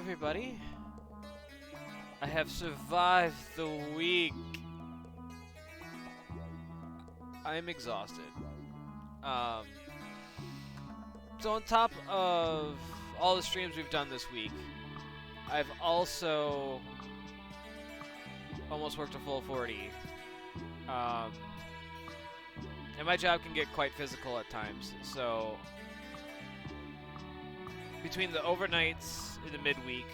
everybody. I have survived the week. I'm exhausted. Um, so on top of all the streams we've done this week, I've also almost worked a full 40. And my job can get quite physical at times, so between the overnights in the midweek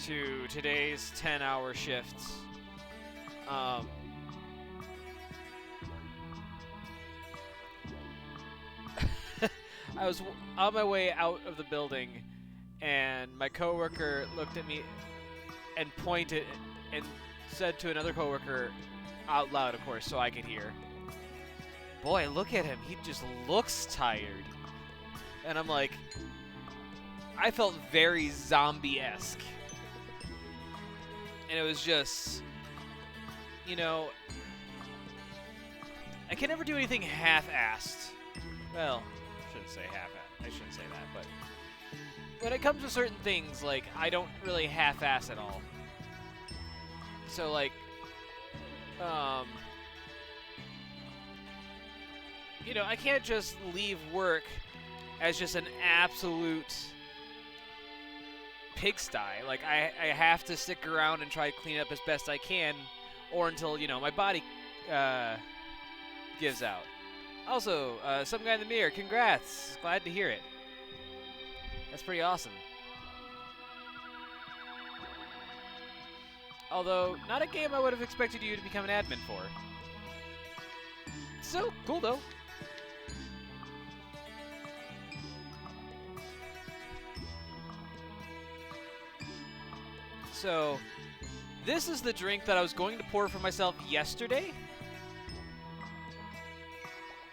to today's 10-hour shifts, I was on my way out of the building, and my coworker looked at me and pointed and said to another coworker out loud, of course, so I could hear, "Boy, look at him. He just looks tired." And I'm like, I felt very zombie-esque. And it was just, you know, I can never do anything half-assed. Well, I shouldn't say half-assed. I shouldn't say that, but when it comes to certain things, like, I don't really half-ass at all. So, like, you know, I can't just leave work as just an absolute pigsty. Like, I have to stick around and try to clean up as best I can, or until, you know, my body gives out. Also, some guy in the mirror, congrats. Glad to hear it. That's pretty awesome. Although, not a game I would have expected you to become an admin for. So, cool though. So, this is the drink that I was going to pour for myself yesterday.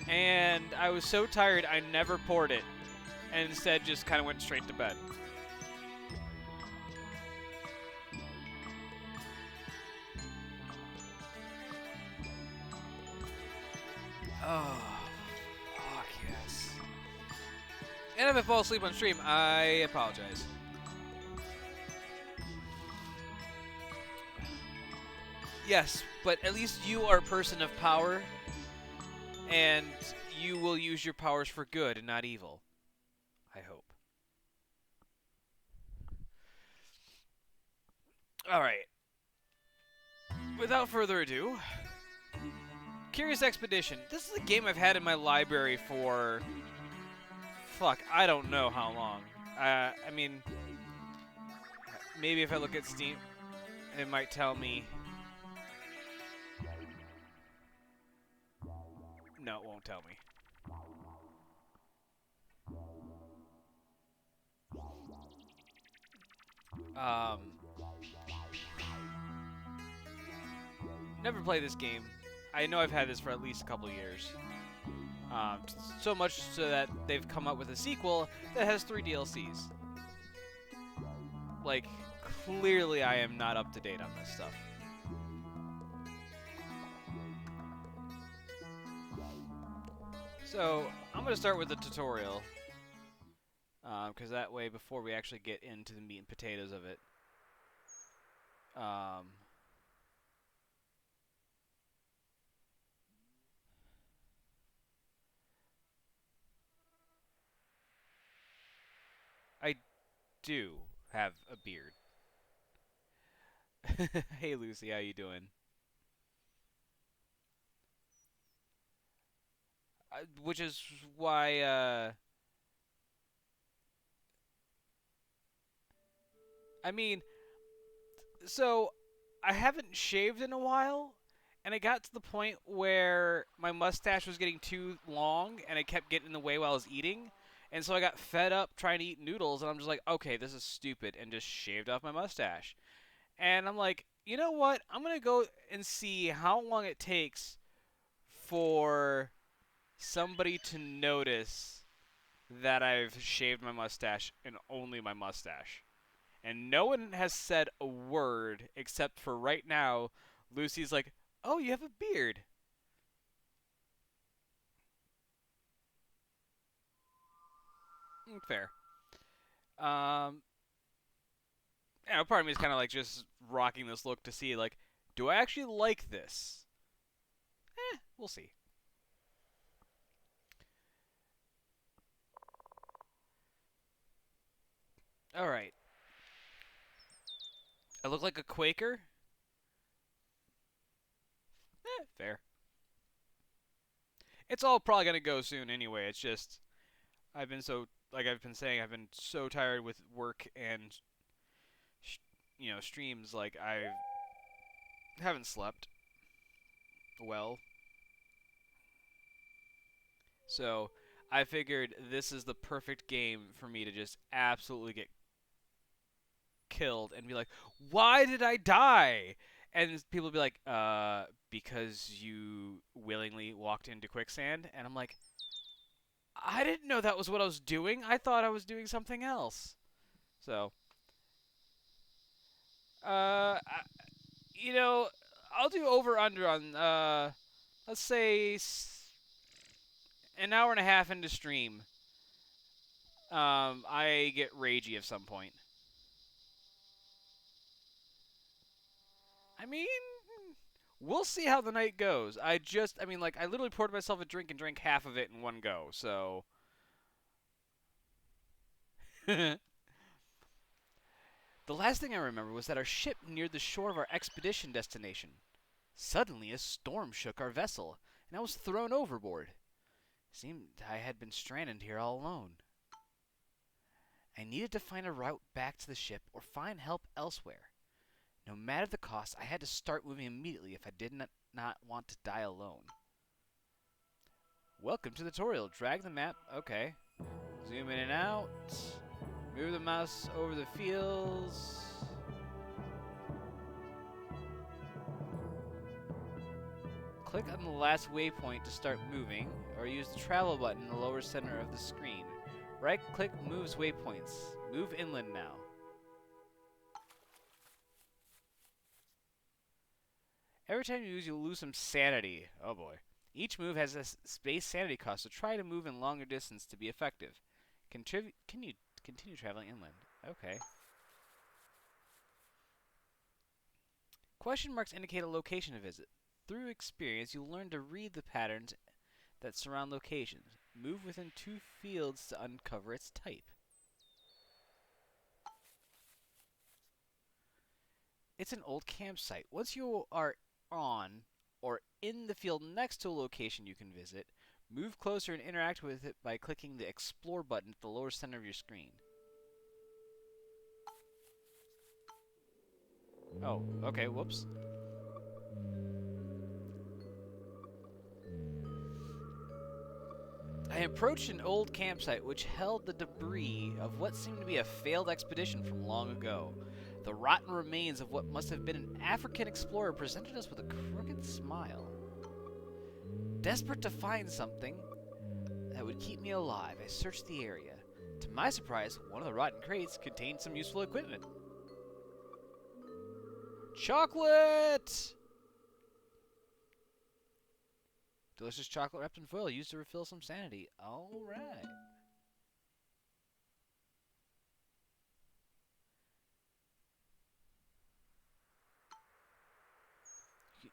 And I was so tired, I never poured it. And instead just kind of went straight to bed. Oh, fuck yes. And if I fall asleep on stream, I apologize. Yes, but at least you are a person of power, and you will use your powers for good and not evil. I hope. Alright. Without further ado, Curious Expedition. This is a game I've had in my library for... fuck, I don't know how long. I mean... maybe if I look at Steam, it might tell me... No, it won't tell me. Never played this game. I know I've had this for at least a couple years. So much so that they've come up with a sequel that has 3 DLCs. Like, clearly I am not up to date on this stuff. So, I'm going to start with the tutorial. Because that way, before we actually get into the meat and potatoes of it. I do have a beard. Hey Lucy, how you doing? Which is why, I mean, so I haven't shaved in a while, and I got to the point where my mustache was getting too long, and it kept getting in the way while I was eating, and so I got fed up trying to eat noodles, and I'm just like, okay, this is stupid, and just shaved off my mustache. And I'm like, you know what? I'm going to go and see how long it takes for somebody to notice that I've shaved my mustache and only my mustache. And no one has said a word except for right now. Lucy's like, "Oh, you have a beard." Fair. Um, Yeah, part of me is kind of like just rocking this look to see, like, do I actually like this? We'll see. All right. I look like a Quaker? Fair. It's all probably going to go soon anyway. It's just, I've been so, like I've been saying, I've been so tired with work and, streams, like, I haven't slept well. So, I figured this is the perfect game for me to just absolutely get killed and be like, why did I die? And people be like, because you willingly walked into quicksand. And I'm like, I didn't know that was what I was doing. I thought I was doing something else. So, uh, I, I'll do over under on, let's say an hour and a half into stream. I get ragey at some point. I mean, we'll see how the night goes. I literally poured myself a drink and drank half of it in one go, so. The last thing I remember was that our ship neared the shore of our expedition destination. Suddenly, a storm shook our vessel, and I was thrown overboard. It seemed I had been stranded here all alone. I needed to find a route back to the ship or find help elsewhere. No matter the cost, I had to start moving immediately if I did not want to die alone. Welcome to the tutorial. Drag the map. Okay. Zoom in and out. Move the mouse over the fields. Click on the last waypoint to start moving, or use the travel button in the lower center of the screen. Right-click moves waypoints. Move inland now. Every time you use, you'll lose some sanity. Oh boy. Each move has a space sanity cost, so try to move in longer distance to be effective. Continue traveling inland. Okay. Question marks indicate a location to visit. Through experience, you'll learn to read the patterns that surround locations. Move within 2 fields to uncover its type. It's an old campsite. Once you are on or in the field next to a location you can visit, move closer and interact with it by clicking the Explore button at the lower center of your screen. Oh, okay, whoops. I approached an old campsite which held the debris of what seemed to be a failed expedition from long ago. The rotten remains of what must have been an African explorer presented us with a crooked smile. Desperate to find something that would keep me alive, I searched the area. To my surprise, one of the rotten crates contained some useful equipment. Chocolate! Delicious chocolate wrapped in foil used to refill some sanity. Alright.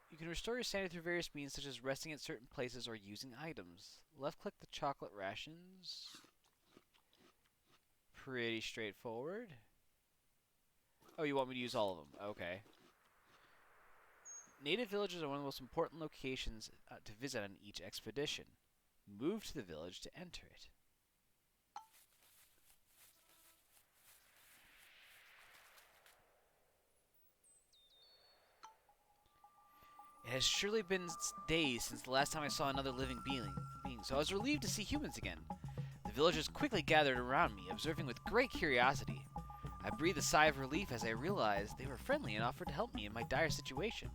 You can restore your sanity through various means, such as resting at certain places or using items. Left-click the chocolate rations. Pretty straightforward. Oh, you want me to use all of them? Okay. Native villages are one of the most important locations to visit on each expedition. Move to the village to enter it. It has surely been days since the last time I saw another living being, so I was relieved to see humans again. The villagers quickly gathered around me, observing with great curiosity. I breathed a sigh of relief as I realized they were friendly and offered to help me in my dire situation.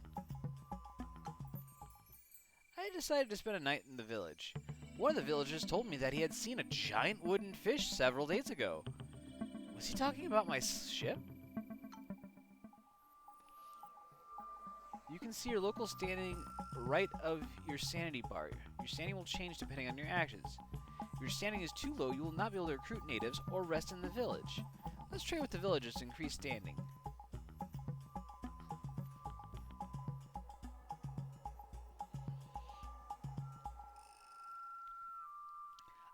I decided to spend a night in the village. One of the villagers told me that he had seen a giant wooden fish several days ago. Was he talking about my ship? You can see your local standing right of your sanity bar. Your standing will change depending on your actions. If your standing is too low, you will not be able to recruit natives or rest in the village. Let's trade with the villagers to increase standing.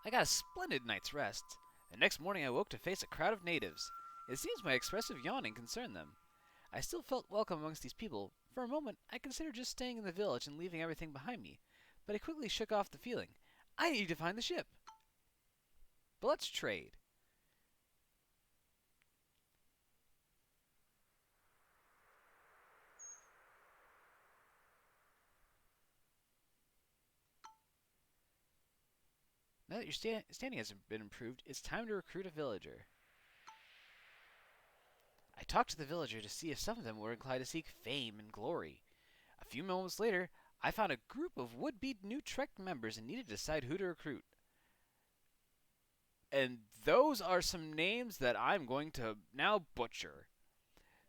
I got a splendid night's rest. The next morning I woke to face a crowd of natives. It seems my expressive yawning concerned them. I still felt welcome amongst these people. For a moment, I considered just staying in the village and leaving everything behind me, but I quickly shook off the feeling. I need to find the ship. But let's trade. Now that your standing has been improved, it's time to recruit a villager. I talked to the villager to see if some of them were inclined to seek fame and glory. A few moments later, I found a group of would-be new Trek members and needed to decide who to recruit. And those are some names that I'm going to now butcher.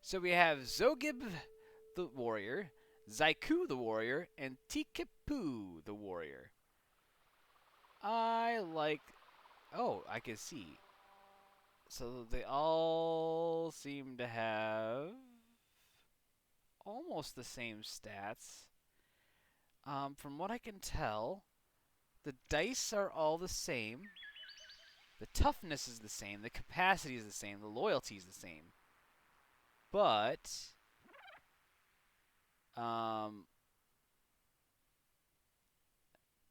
So we have Zogib the warrior, Zaiku the warrior, and Tikipu the warrior. I like... Oh, I can see. So they all seem to have almost the same stats. From what I can tell, the dice are all the same. The toughness is the same. The capacity is the same. The loyalty is the same. But...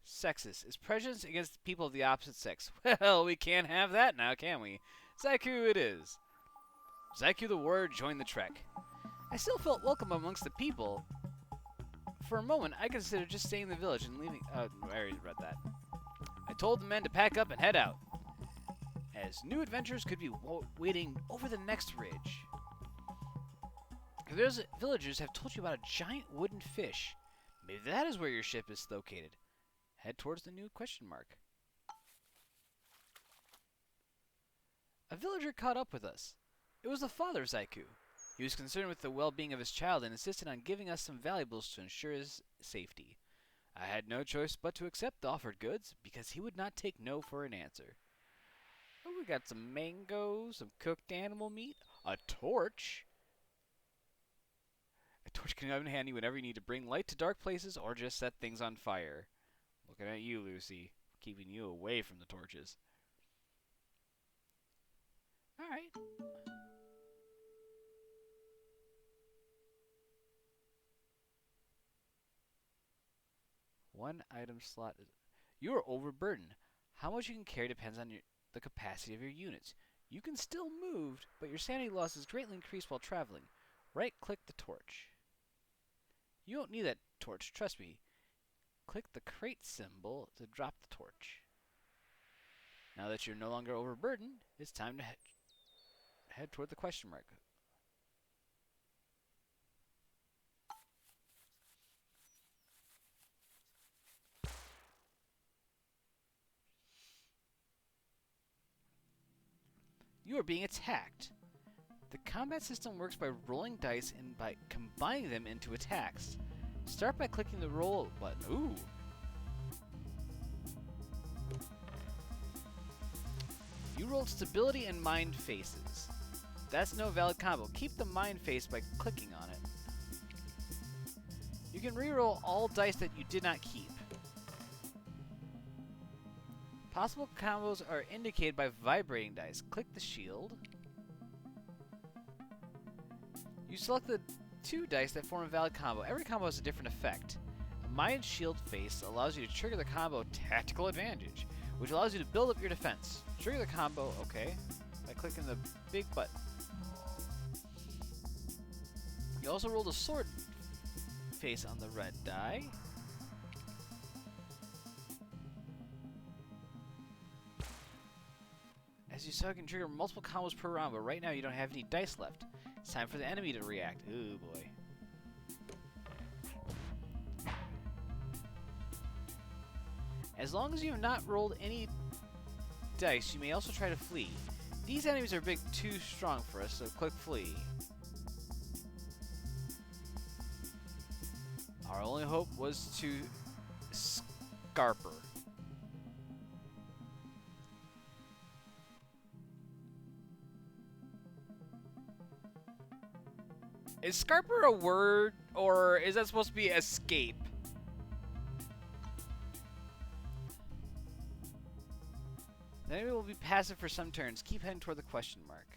sexist. Is prejudice against people of the opposite sex? Well, we can't have that now, can we? Zaiku it is. Zaiku the warrior joined the trek. I still felt welcome amongst the people. For a moment, I considered just staying in the village and leaving... I already read that. I told the men to pack up and head out, as new adventures could be waiting over the next ridge. Those villagers have told you about a giant wooden fish. Maybe that is where your ship is located. Head towards the new question mark. A villager caught up with us. It was the father of Zaiku. He was concerned with the well-being of his child and insisted on giving us some valuables to ensure his safety. I had no choice but to accept the offered goods because he would not take no for an answer. Oh, we got some mangoes, some cooked animal meat, a torch. A torch can come in handy whenever you need to bring light to dark places or just set things on fire. Looking at you, Lucy, keeping you away from the torches. Alright. One item slot. You are overburdened. How much you can carry depends on the capacity of your units. You can still move, but your sanity loss is greatly increased while traveling. Right-click the torch. You don't need that torch, trust me. Click the crate symbol to drop the torch. Now that you're no longer overburdened, it's time to head toward the question mark. You are being attacked. The combat system works by rolling dice and by combining them into attacks. Start by clicking the roll button. Ooh. You rolled stability and mind faces. That's no valid combo. Keep the mind face by clicking on it. You can reroll all dice that you did not keep. Possible combos are indicated by vibrating dice. Click the shield. You select the 2 dice that form a valid combo. Every combo has a different effect. A mind shield face allows you to trigger the combo Tactical Advantage, which allows you to build up your defense. Trigger the combo, okay, by clicking the big button. You also rolled a sword face on the red die. As you saw, you can trigger multiple combos per round, but right now you don't have any dice left. It's time for the enemy to react. Ooh, boy. As long as you have not rolled any dice, you may also try to flee. These enemies are too strong for us, so click flee. Our only hope was to Scarper. Is Scarper a word, or is that supposed to be escape? The enemy will be passive for some turns. Keep heading toward the question mark.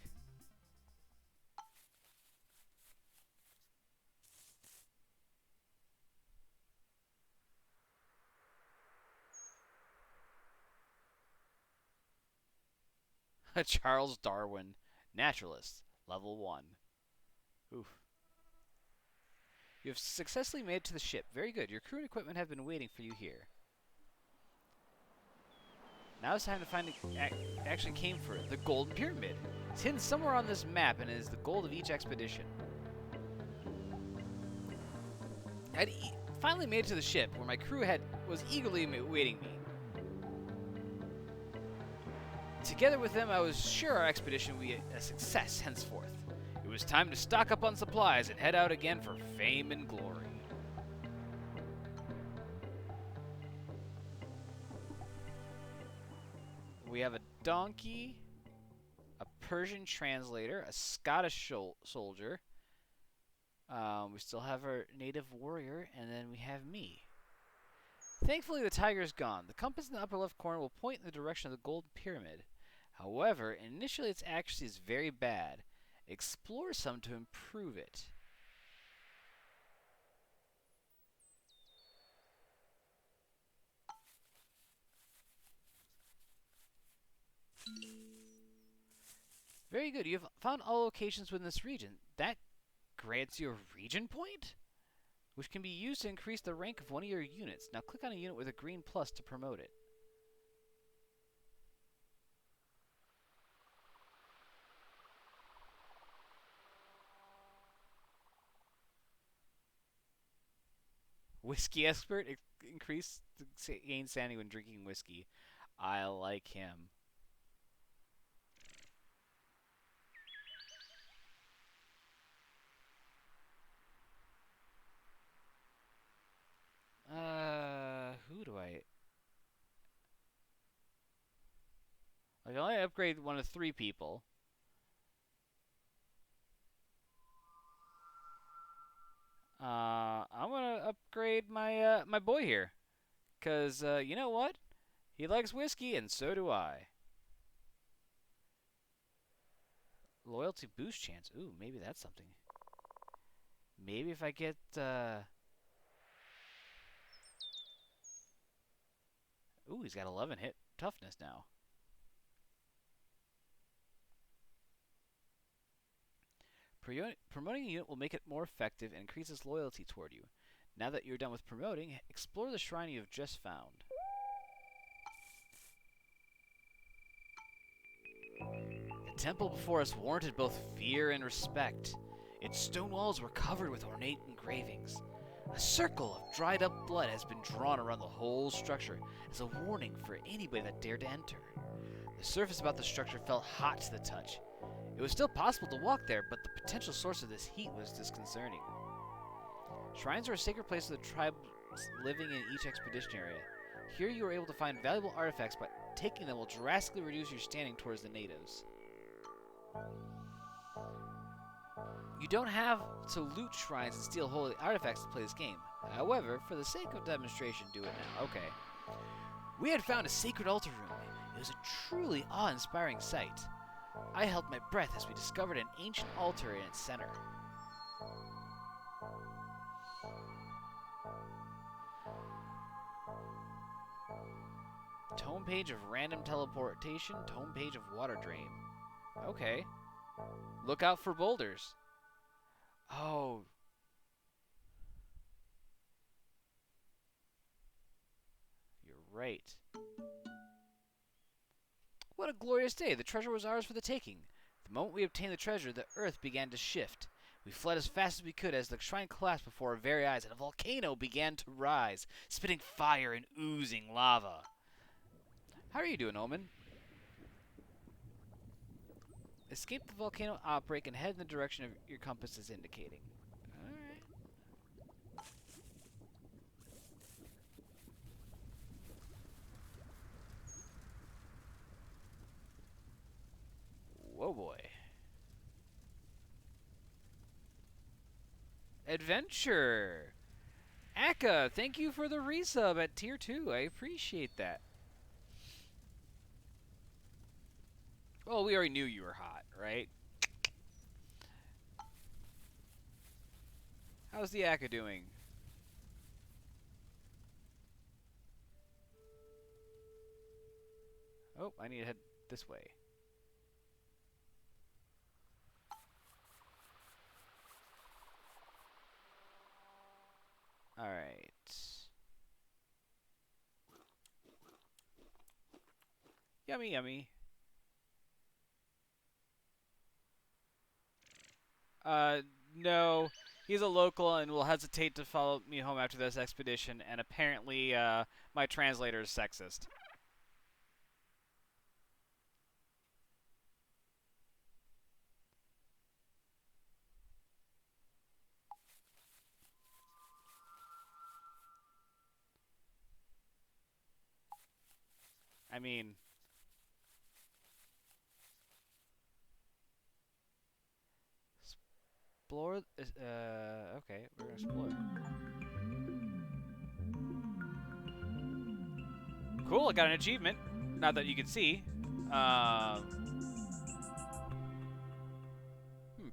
Charles Darwin, naturalist, level 1. Oof. You have successfully made it to the ship. Very good. Your crew and equipment have been waiting for you here. Now it's time to find actually came for it. The Golden Pyramid. It's hidden somewhere on this map and is the goal of each expedition. I'd finally made it to the ship where my crew was eagerly awaiting me. Together with them, I was sure our expedition would be a success henceforth. It was time to stock up on supplies and head out again for fame and glory. We have a donkey, a Persian translator, a Scottish soldier. We still have our native warrior, and then we have me. Thankfully, the tiger's gone. The compass in the upper left corner will point in the direction of the Golden Pyramid. However, initially its accuracy is very bad. Explore some to improve it. Very good. You have found all locations within this region. That grants you a region point, which can be used to increase the rank of one of your units. Now click on a unit with a green plus to promote it. Whiskey expert increase gain sanity when drinking whiskey. I like him. Who do I can only upgrade one of 3 people. I'm gonna upgrade my my boy here, cause you know what? He likes whiskey, and so do I. Loyalty boost chance. Ooh, maybe that's something. Maybe if I get Ooh, he's got 11 hit toughness now. Promoting a unit will make it more effective and increases loyalty toward you. Now that you're done with promoting, explore the shrine you have just found. The temple before us warranted both fear and respect. Its stone walls were covered with ornate engravings. A circle of dried up blood has been drawn around the whole structure as a warning for anybody that dared to enter. The surface about the structure felt hot to the touch. It was still possible to walk there, but the potential source of this heat was disconcerting. Shrines are a sacred place of the tribes living in each expedition area. Here you are able to find valuable artifacts, but taking them will drastically reduce your standing towards the natives. You don't have to loot shrines and steal holy artifacts to play this game. However, for the sake of demonstration, do it now. Okay. We had found a sacred altar room. It was a truly awe-inspiring sight. I held my breath as we discovered an ancient altar in its center. Tome page of random teleportation, tome page of water drain. Okay. Look out for boulders. Oh. You're right. What a glorious day. The treasure was ours for the taking. The moment we obtained the treasure, the earth began to shift. We fled as fast as we could as the shrine collapsed before our very eyes and a volcano began to rise, spitting fire and oozing lava. How are you doing, Omen? Escape the volcano outbreak and head in the direction of your compass is indicating. Alright. Whoa, boy. Adventure! Akka, thank you for the resub at tier 2. I appreciate that. Well, we already knew you were hot, right? How's the Akka doing? Oh, I need to head this way. Alright. Yummy, yummy. No. He's a local and will hesitate to follow me home after this expedition, and apparently, my translator is sexist. I mean... Explore... okay, we're gonna explore. Cool, I got an achievement. Not that you can see.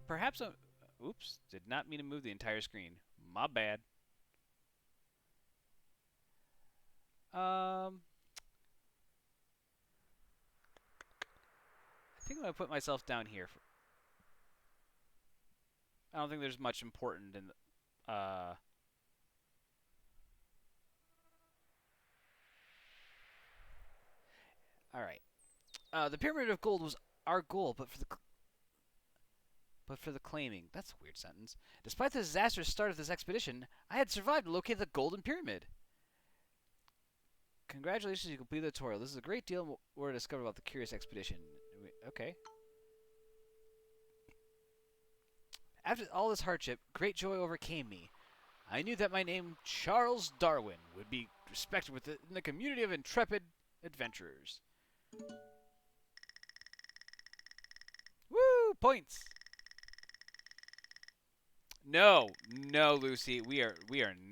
Perhaps a... Oops, did not mean to move the entire screen. My bad. I think I'm gonna put myself down here. I don't think there's much important in the... Alright. The Pyramid of Gold was our goal, but for the claiming. That's a weird sentence. Despite the disastrous start of this expedition, I had survived to locate the Golden Pyramid. Congratulations, you completed the tutorial. This is a great deal more to discover about the curious expedition. Okay. After all this hardship, great joy overcame me. I knew that my name, Charles Darwin, would be respected within the community of intrepid adventurers. Woo! Points! No, no, Lucy, we are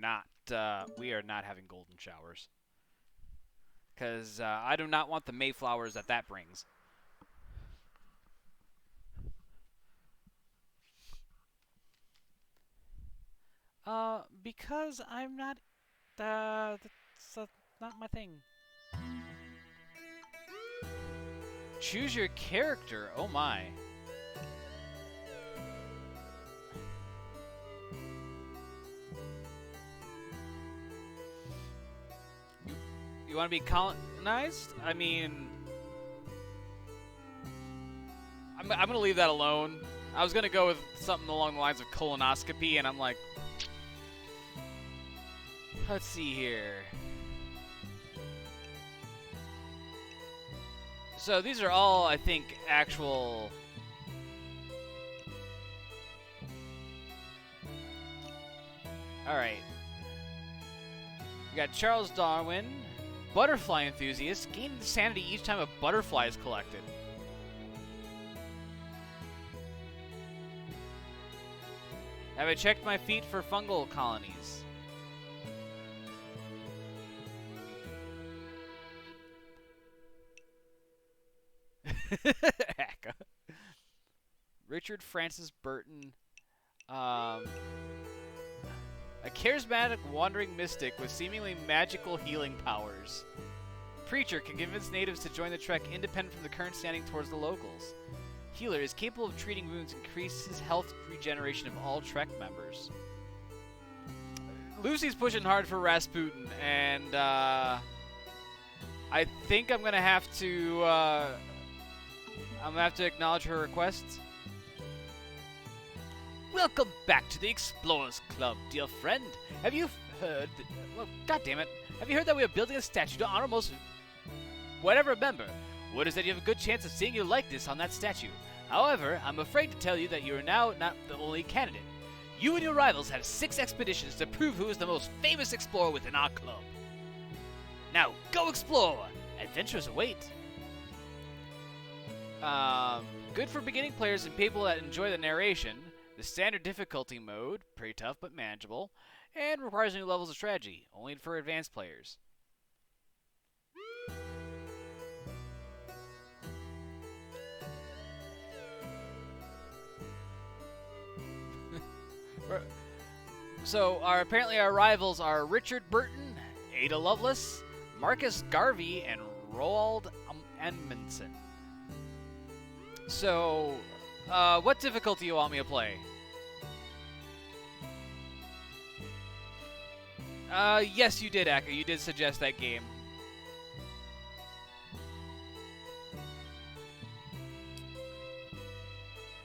not having golden showers. Because I do not want the Mayflowers that brings. Because I'm not, that's not my thing. Choose your character, oh my. You want to be colonized? I mean... I'm going to leave that alone. I was going to go with something along the lines of colonoscopy, and I'm like... Let's see here. So these are all, I think, actual... Alright. We got Charles Darwin... Butterfly enthusiast. Gain sanity each time a butterfly is collected. Have I checked my feet for fungal colonies? Richard Francis Burton. A charismatic wandering mystic with seemingly magical healing powers. Preacher can convince natives to join the trek independent from the current standing towards the locals. Healer is capable of treating wounds and increases health regeneration of all trek members. Lucy's pushing hard for Rasputin, and I think I'm gonna have to acknowledge her requests. Welcome back to the Explorers Club, dear friend. Have you heard that... Well, goddammit. Have you heard that we are building a statue to honor most... whatever member? Word is that you have a good chance of seeing your likeness on that statue. However, I'm afraid to tell you that you are now not the only candidate. You and your rivals have 6 expeditions to prove who is the most famous explorer within our club. Now, go explore! Adventures await. Good for beginning players and people that enjoy the narration. The standard difficulty mode, pretty tough but manageable, and requires new levels of strategy, only for advanced players. So apparently our rivals are Richard Burton, Ada Lovelace, Marcus Garvey, and Roald Edmondson. So, what difficulty you want me to play? Yes, you did, Aka. You did suggest that game.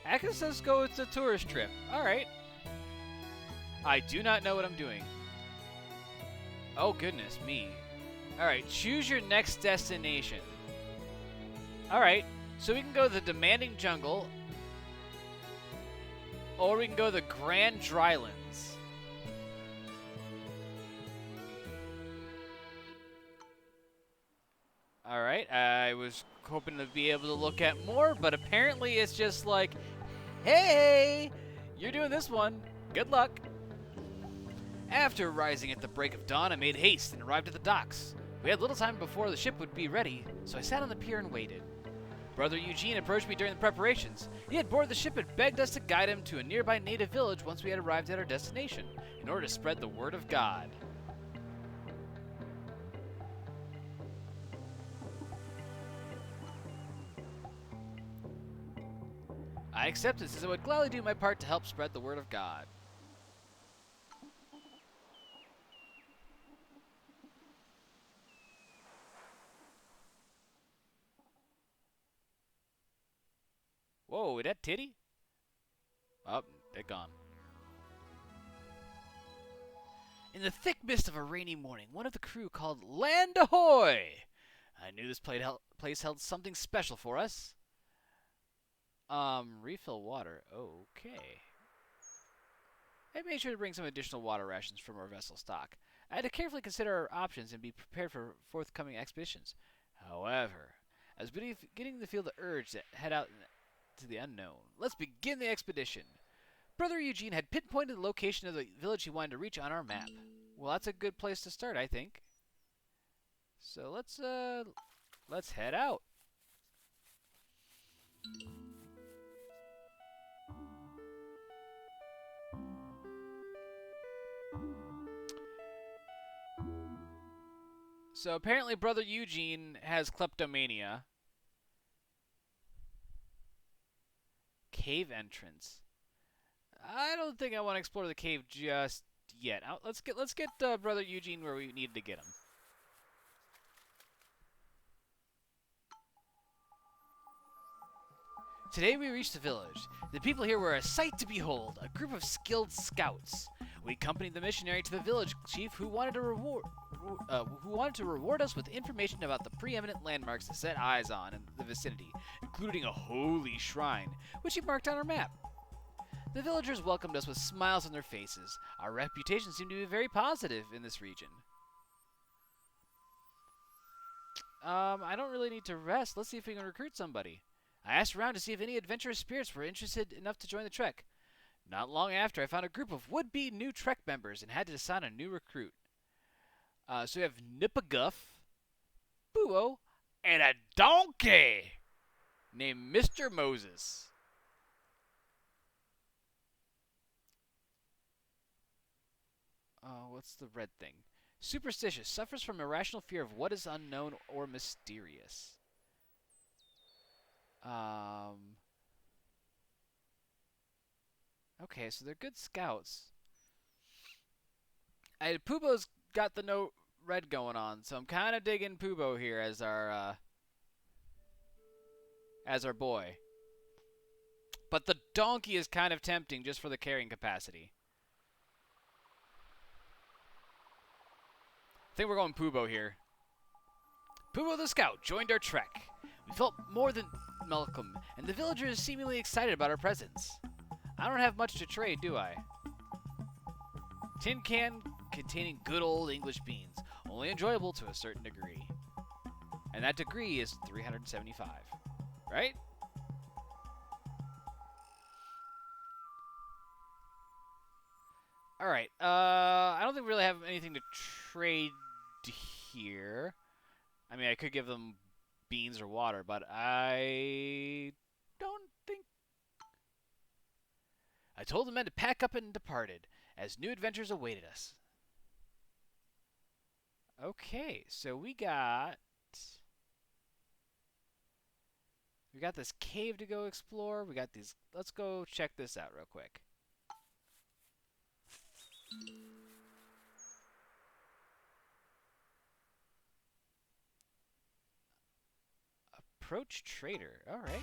Aka says go with the tourist trip. Alright. I do not know what I'm doing. Oh, goodness me. Alright, choose your next destination. Alright, so we can go to the demanding jungle, or we can go to the Grand Drylands. Alright, I was hoping to be able to look at more, but apparently it's just like, hey, you're doing this one. Good luck. After rising at the break of dawn, I made haste and arrived at the docks. We had little time before the ship would be ready, so I sat on the pier and waited. Brother Eugene approached me during the preparations. He had boarded the ship and begged us to guide him to a nearby native village once we had arrived at our destination, in order to spread the word of God. I accepted, since I would gladly do my part to help spread the word of God. Whoa, is that titty? Oh, they're gone. In the thick mist of a rainy morning, one of the crew called Land Ahoy! I knew this place held something special for us. Refill water. Okay. I made sure to bring some additional water rations from our vessel stock. I had to carefully consider our options and be prepared for forthcoming expeditions. However, I was beginning to feel the urge to head out to the unknown. Let's begin the expedition. Brother Eugene had pinpointed the location of the village he wanted to reach on our map. Well, that's a good place to start, I think. So let's head out. So apparently Brother Eugene has kleptomania. Cave entrance. I don't think I want to explore the cave just yet. Let's get Brother Eugene where we need to get him. Today we reached the village. The people here were a sight to behold, a group of skilled scouts. We accompanied the missionary to the village chief, who wanted to reward us with information about the preeminent landmarks to set eyes on in the vicinity, including a holy shrine, which he marked on our map. The villagers welcomed us with smiles on their faces. Our reputation seemed to be very positive in this region. I don't really need to rest. Let's see if we can recruit somebody. I asked around to see if any adventurous spirits were interested enough to join the trek. Not long after, I found a group of would-be new trek members and had to assign a new recruit. So we have Nippaguff, Buo, and a donkey named Mr. Moses. What's the red thing? Superstitious. Suffers from irrational fear of what is unknown or mysterious. Okay, so they're good scouts. Pubo's got the note red going on, so I'm kind of digging Pubo here as our boy. But the donkey is kind of tempting just for the carrying capacity. I think we're going Pubo here. Pubo the Scout joined our trek. We felt more than welcome, and the villagers seemingly excited about our presence. I don't have much to trade, do I? Tin can containing good old English beans, only enjoyable to a certain degree. And that degree is 375, right? Alright, I don't think we really have anything to trade here. I mean, I could give them beans or water, but I don't think... I told the men to pack up and departed, as new adventures awaited us. Okay, so we got this cave to go explore. We got these. Let's go check this out real quick. Approach trader. All right.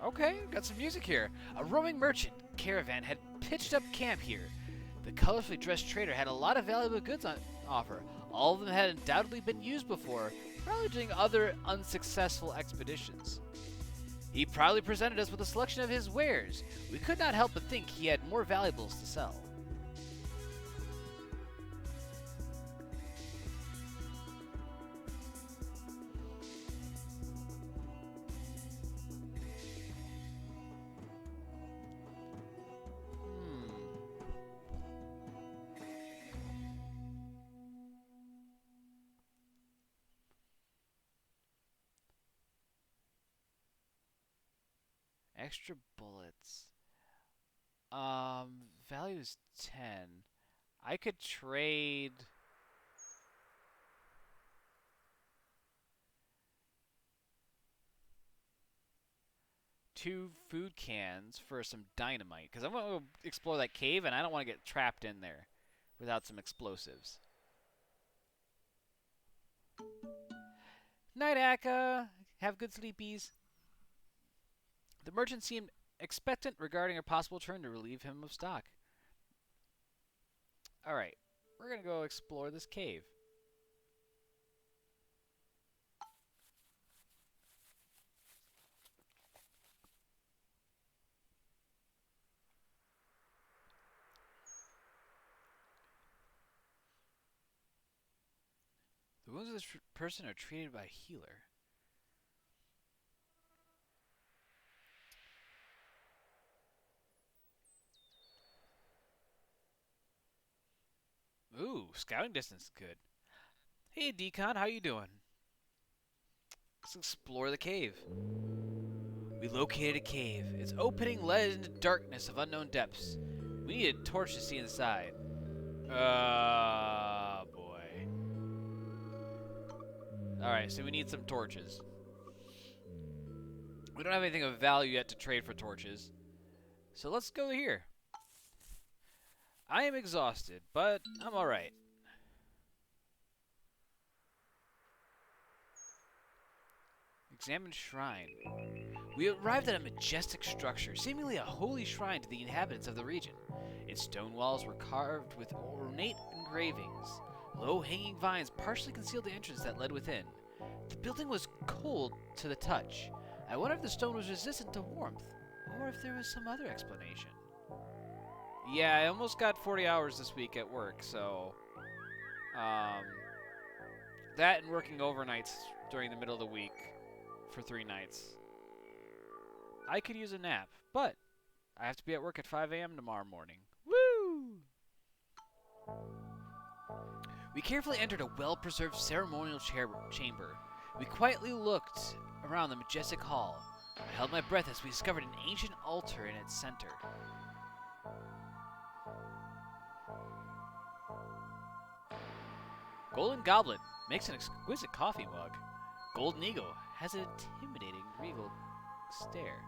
Okay, got some music here. A roaming merchant caravan had pitched up camp here. The colorfully dressed trader had a lot of valuable goods on offer. All of them had undoubtedly been used before, probably during other unsuccessful expeditions. He proudly presented us with a selection of his wares. We could not help but think he had more valuables to sell. Extra bullets. Value is 10. I could trade 2 food cans for some dynamite, because I want to explore that cave and I don't want to get trapped in there without some explosives. Night, Akka. Have good sleepies. The merchant seemed expectant regarding a possible turn to relieve him of stock. Alright, we're going to go explore this cave. The wounds of this person are treated by a healer. Ooh, scouting distance is good. Hey, Decon, how you doing? Let's explore the cave. We located a cave. Its opening led into darkness of unknown depths. We need a torch to see inside. Boy. Alright, so we need some torches. We don't have anything of value yet to trade for torches. So let's go here. I am exhausted, but I'm alright. Examine shrine. We arrived at a majestic structure, seemingly a holy shrine to the inhabitants of the region. Its stone walls were carved with ornate engravings. Low-hanging vines partially concealed the entrance that led within. The building was cold to the touch. I wonder if the stone was resistant to warmth, or if there was some other explanation. Yeah, I almost got 40 hours this week at work, so that and working overnights during the middle of the week for 3 nights. I could use a nap, but I have to be at work at 5 a.m. tomorrow morning. Woo! We carefully entered a well-preserved ceremonial chamber. We quietly looked around the majestic hall. I held my breath as we discovered an ancient altar in its center. Golden Goblet makes an exquisite coffee mug. Golden Eagle has an intimidating regal stare.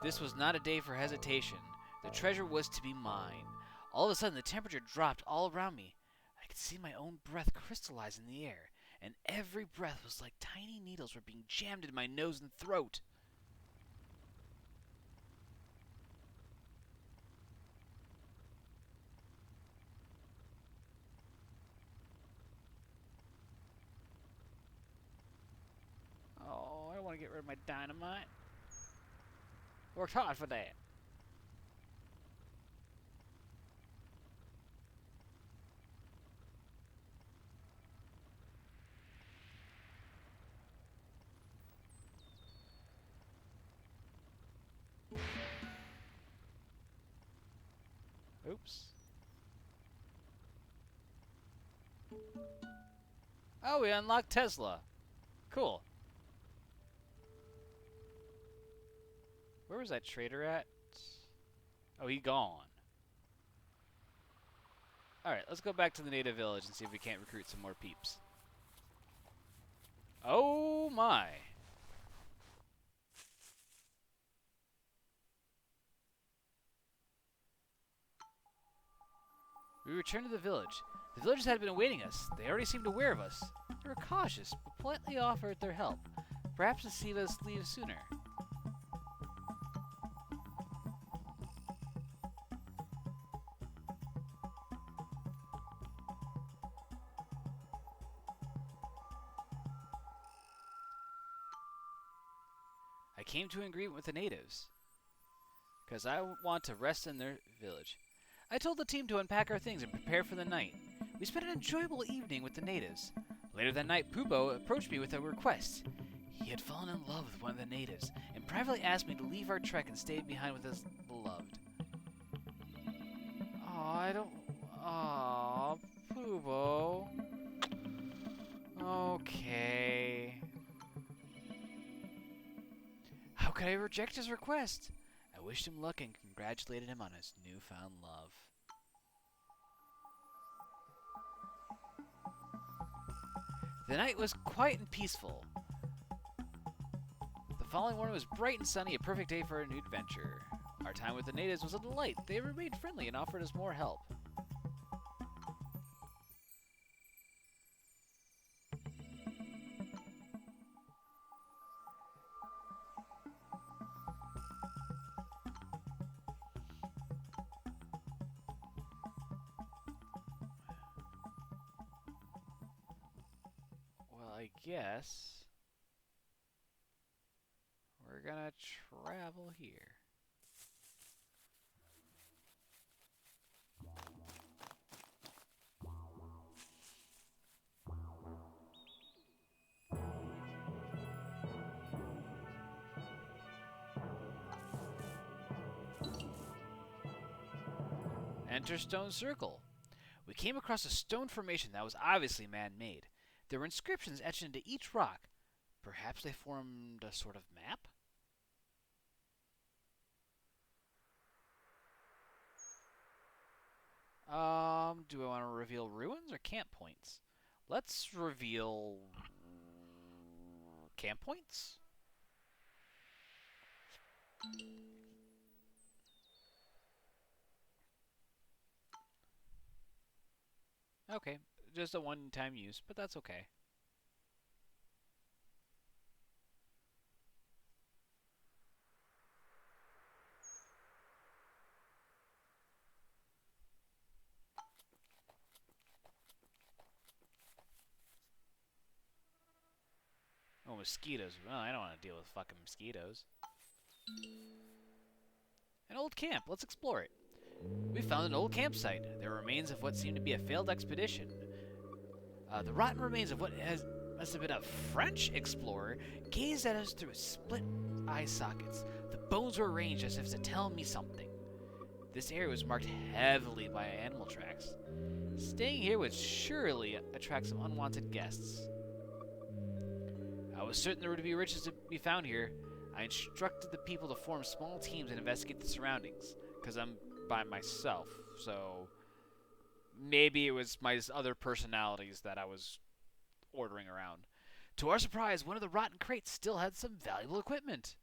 This was not a day for hesitation. The treasure was to be mine. All of a sudden, the temperature dropped all around me. I could see my own breath crystallize in the air, and every breath was like tiny needles were being jammed in my nose and throat. Oh, I want to get rid of my dynamite. Worked hard for that. Oops. Oh, we unlocked Tesla. Cool. Where was that trader at? Oh, he gone. Alright, let's go back to the native village and see if we can't recruit some more peeps. Oh my. We returned to the village. The villagers had been awaiting us. They already seemed aware of us. They were cautious, but politely offered their help, perhaps to see us leave sooner. I came to an agreement with the natives, because I want to rest in their village. I told the team to unpack our things and prepare for the night. We spent an enjoyable evening with the natives. Later that night, Pubo approached me with a request. He had fallen in love with one of the natives and privately asked me to leave our trek and stay behind with his beloved. Aw, I don't... Aw, Pubo. Okay. How could I reject his request? I wished him luck and congratulated him on his newfound love. The night was quiet and peaceful. The following morning was bright and sunny, a perfect day for a new adventure. Our time with the natives was a delight. They remained friendly and offered us more help. Well, I guess we're gonna travel here. Enter Stone Circle. We came across a stone formation that was obviously man-made. There were inscriptions etched into each rock. Perhaps they formed a sort of map? Do I want to reveal ruins or camp points? Let's reveal camp points. Okay, just a one-time use, but that's okay. Oh, mosquitoes. Well, I don't want to deal with fucking mosquitoes. An old camp. Let's explore it. We found an old campsite. There were remains of what seemed to be a failed expedition. The rotten remains of what must have been a French explorer gazed at us through split eye sockets. The bones were arranged as if to tell me something. This area was marked heavily by animal tracks. Staying here would surely attract some unwanted guests. I was certain there were to be riches to be found here. I instructed the people to form small teams and investigate the surroundings, because I'm by myself, so maybe it was my other personalities that I was ordering around. To our surprise, one of the rotten crates still had some valuable equipment.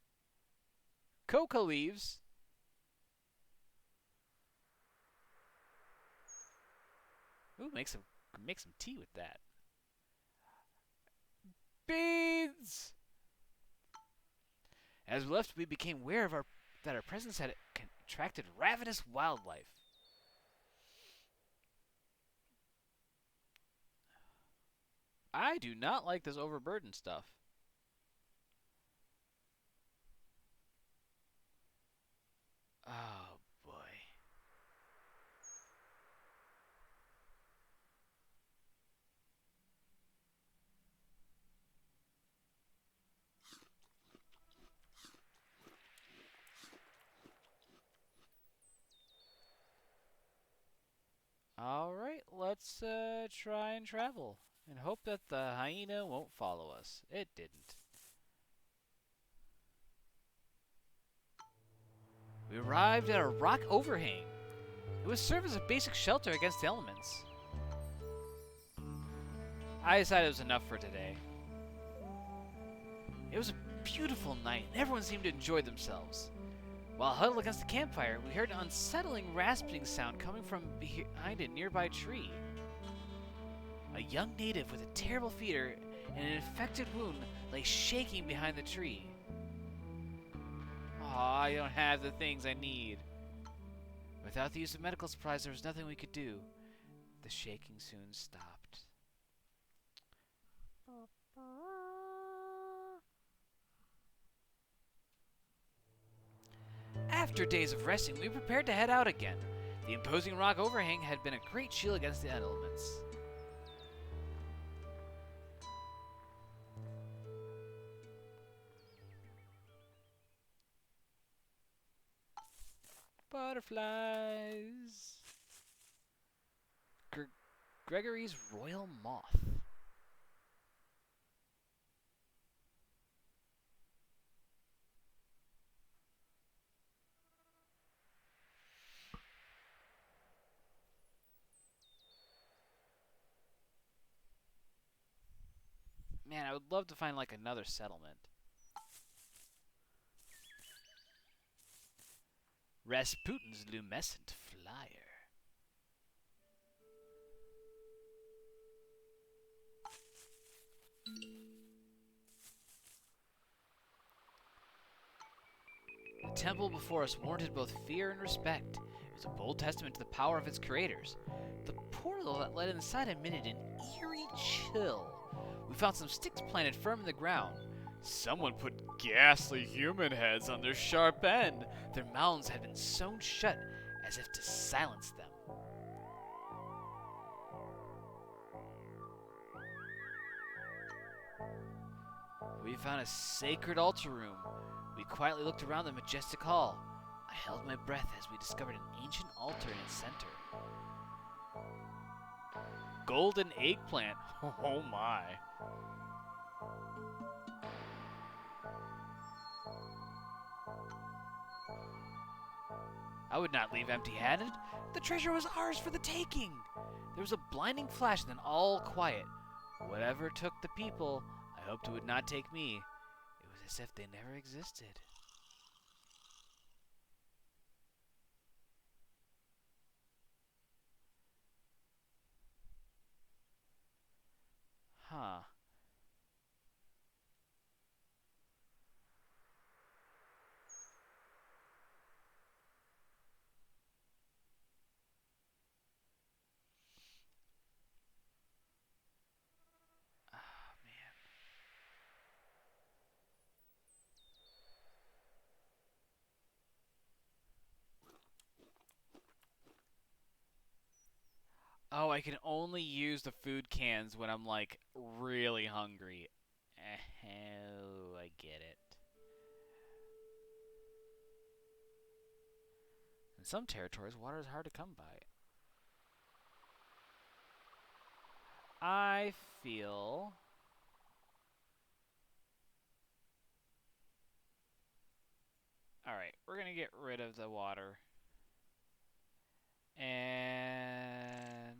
Coca leaves. Ooh, make some tea with that. Beans! As we left, we became aware of that our presence had attracted ravenous wildlife. I do not like this overburdened stuff. Oh, boy. Alright, let's try and travel. And hope that the hyena won't follow us. It didn't. We arrived at a rock overhang. It would serve as a basic shelter against the elements. I decided it was enough for today. It was a beautiful night, and everyone seemed to enjoy themselves. While huddled against the campfire, we heard an unsettling rasping sound coming from behind a nearby tree. A young native with a terrible fever and an infected wound lay shaking behind the tree. Aw, I don't have the things I need. Without the use of medical supplies, there was nothing we could do. The shaking soon stopped. After days of resting, we prepared to head out again. The imposing rock overhang had been a great shield against the elements. Butterflies. Gregory's Royal Moth. Man, I would love to find like another settlement. Rasputin's Lumescent Flyer. The temple before us warranted both fear and respect. It was a bold testament to the power of its creators. The portal that led inside emitted an eerie chill. We found some sticks planted firm in the ground. Someone put ghastly human heads on their sharp end. Their mouths had been sewn shut as if to silence them. We found a sacred altar room. We quietly looked around the majestic hall. I held my breath as we discovered an ancient altar in its center. Golden eggplant. Oh my. I would not leave empty-handed. The treasure was ours for the taking. There was a blinding flash and then all quiet. Whatever took the people, I hoped it would not take me. It was as if they never existed. Huh. Ah, man. Oh, I can only use the food cans when I'm, like, really hungry. Oh, I get it. In some territories, water is hard to come by. I feel... Alright, we're gonna get rid of the water. And...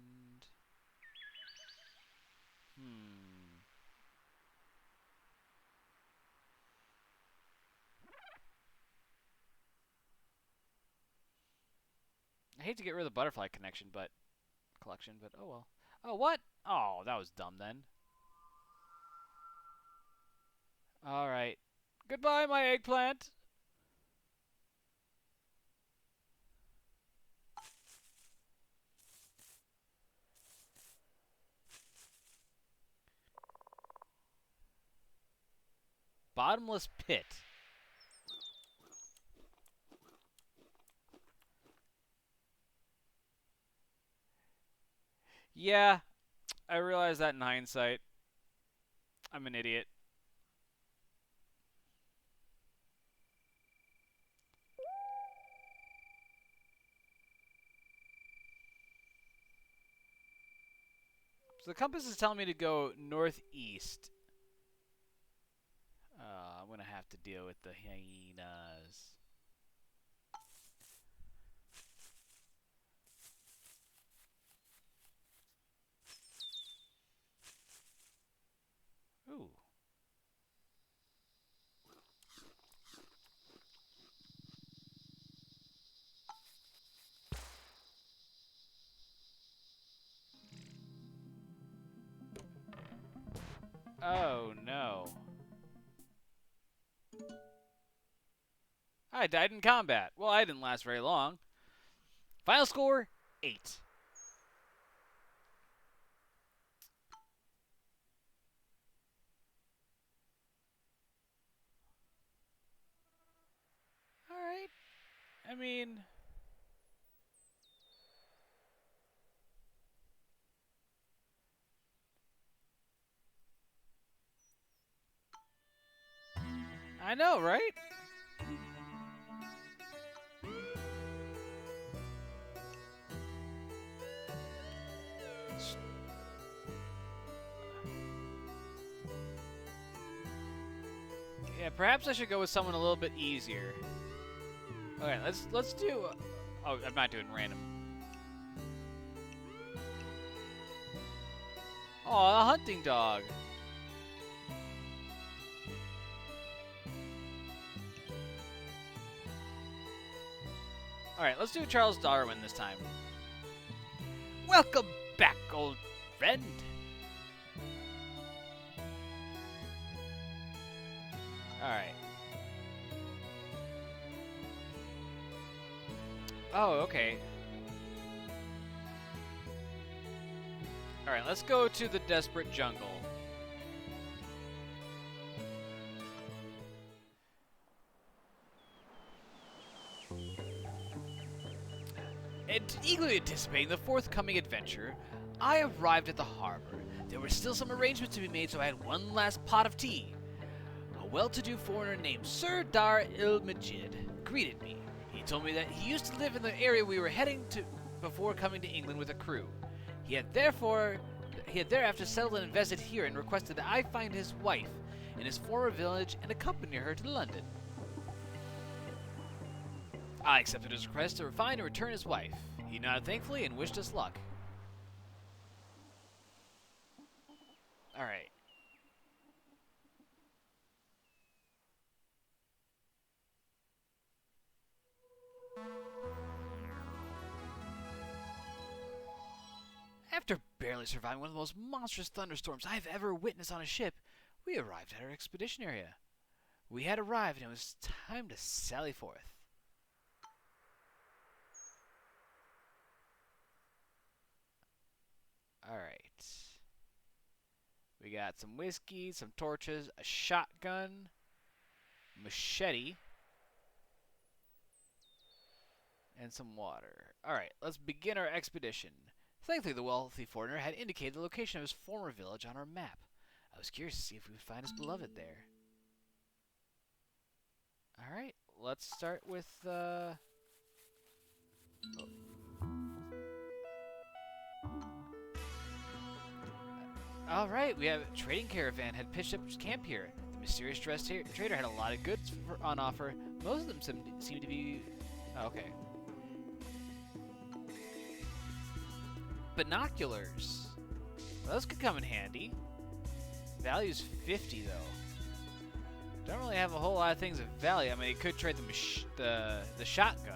I hate to get rid of the butterfly collection, but oh well. Oh, what? Oh, that was dumb then. Alright. Goodbye, my eggplant! Bottomless pit. Yeah, I realize that in hindsight. I'm an idiot. So the compass is telling me to go northeast. I'm going to have to deal with the hyenas. Oh, no. I died in combat. Well, I didn't last very long. Final score, 8. Alright. I mean... I know, right? Yeah, perhaps I should go with someone a little bit easier. Okay, let's do... Oh, I'm not doing random. Oh, a hunting dog. Alright, let's do Charles Darwin this time. Welcome back, old friend. Alright. Oh, okay. Alright, let's go to the desperate jungle. And eagerly anticipating the forthcoming adventure, I arrived at the harbor. There were still some arrangements to be made, so I had one last pot of tea. A well-to-do foreigner named Sir Dar Il-Majid greeted me. He told me that he used to live in the area we were heading to before coming to England with a crew. He had thereafter settled and invested here and requested that I find his wife in his former village and accompany her to London. I accepted his request to find and return his wife. He nodded thankfully and wished us luck. Alright. After barely surviving one of the most monstrous thunderstorms I've ever witnessed on a ship, we arrived at our expedition area. We had arrived and it was time to sally forth. Alright. We got some whiskey, some torches, a shotgun, machete, and some water. Alright, let's begin our expedition. Thankfully, the wealthy foreigner had indicated the location of his former village on our map. I was curious to see if we would find his beloved there. Alright, let's start with, Alright, we have a trading caravan had pitched up camp here. The mysterious dressed trader had a lot of goods on offer. Most of them seem to be... Oh, okay. Binoculars. Well, those could come in handy. Value's 50, though. Don't really have a whole lot of things of value. I mean, you could trade the shotgun.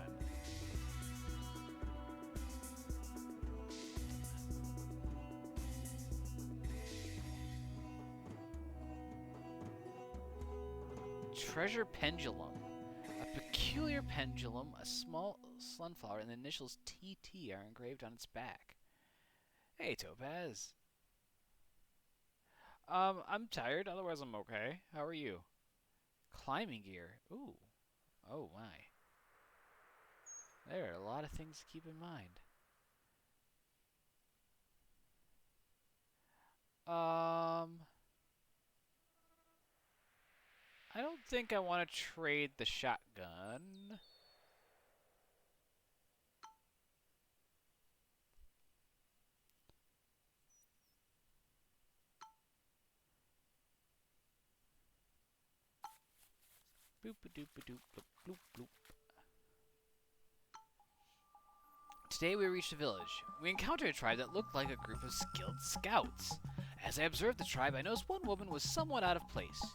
Treasure pendulum. A peculiar pendulum, a small sunflower, and the initials TT are engraved on its back. Hey, Topaz. I'm tired, otherwise I'm okay. How are you? Climbing gear. Ooh. Oh, my. There are a lot of things to keep in mind. I don't think I want to trade the shotgun. Boop-a-doop-a-doop, bloop, bloop. Today we reached a village. We encountered a tribe that looked like a group of skilled scouts. As I observed the tribe, I noticed one woman was somewhat out of place.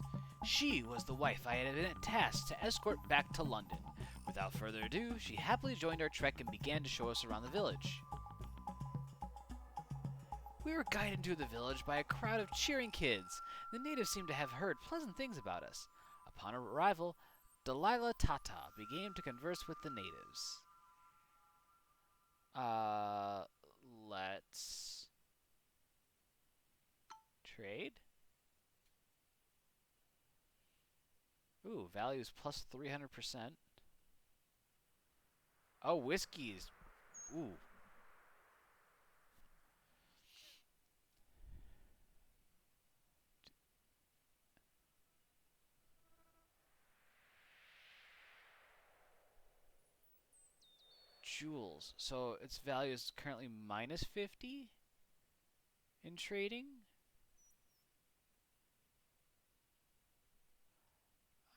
She was the wife I had been tasked to escort back to London. Without further ado, she happily joined our trek and began to show us around the village. We were guided into the village by a crowd of cheering kids. The natives seemed to have heard pleasant things about us. Upon arrival, Delilah Tata began to converse with the natives. Let's trade. Ooh, values plus 300%. Oh, whiskeys. Ooh. Jewels. So its value is currently minus 50 in trading.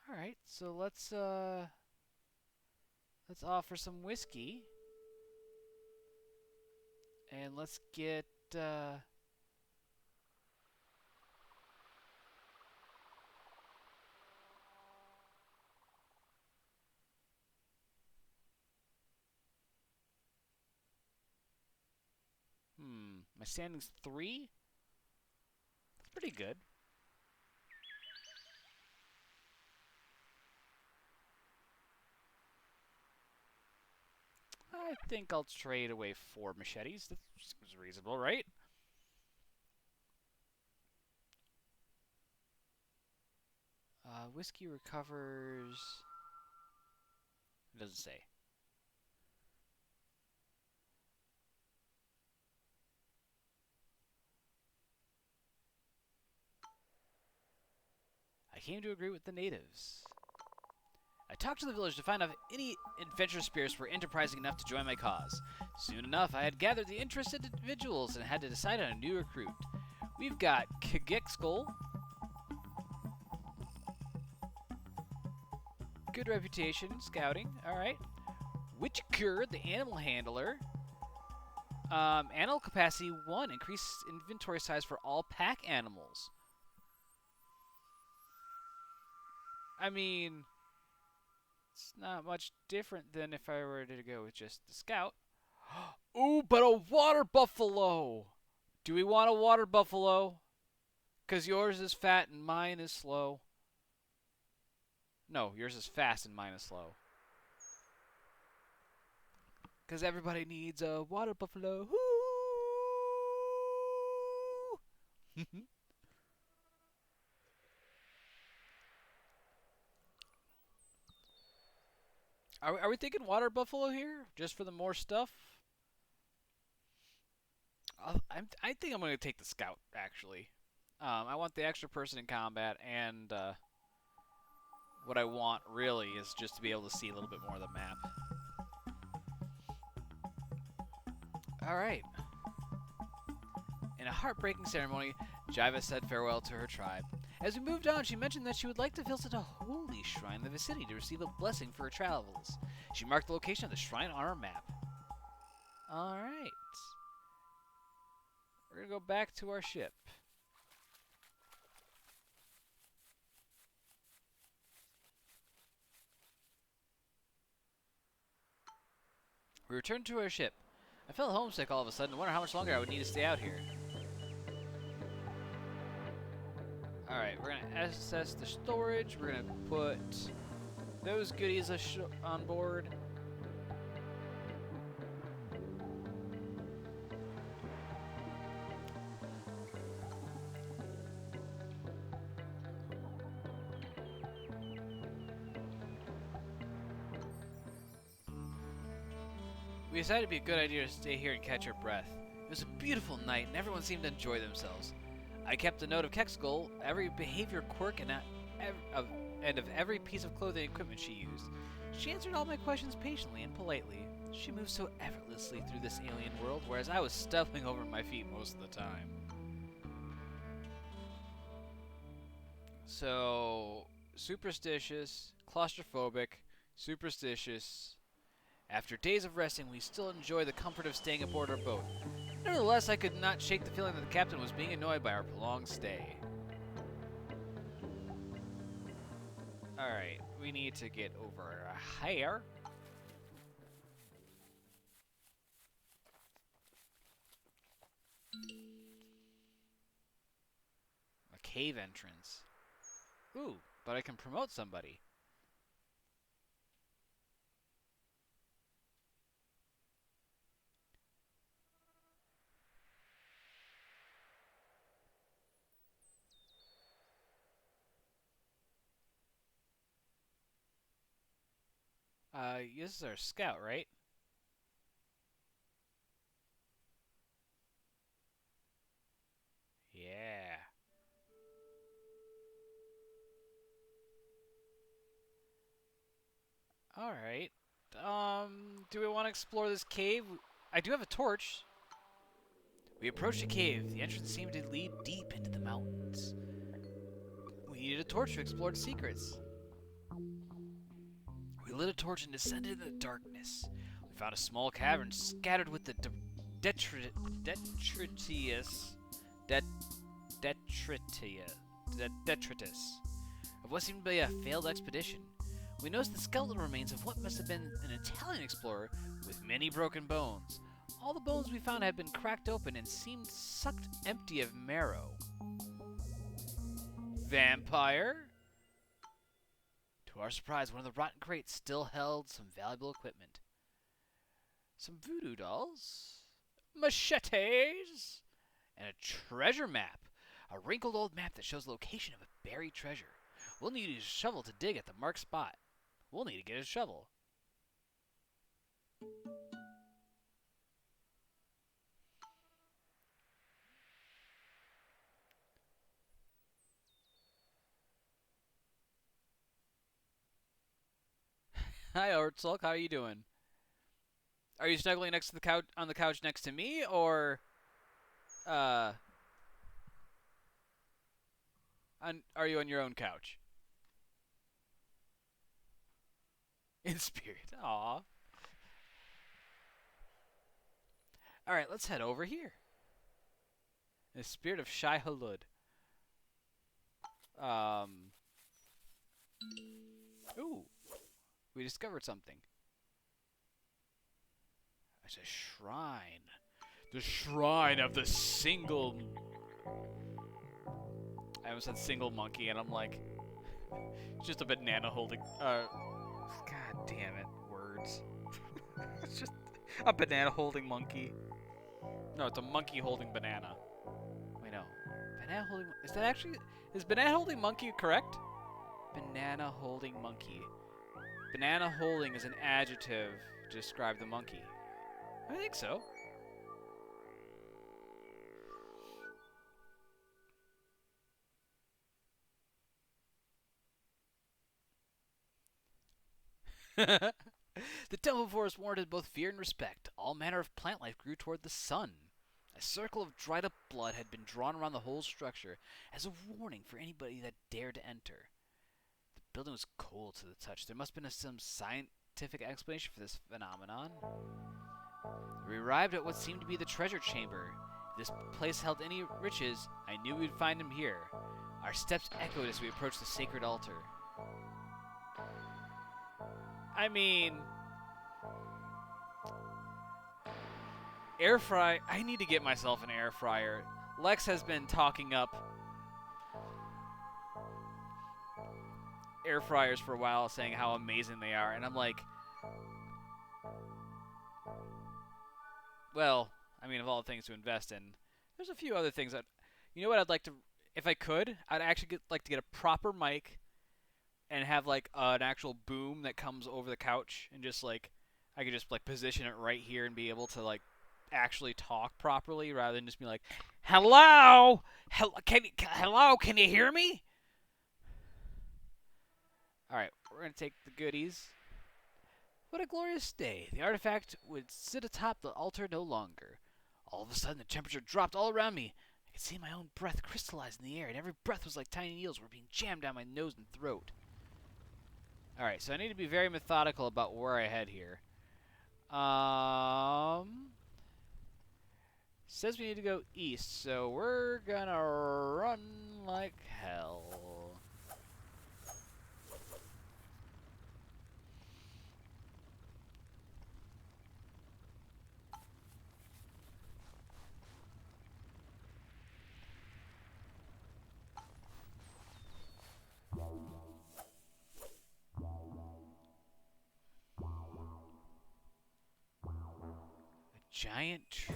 All right, so let's offer some whiskey, and let's get my standing's 3. That's pretty good. I think I'll trade away 4 machetes. That seems reasonable, right? Whiskey recovers. It doesn't say. I came to agree with the natives. I talked to the village to find out if any adventurous spirits were enterprising enough to join my cause. Soon enough, I had gathered the interested individuals and had to decide on a new recruit. We've got Kagexkol. Good reputation, scouting. Alright. Witchcure, the animal handler. Animal capacity 1. Increased inventory size for all pack animals. I mean, it's not much different than if I were to go with just the scout. Ooh, but a water buffalo! Do we want a water buffalo? Because yours is fat and mine is slow. No, yours is fast and mine is slow. Because everybody needs a water buffalo. Are we thinking water buffalo here? Just for the more stuff? I think I'm going to take the scout, actually. I want the extra person in combat, and what I want, really, is just to be able to see a little bit more of the map. Alright. In a heartbreaking ceremony, Jiva said farewell to her tribe. As we moved on, she mentioned that she would like to visit a holy shrine in the vicinity to receive a blessing for her travels. She marked the location of the shrine on her map. Alright. We're going to go back to our ship. We returned to our ship. I felt homesick all of a sudden and wondered how much longer I would need to stay out here. Alright, we're going to access the storage. We're going to put those goodies on board. We decided it'd be a good idea to stay here and catch our breath. It was a beautiful night and everyone seemed to enjoy themselves. I kept a note of Kexgol, every behavior quirk and of every piece of clothing and equipment she used. She answered all my questions patiently and politely. She moved so effortlessly through this alien world, whereas I was stumbling over my feet most of the time. So, superstitious, claustrophobic, superstitious. After days of resting, we still enjoy the comfort of staying aboard our boat. Nevertheless, I could not shake the feeling that the captain was being annoyed by our prolonged stay. Alright, we need to get over here. cave entrance. Ooh, but I can promote somebody. This is our scout, right? Yeah. Alright. Do we want to explore this cave? I do have a torch. We approached the cave. The entrance seemed to lead deep into the mountains. We needed a torch to explore its secrets. We lit a torch and descended into the darkness. We found a small cavern scattered with the detritus of what seemed to be a failed expedition. We noticed the skeletal remains of what must have been an Italian explorer with many broken bones. All the bones we found had been cracked open and seemed sucked empty of marrow. Vampire? To our surprise, one of the rotten crates still held some valuable equipment. Some voodoo dolls, machetes, and a treasure map. A wrinkled old map that shows the location of a buried treasure. We'll need to use a shovel to dig at the marked spot. We'll need to get a shovel. Hi, Ortsulk. How are you doing? Are you snuggling next to the couch on the couch next to me, or are you on your own couch? In spirit. Aw. All right, let's head over here. The spirit of Shai Hulud. Ooh, we discovered something. It's a shrine. The shrine of the single. I almost said single monkey, and I'm like, it's just a banana holding. God damn it, words. It's just a banana holding monkey. No, it's a monkey holding banana. Wait, no. Banana holding. Is that actually. Is banana holding monkey correct? Banana holding monkey. Banana holding is an adjective to describe the monkey. I think so. The temple forest warranted both fear and respect. All manner of plant life grew toward the sun. A circle of dried up blood had been drawn around the whole structure as a warning for anybody that dared to enter. The building was cold to the touch. There must have been some scientific explanation for this phenomenon. We arrived at what seemed to be the treasure chamber. If this place held any riches, I knew we'd find them here. Our steps echoed as we approached the sacred altar. I mean, air fry. I need to get myself an air fryer. Lex has been talking up air fryers for a while, saying how amazing they are, and I'm like, well, I mean, of all the things to invest in, there's a few other things that, you know what I'd like to, if I could, I'd actually like to get a proper mic and have like an actual boom that comes over the couch, and just like I could just like position it right here and be able to like actually talk properly rather than just be like, "Hello, hello, can you hear me?" All right, we're gonna take the goodies. What a glorious day! The artifact would sit atop the altar no longer. All of a sudden, the temperature dropped all around me. I could see my own breath crystallize in the air, and every breath was like tiny needles were being jammed down my nose and throat. Alright, so I need to be very methodical about where I head here. Says we need to go east, so we're gonna run like hell. giant tree.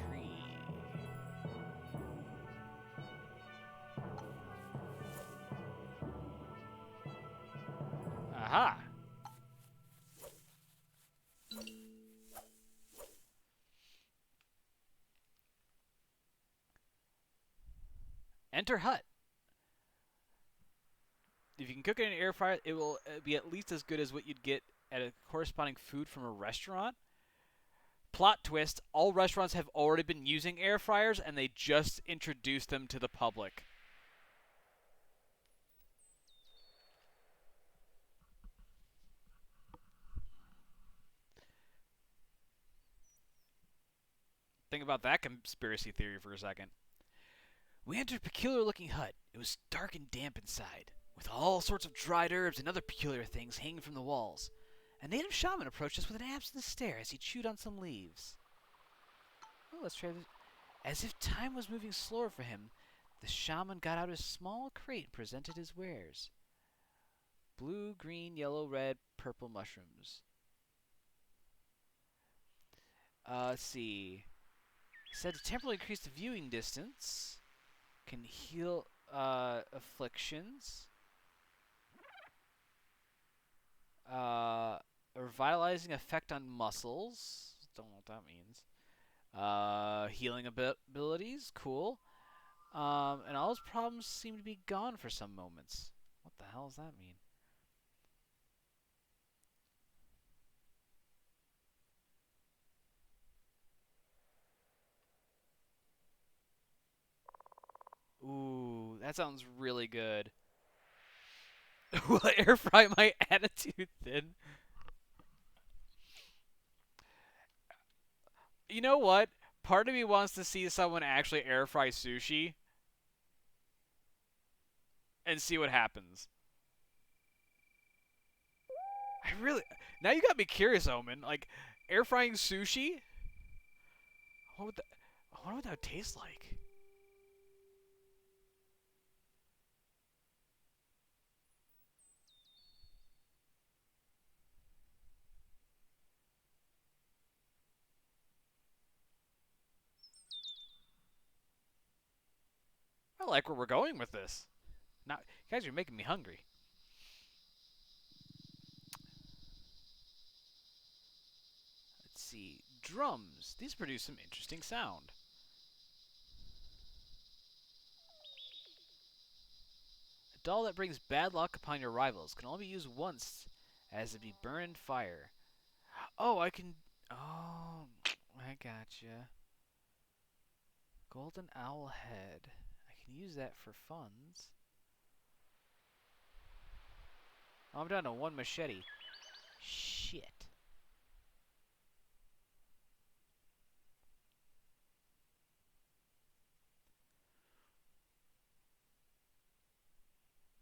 Aha! Enter hut. If you can cook it in an air fryer, it will be at least as good as what you'd get at a corresponding food from a restaurant. Plot twist, all restaurants have already been using air fryers and they just introduced them to the public. Think about that conspiracy theory for a second. We entered a peculiar looking hut. It was dark and damp inside, with all sorts of dried herbs and other peculiar things hanging from the walls. A native shaman approached us with an absent stare as he chewed on some leaves. Oh, let's try this. As if time was moving slower for him, the shaman got out a small crate and presented his wares. Blue, green, yellow, red, purple mushrooms. Let's see. Said to temporarily increase the viewing distance. Can heal afflictions. A revitalizing effect on muscles. Don't know what that means. Healing abilities. Cool. And all his problems seem to be gone for some moments. What the hell does that mean? Ooh, that sounds really good. Will I air fry my attitude thin? You know what? Part of me wants to see someone actually air fry sushi and see what happens. I really now you got me curious, Omen. Like air frying sushi. What would that? I wonder what that would taste like. I like where we're going with this. Now, you guys are making me hungry. Let's see. Drums. These produce some interesting sound. A doll that brings bad luck upon your rivals can only be used once, as it be burned in fire. Oh, I can. Oh, I gotcha. Golden owl head. I can use that for funds. Oh, I'm down to one machete. Shit.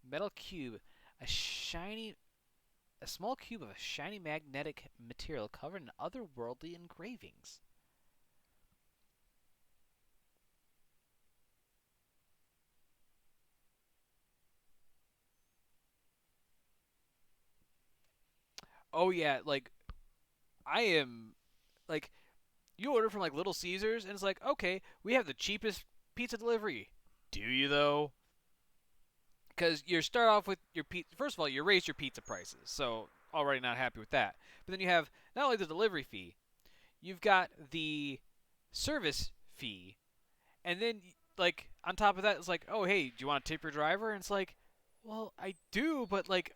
Metal cube. A shiny. A small cube of a shiny magnetic material covered in otherworldly engravings. Oh yeah, like I am like you order from like Little Caesars and it's like, "Okay, we have the cheapest pizza delivery." Do you though? Cuz you start off with your pizza first of all, you raise your pizza prices. So, already not happy with that. But then you have not only the delivery fee, you've got the service fee, and then like on top of that it's like, "Oh, hey, do you want to tip your driver?" And it's like, "Well, I do, but like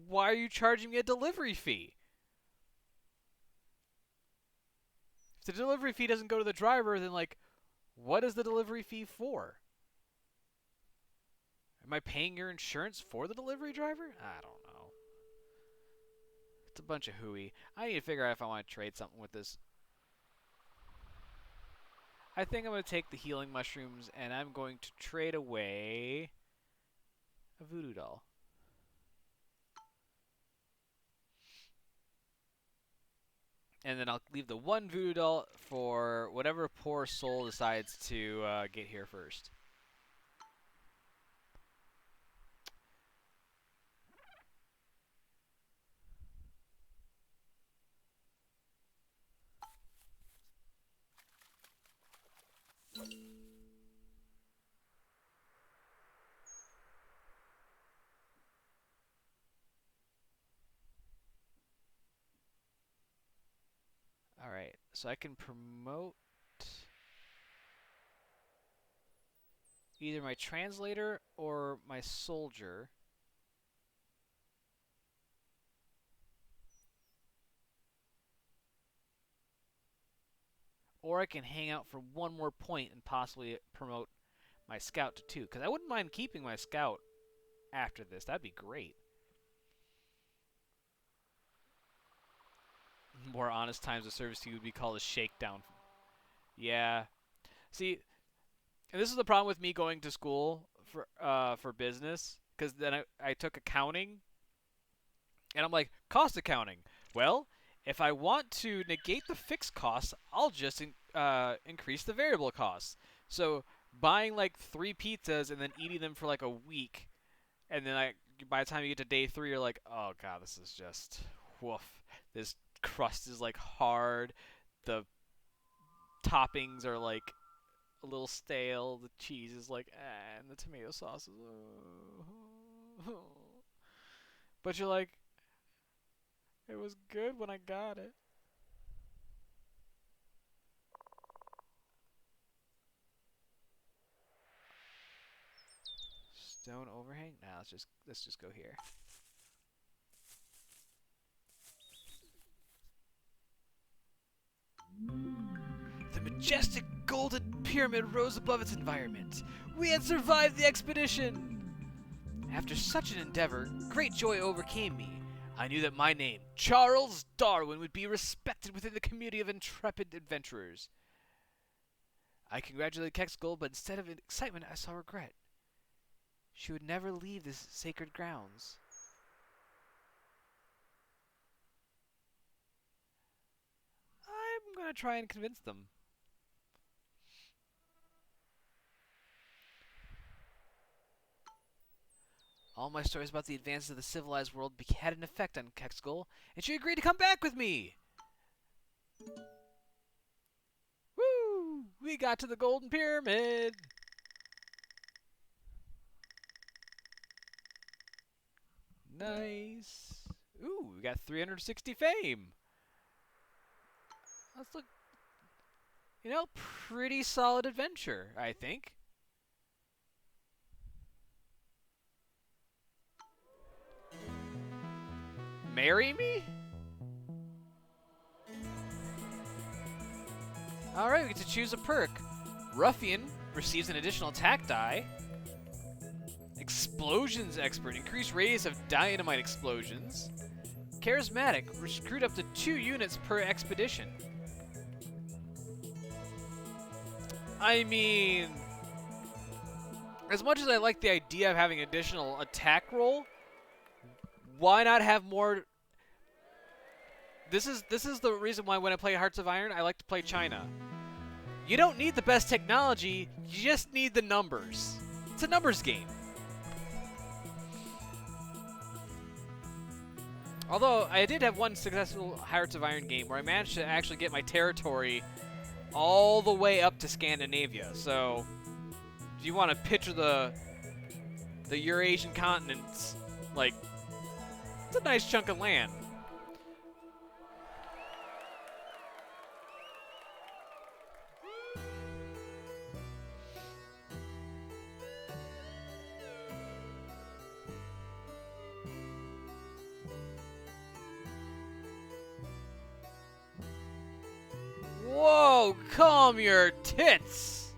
why are you charging me a delivery fee?" If the delivery fee doesn't go to the driver, then like, what is the delivery fee for? Am I paying your insurance for the delivery driver? I don't know. It's a bunch of hooey. I need to figure out if I want to trade something with this. I think I'm going to take the healing mushrooms and I'm going to trade away a voodoo doll. And then I'll leave the one voodoo doll for whatever poor soul decides to get here first. So I can promote either my translator or my soldier. Or I can hang out for one more point and possibly promote my scout to 2. Because I wouldn't mind keeping my scout after this. That'd be great. More honest times of service to you would be called a shakedown. Yeah. See, and this is the problem with me going to school for business. Because then I took accounting. And I'm like, cost accounting. Well, if I want to negate the fixed costs, I'll just increase the variable costs. So buying like 3 pizzas and then eating them for like a week, and then by the time you get to day 3, you're like, oh god, this is just woof. This crust is like hard. The toppings are like a little stale. The cheese is like, and the tomato sauce is. But you're like, it was good when I got it. Stone overhang? Nah, let's just go here. The majestic golden pyramid rose above its environment. We had survived the expedition! After such an endeavor, great joy overcame me. I knew that my name, Charles Darwin, would be respected within the community of intrepid adventurers. I congratulated Kexgol, but instead of excitement, I saw regret. She would never leave this sacred grounds. I'm going to try and convince them. All my stories about the advances of the civilized world had an effect on Kexgol, and she agreed to come back with me. Woo! We got to the Golden Pyramid! Nice. Ooh, we got 360 fame. Let's look. You know, pretty solid adventure, I think. Marry me? Alright, we get to choose a perk. Ruffian receives an additional attack die. Explosions expert, increased radius of dynamite explosions. Charismatic, recruit up to 2 units per expedition. I mean, as much as I like the idea of having additional attack roll, why not have more? This is the reason why when I play Hearts of Iron, I like to play China. You don't need the best technology, you just need the numbers. It's a numbers game. Although, I did have one successful Hearts of Iron game where I managed to actually get my territory all the way up to Scandinavia. So, if you want to picture the Eurasian continents, like, it's a nice chunk of land. Whoa, calm your tits!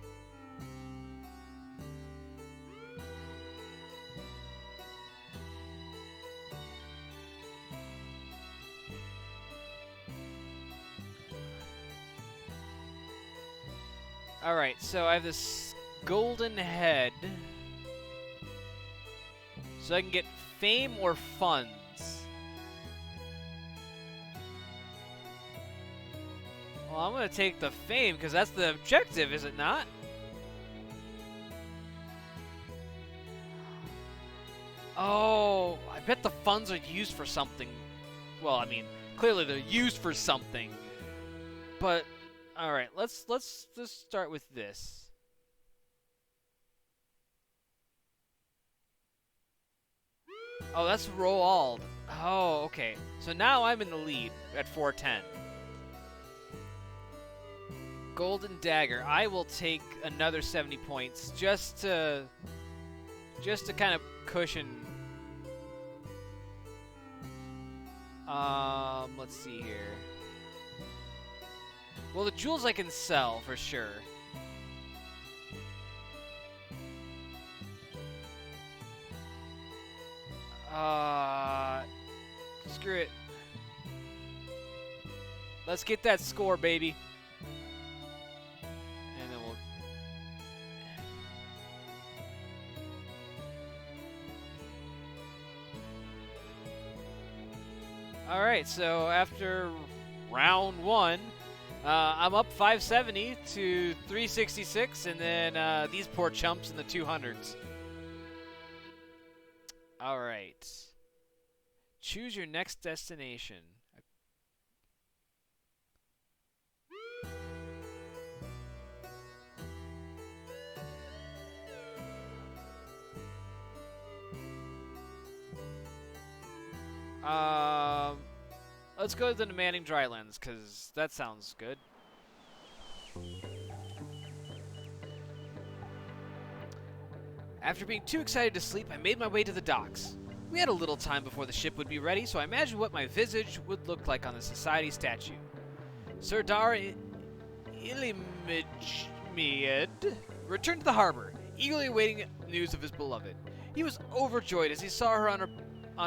Alright, so I have this golden head. So I can get fame or funds. Well, I'm going to take the fame because that's the objective, is it not? Oh, I bet the funds are used for something. Well, I mean, clearly they're used for something. But all right, let's just start with this. Oh, that's Roald. Oh, okay. So now I'm in the lead at 410. Golden Dagger. I will take another 70 points just to kind of cushion. Let's see here. Well, the jewels I can sell for sure. Screw it. Let's get that score, baby. And then we'll... Alright, so after round 1, I'm up 570 to 366, and then these poor chumps in the 200s. Alright. Choose your next destination. Let's go to the demanding drylands, because that sounds good. After being too excited to sleep, I made my way to the docks. We had a little time before the ship would be ready, so I imagined what my visage would look like on the society statue. Sir Dar Ilimijmiad returned to the harbor, eagerly awaiting news of his beloved. He was overjoyed as he saw her on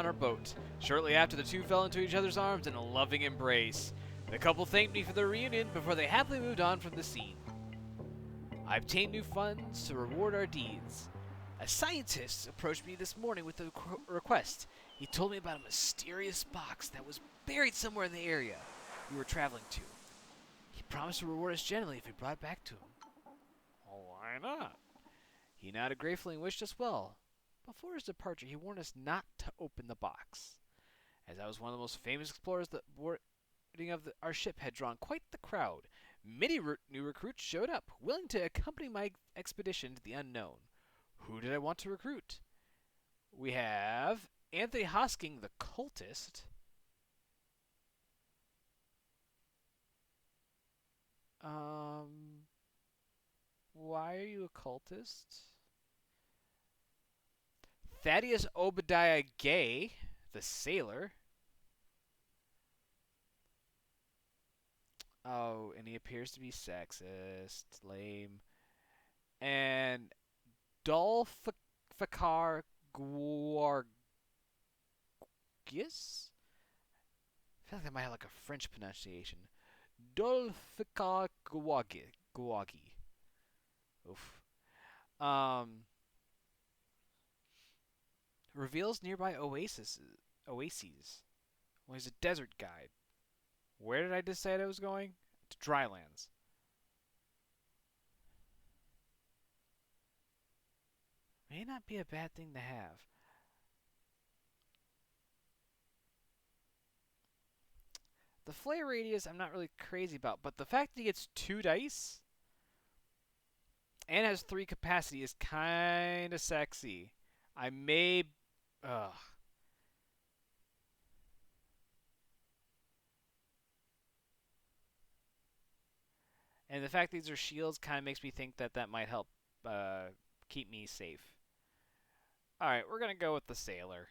her boat. Shortly after, the two fell into each other's arms in a loving embrace. The couple thanked me for their reunion before they happily moved on from the scene. I obtained new funds to reward our deeds. A scientist approached me this morning with a request. He told me about a mysterious box that was buried somewhere in the area we were traveling to. He promised to reward us generally if we brought it back to him. Well, why not? He nodded gratefully and wished us well. Before his departure, he warned us not to open the box. As I was one of the most famous explorers, the boarding of our ship had drawn quite the crowd. Many new recruits showed up, willing to accompany my expedition to the unknown. Who did I want to recruit? We have Anthony Hosking, the cultist. Why are you a cultist? Thaddeus Obadiah Gay, the sailor. Oh, and he appears to be sexist. Lame. And Dulfikar Guargius? I feel like that might have like a French pronunciation. Dulfikar Guagi. Oof. Reveals nearby oases. Well, he's a desert guide. Where did I decide I was going? To drylands. May not be a bad thing to have. The flare radius I'm not really crazy about, but the fact that he gets 2 dice and has 3 capacity is kind of sexy. I may... Ugh. And the fact these are shields kind of makes me think that that might help keep me safe. Alright, we're going to go with the sailor.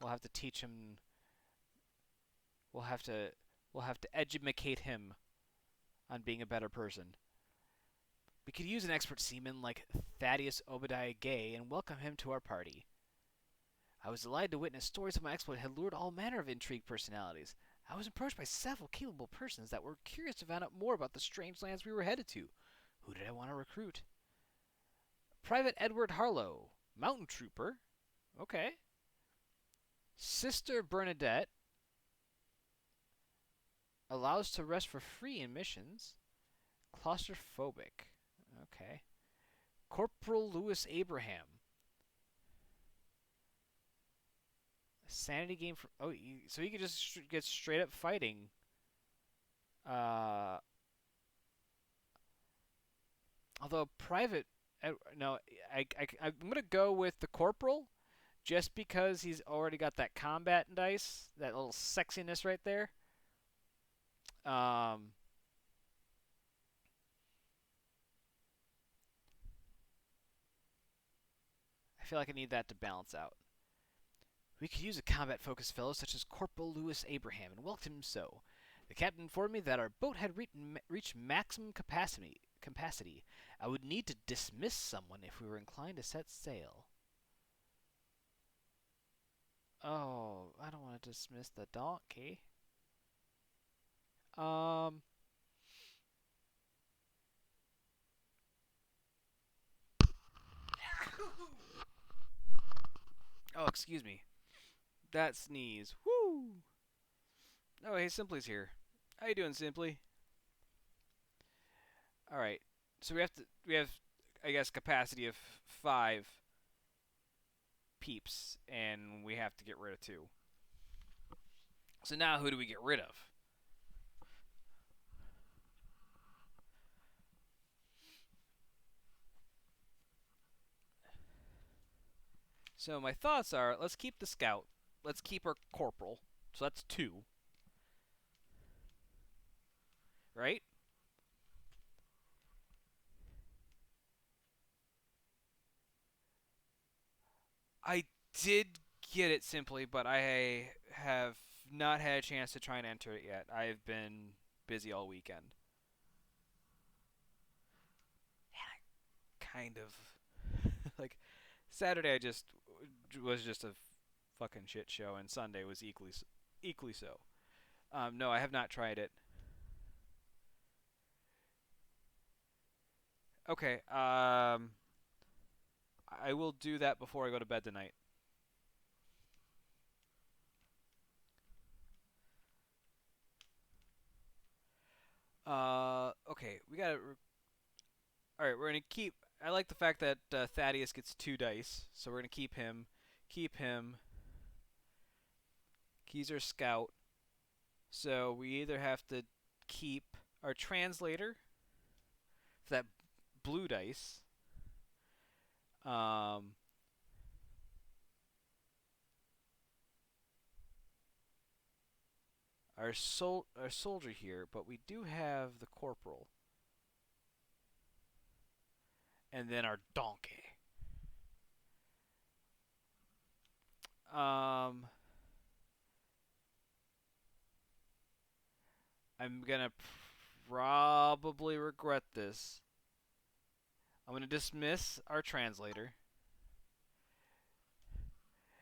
We'll have to teach him... We'll have to educate him on being a better person. We could use an expert seaman like Thaddeus Obadiah Gay and welcome him to our party. I was delighted to witness stories of my exploit had lured all manner of intrigued personalities. I was approached by several capable persons that were curious to find out more about the strange lands we were headed to. Who did I want to recruit? Private Edward Harlow, mountain trooper. Okay. Sister Bernadette. Allows to rest for free in missions. Claustrophobic. Okay. Corporal Lewis Abraham. Sanity game for... Oh, so he could just get straight up fighting. Although private... no, I'm going to go with the corporal. Just because he's already got that combat dice. That little sexiness right there. I feel like I need that to balance out. We could use a combat-focused fellow such as Corporal Lewis Abraham, and welcome him so. The captain informed me that our boat had reached maximum capacity. I would need to dismiss someone if we were inclined to set sail. Oh, I don't want to dismiss the donkey. Um. Oh, excuse me. That sneeze. Woo! Oh, hey, Simply's here. How you doing, Simply? All right. So we have, I guess, capacity of 5 peeps, and we have to get rid of 2. So now, who do we get rid of? So my thoughts are, let's keep the scout. Let's keep our corporal. So that's 2. Right? I did get it Simply, but I have not had a chance to try and enter it yet. I've been busy all weekend. Kind of. Like, Saturday I just was just a fucking shit show, and Sunday was equally so. No, I have not tried it. Okay. I will do that before I go to bed tonight. Okay, we got to. All right, we're gonna keep. I like the fact that Thaddeus gets 2 dice, so we're gonna keep him. Keep him. He's our scout. So we either have to keep our translator for that blue dice. Um, our soldier here, but we do have the corporal, and then our donkey. Um, I'm gonna probably regret this. I'm gonna dismiss our translator.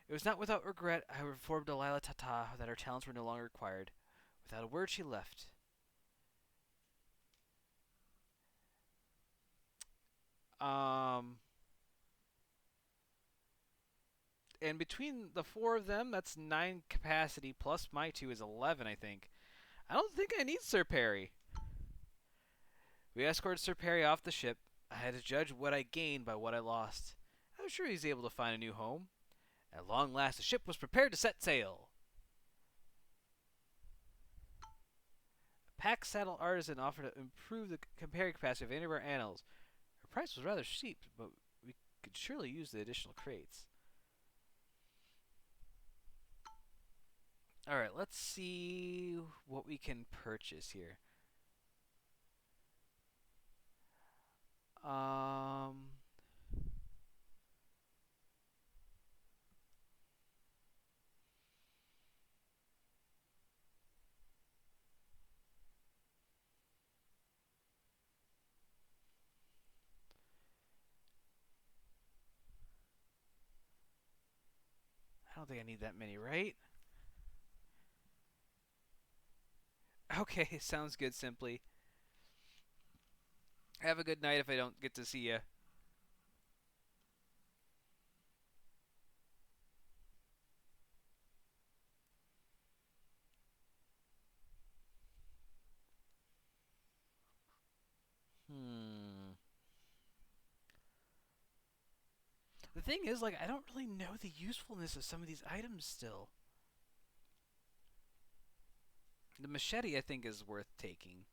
It was not without regret I informed Delilah Tata that her talents were no longer required. Without a word, she left. Um, and between the 4 of them, that's 9 capacity plus my 2 is 11, I think. I don't think I need Sir Perry. We escorted Sir Perry off the ship. I had to judge what I gained by what I lost. I was sure he's able to find a new home. At long last, the ship was prepared to set sail. A pack saddle artisan offered to improve the comparing capacity of any of our animals. Her price was rather steep, but we could surely use the additional crates. Alright, let's see what we can purchase here. I don't think I need that many, right? Okay, sounds good, Simply. Have a good night if I don't get to see you. Hmm. The thing is, like, I don't really know the usefulness of some of these items still. The machete, I think, is worth taking.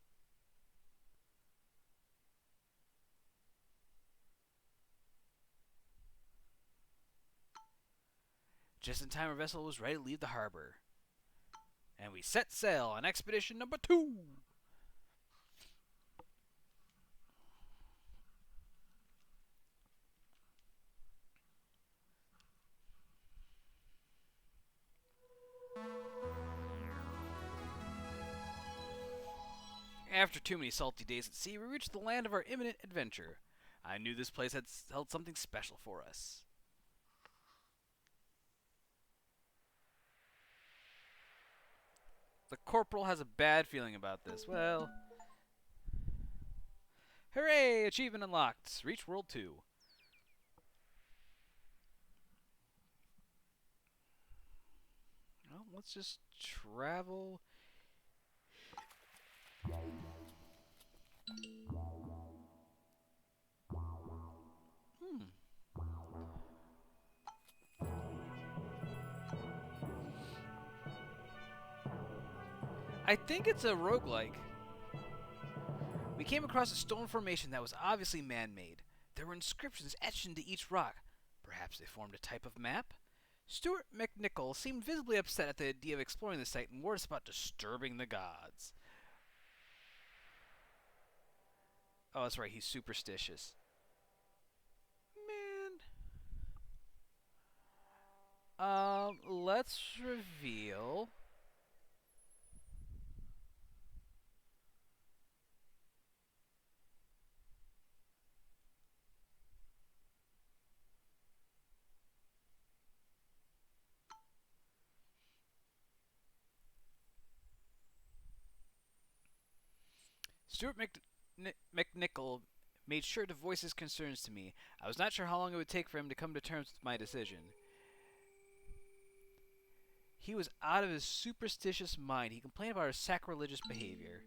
Just in time, our vessel was ready to leave the harbor. And we set sail on expedition number 2. After too many salty days at sea, we reached the land of our imminent adventure. I knew this place had held something special for us. The corporal has a bad feeling about this. Well, hooray! Achievement unlocked. Reach World 2. Well, let's just travel. I think it's a roguelike. We came across a stone formation that was obviously man-made. There were inscriptions etched into each rock. Perhaps they formed a type of map? Stuart McNichol seemed visibly upset at the idea of exploring the site and warned us about disturbing the gods. Oh, that's right, he's superstitious. Man. Let's reveal... Stuart McNichol made sure to voice his concerns to me. I was not sure how long it would take for him to come to terms with my decision. He was out of his superstitious mind. He complained about our sacrilegious behavior.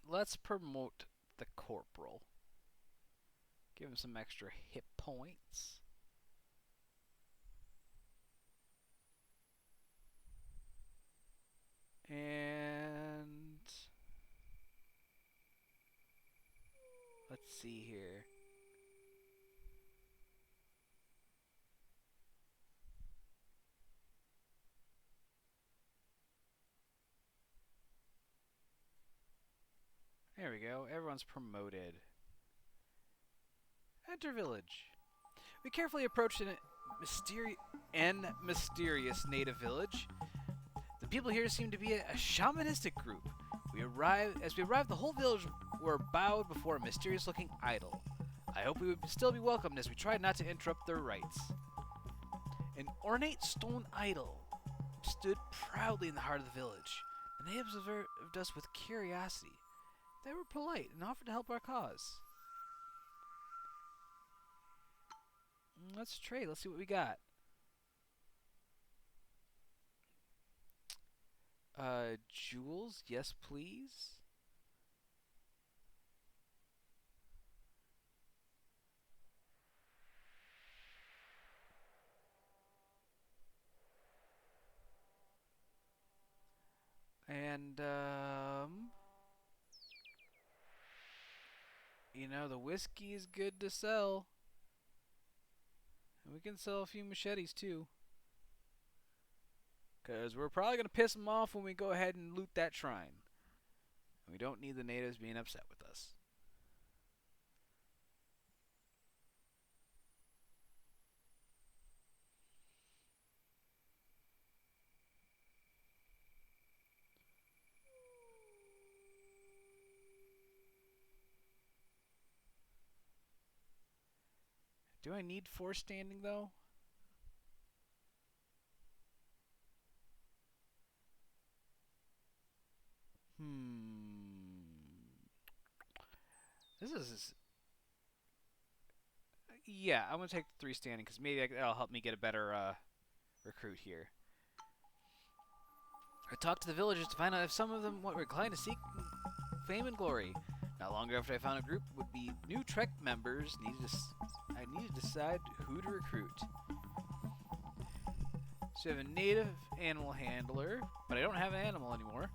Let's promote the corporal. Give him some extra hit points. And let's see here. There we go. Everyone's promoted. Enter village. We carefully approached an mysterious native village. The people here seem to be a shamanistic group. As we arrived, the whole village were bowed before a mysterious-looking idol. I hope we would still be welcomed as we tried not to interrupt their rites. An ornate stone idol stood proudly in the heart of the village. The natives observed us with curiosity. They were polite and offered to help our cause. Let's trade. Let's see what we got. Jewels, yes please. And, you know, the whiskey is good to sell. And we can sell a few machetes, too. Because we're probably going to piss them off when we go ahead and loot that shrine. And we don't need the natives being upset with us. Do I need 4 standing, though? This is... Yeah, I'm going to take the 3 standing, because maybe that'll help me get a better recruit here. I talked to the villagers to find out if some of them were inclined to seek fame and glory. Not long after I found a group would be new Trek members, I needed to decide who to recruit. So we have a native animal handler, but I don't have an animal anymore.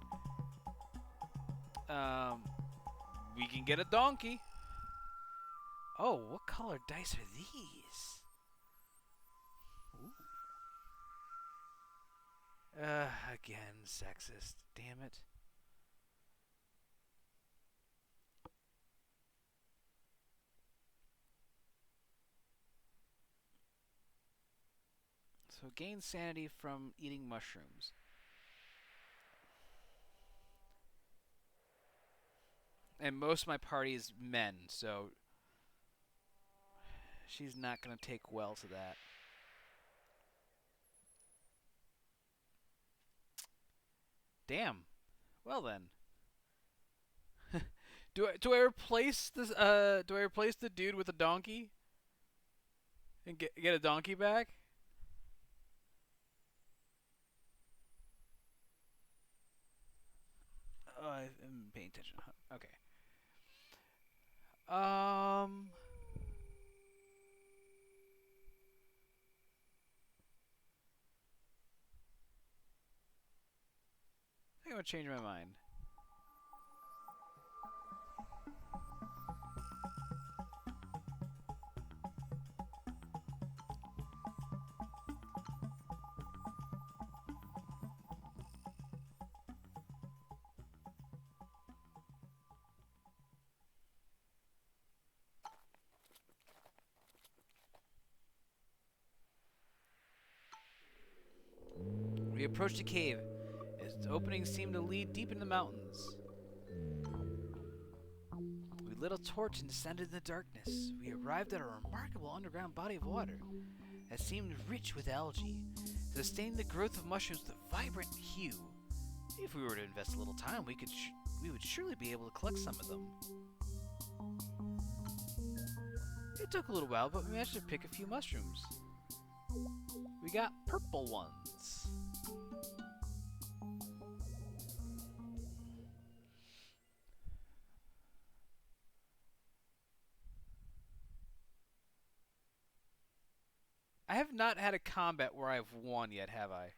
We can get a donkey. Oh, what color dice are these? Ooh. Again, sexist. Damn it. So gain sanity from eating mushrooms. And most of my party is men, so she's not going to take well to that. Damn. Well then. Do I replace this do I replace the dude with a donkey? And get a donkey back? Oh, I'm paying attention. Okay. I think I'm gonna change my mind. We approached the cave. Its opening seemed to lead deep into the mountains. We lit a torch and descended in the darkness. We arrived at a remarkable underground body of water that seemed rich with algae, sustaining the growth of mushrooms with a vibrant hue. If we were to invest a little time, we would surely be able to collect some of them. It took a little while, but we managed to pick a few mushrooms. We got purple ones. I have not had a combat where I've won yet, have I?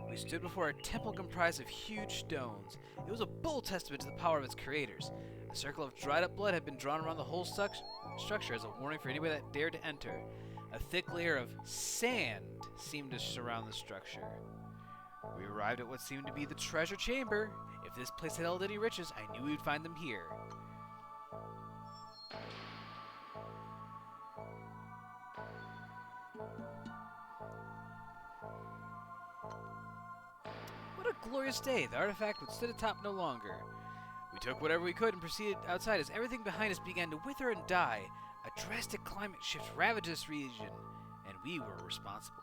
We stood before a temple comprised of huge stones. It was a bold testament to the power of its creators. A circle of dried-up blood had been drawn around the whole structure as a warning for anybody that dared to enter. A thick layer of sand seemed to surround the structure. We arrived at what seemed to be the treasure chamber. If this place had held any riches, I knew we would find them here. What a glorious day. The artifact would sit atop no longer. We took whatever we could and proceeded outside as everything behind us began to wither and die. A drastic climate shift ravaged this region, and we were responsible.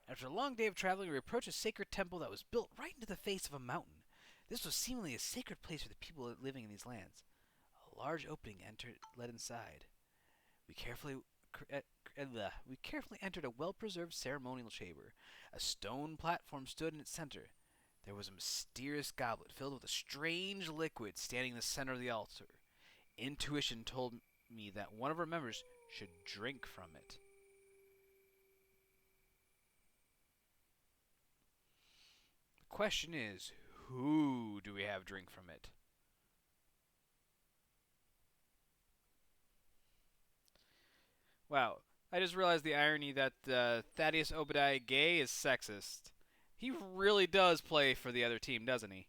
After a long day of traveling, we approached a sacred temple that was built right into the face of a mountain. This was seemingly a sacred place for the people living in these lands. A large opening led inside. We carefully entered a well-preserved ceremonial chamber. A stone platform stood in its center. There was a mysterious goblet filled with a strange liquid standing in the center of the altar. Intuition told me that one of our members should drink from it. The question is, who do we have drink from it? Wow, I just realized the irony that Thaddeus Obadiah Gay is sexist. He really does play for the other team, doesn't he?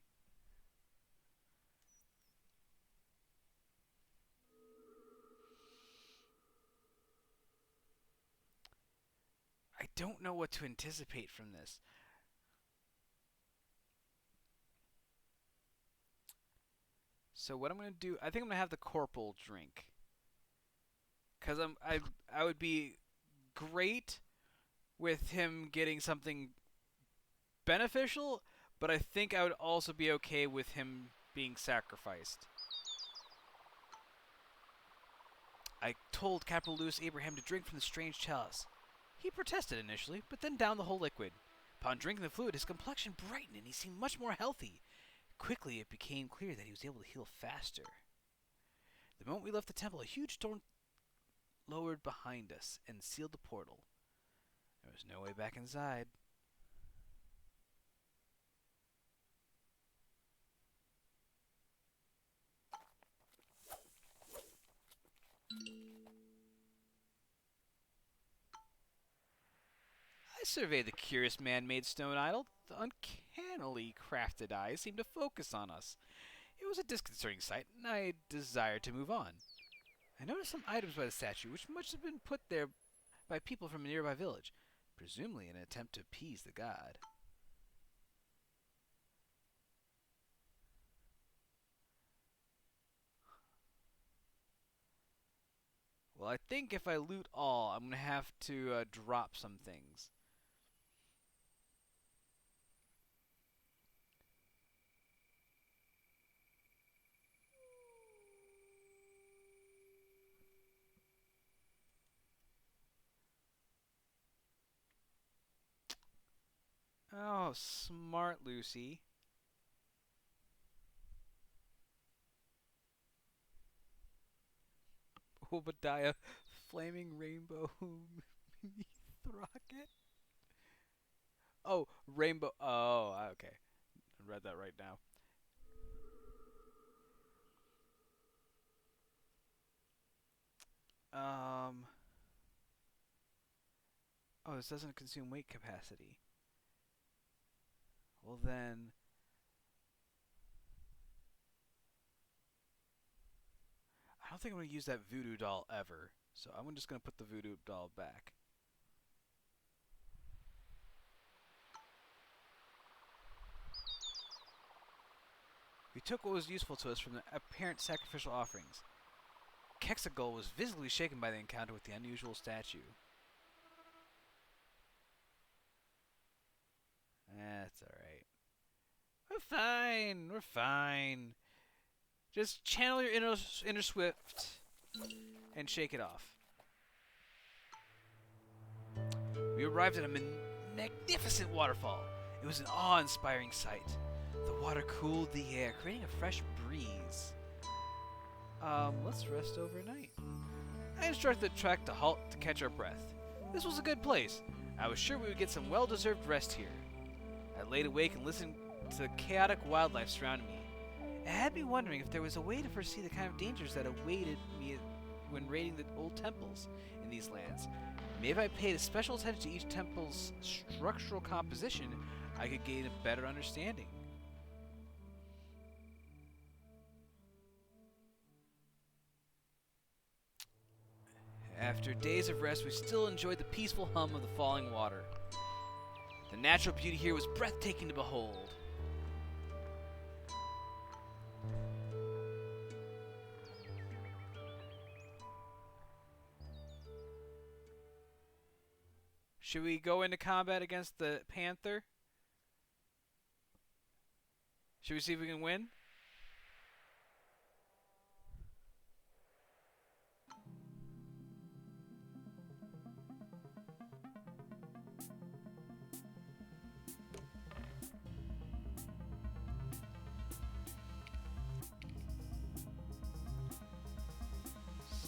I don't know what to anticipate from this. So what I'm gonna do, I think I'm gonna have the corporal drink, cause I would be great with him getting something beneficial, but I think I would also be okay with him being sacrificed. I told Capital Louis Abraham to drink from the strange chalice. He protested initially, but then downed the whole liquid. Upon drinking the fluid, his complexion brightened and he seemed much more healthy. Quickly, it became clear that he was able to heal faster. The moment we left the temple, a huge door lowered behind us and sealed the portal. There was no way back inside. I surveyed the curious man-made stone idol. The uncannily crafted eyes seemed to focus on us. It was a disconcerting sight, and I desired to move on. I noticed some items by the statue, which must have been put there by people from a nearby village, presumably in an attempt to appease the god. Well, I think if I loot all, I'm going to have to drop some things. Oh, smart, Lucy. Obadiah, flaming rainbow rocket. Oh, rainbow. Oh, okay. I read that right now. Oh, this doesn't consume weight capacity. Well then, I don't think I'm gonna use that voodoo doll ever. So I'm just gonna put the voodoo doll back. We took what was useful to us from the apparent sacrificial offerings. Kexagol was visibly shaken by the encounter with the unusual statue. That's alright. We're fine. We're fine. Just channel your inner swift and shake it off. We arrived at a magnificent waterfall. It was an awe-inspiring sight. The water cooled the air, creating a fresh breeze. Let's rest overnight. I instructed the trek to halt to catch our breath. This was a good place. I was sure we would get some well-deserved rest here. I laid awake and listened to the chaotic wildlife surrounding me. It had me wondering if there was a way to foresee the kind of dangers that awaited me when raiding the old temples in these lands. Maybe if I paid special attention to each temple's structural composition, I could gain a better understanding. After days of rest, we still enjoyed the peaceful hum of the falling water. The natural beauty here was breathtaking to behold. Should we go into combat against the Panther? Should we see if we can win?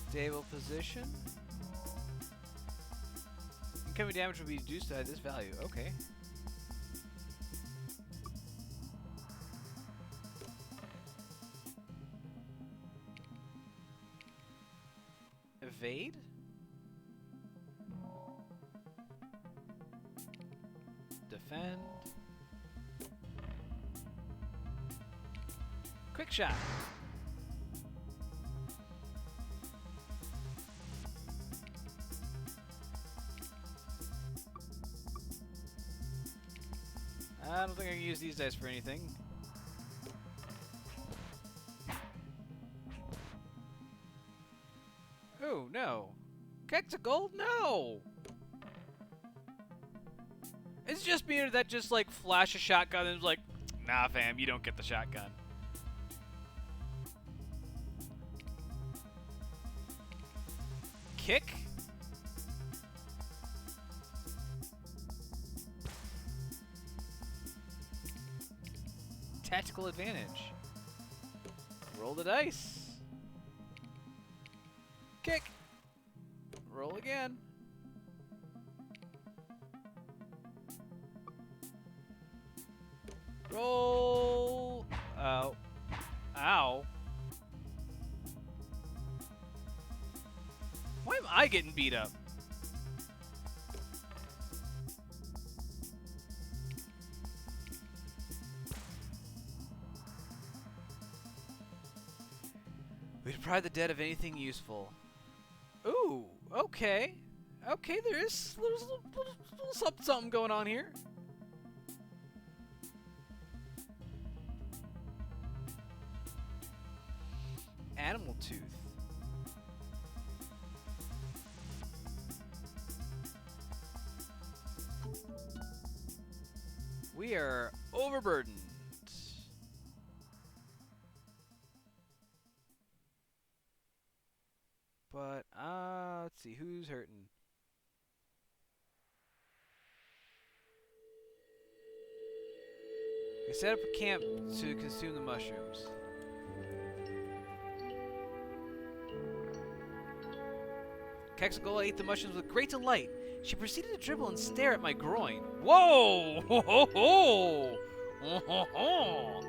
Stable position. Incoming damage will be reduced at this value. Okay. Evade? Defend. Quick shot. I don't think I can use these dice for anything. Oh, no. Kexagol? No! it's just me or that just like flash a shotgun and was like, nah, fam, you don't get the shotgun. Kick. Tactical advantage. Roll the dice. Kick. Roll again. Roll. Oh. Ow. Why am I getting beat up? We deprive the dead of anything useful. Ooh, okay. Okay, there's a little something going on here. Animal tooth. We are overburdened. But, let's see, who's hurting? We set up a camp to consume the mushrooms. Kexagola ate the mushrooms with great delight. She proceeded to dribble and stare at my groin. Whoa! Ho, ho, ho! Ho, ho, ho.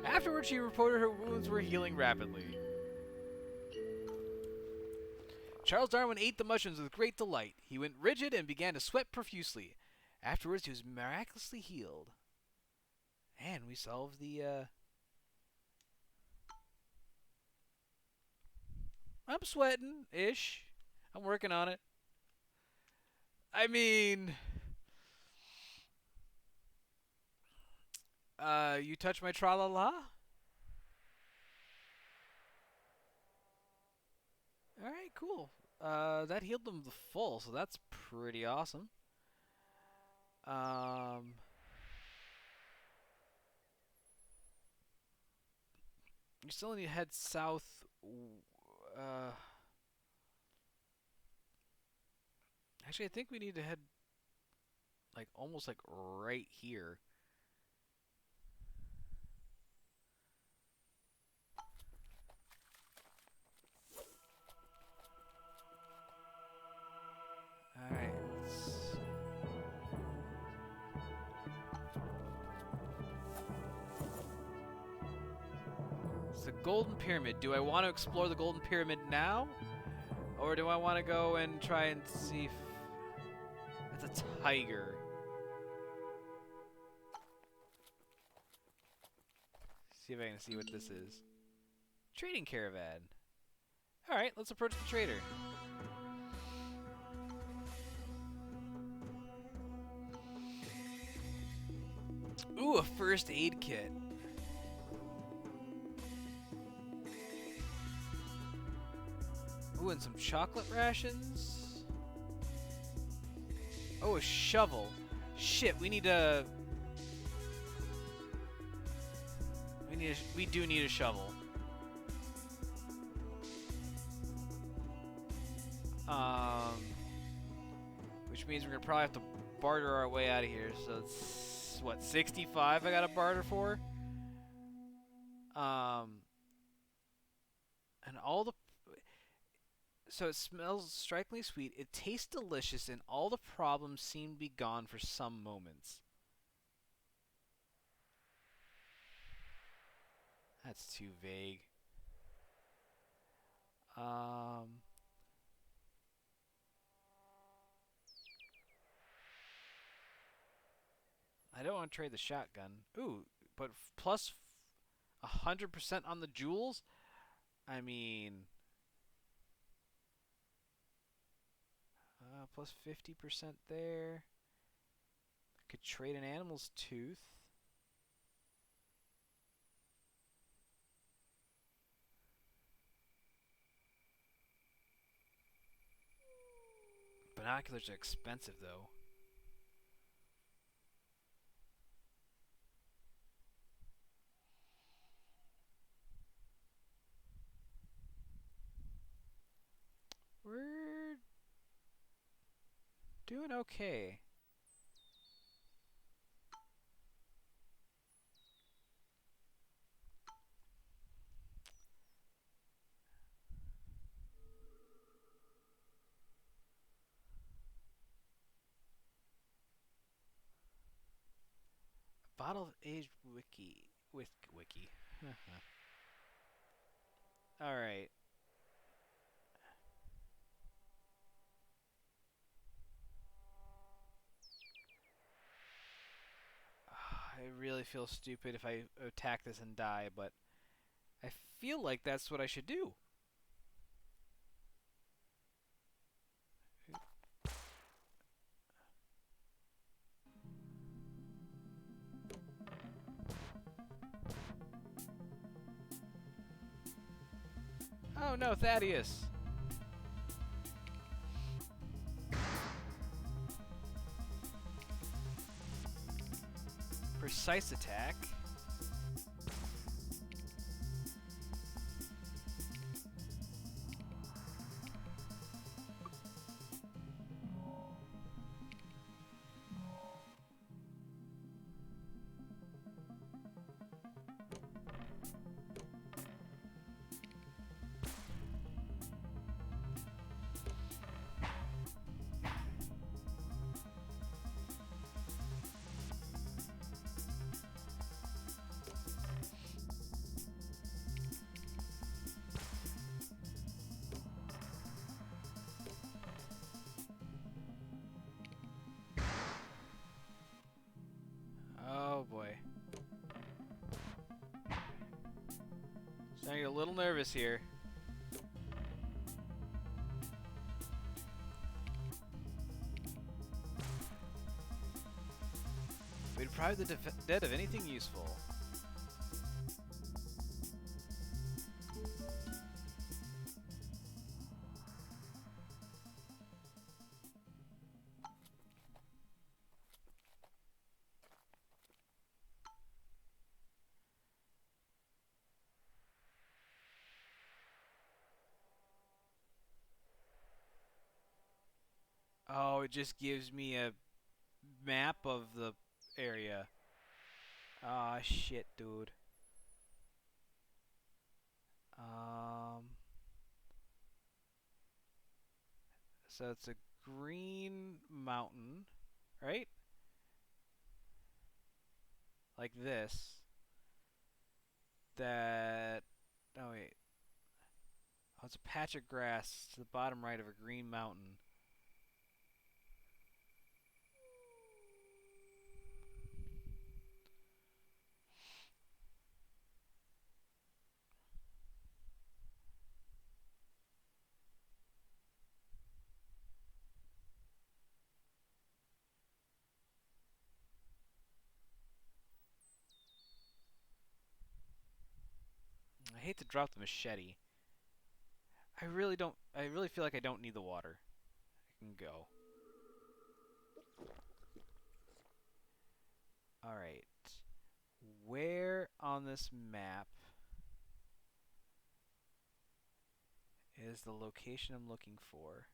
Afterwards, she reported her wounds were healing rapidly. Charles Darwin ate the mushrooms with great delight. He went rigid and began to sweat profusely. Afterwards, he was miraculously healed. And we solved the, I'm sweating-ish. I'm working on it. I mean... you touch my tra-la-la? Alright, cool. That healed them the full, so that's pretty awesome. You still need to head south. Actually, I think we need to head, like, almost, like, right here. Alright, it's the Golden Pyramid. Do I want to explore the Golden Pyramid now? Or do I want to go and try and see if... That's a tiger. See if I can see what this is. Trading caravan. Alright, let's approach the trader. Ooh, a first aid kit. Ooh, and some chocolate rations. Oh, a shovel. Shit, we need a... We do need a shovel. Which means we're gonna probably have to barter our way out of here. So it's what, 65 I gotta barter for? And all the... So it smells strikingly sweet. It tastes delicious, and all the problems seem to be gone for some moments. That's too vague. I don't want to trade the shotgun. Ooh, but plus 100% on the jewels? I mean... plus 50% there. Could trade an animal's tooth. Binoculars are expensive, though. Okay. Bottle of aged wiki. All right. I really feel stupid if I attack this and die, but I feel like that's what I should do. Oh no, Thaddeus! Precise attack. Oh boy. Starting to get a little nervous here. We'd deprive the dead of anything useful. Oh, it just gives me a map of the area. Ah, shit, dude. So it's a green mountain, right? Like this. That. Oh, wait. Oh, it's a patch of grass to the bottom right of a green mountain. I hate to drop the machete. I really don't. I really feel like I don't need the water. I can go. Alright. Where on this map is the location I'm looking for?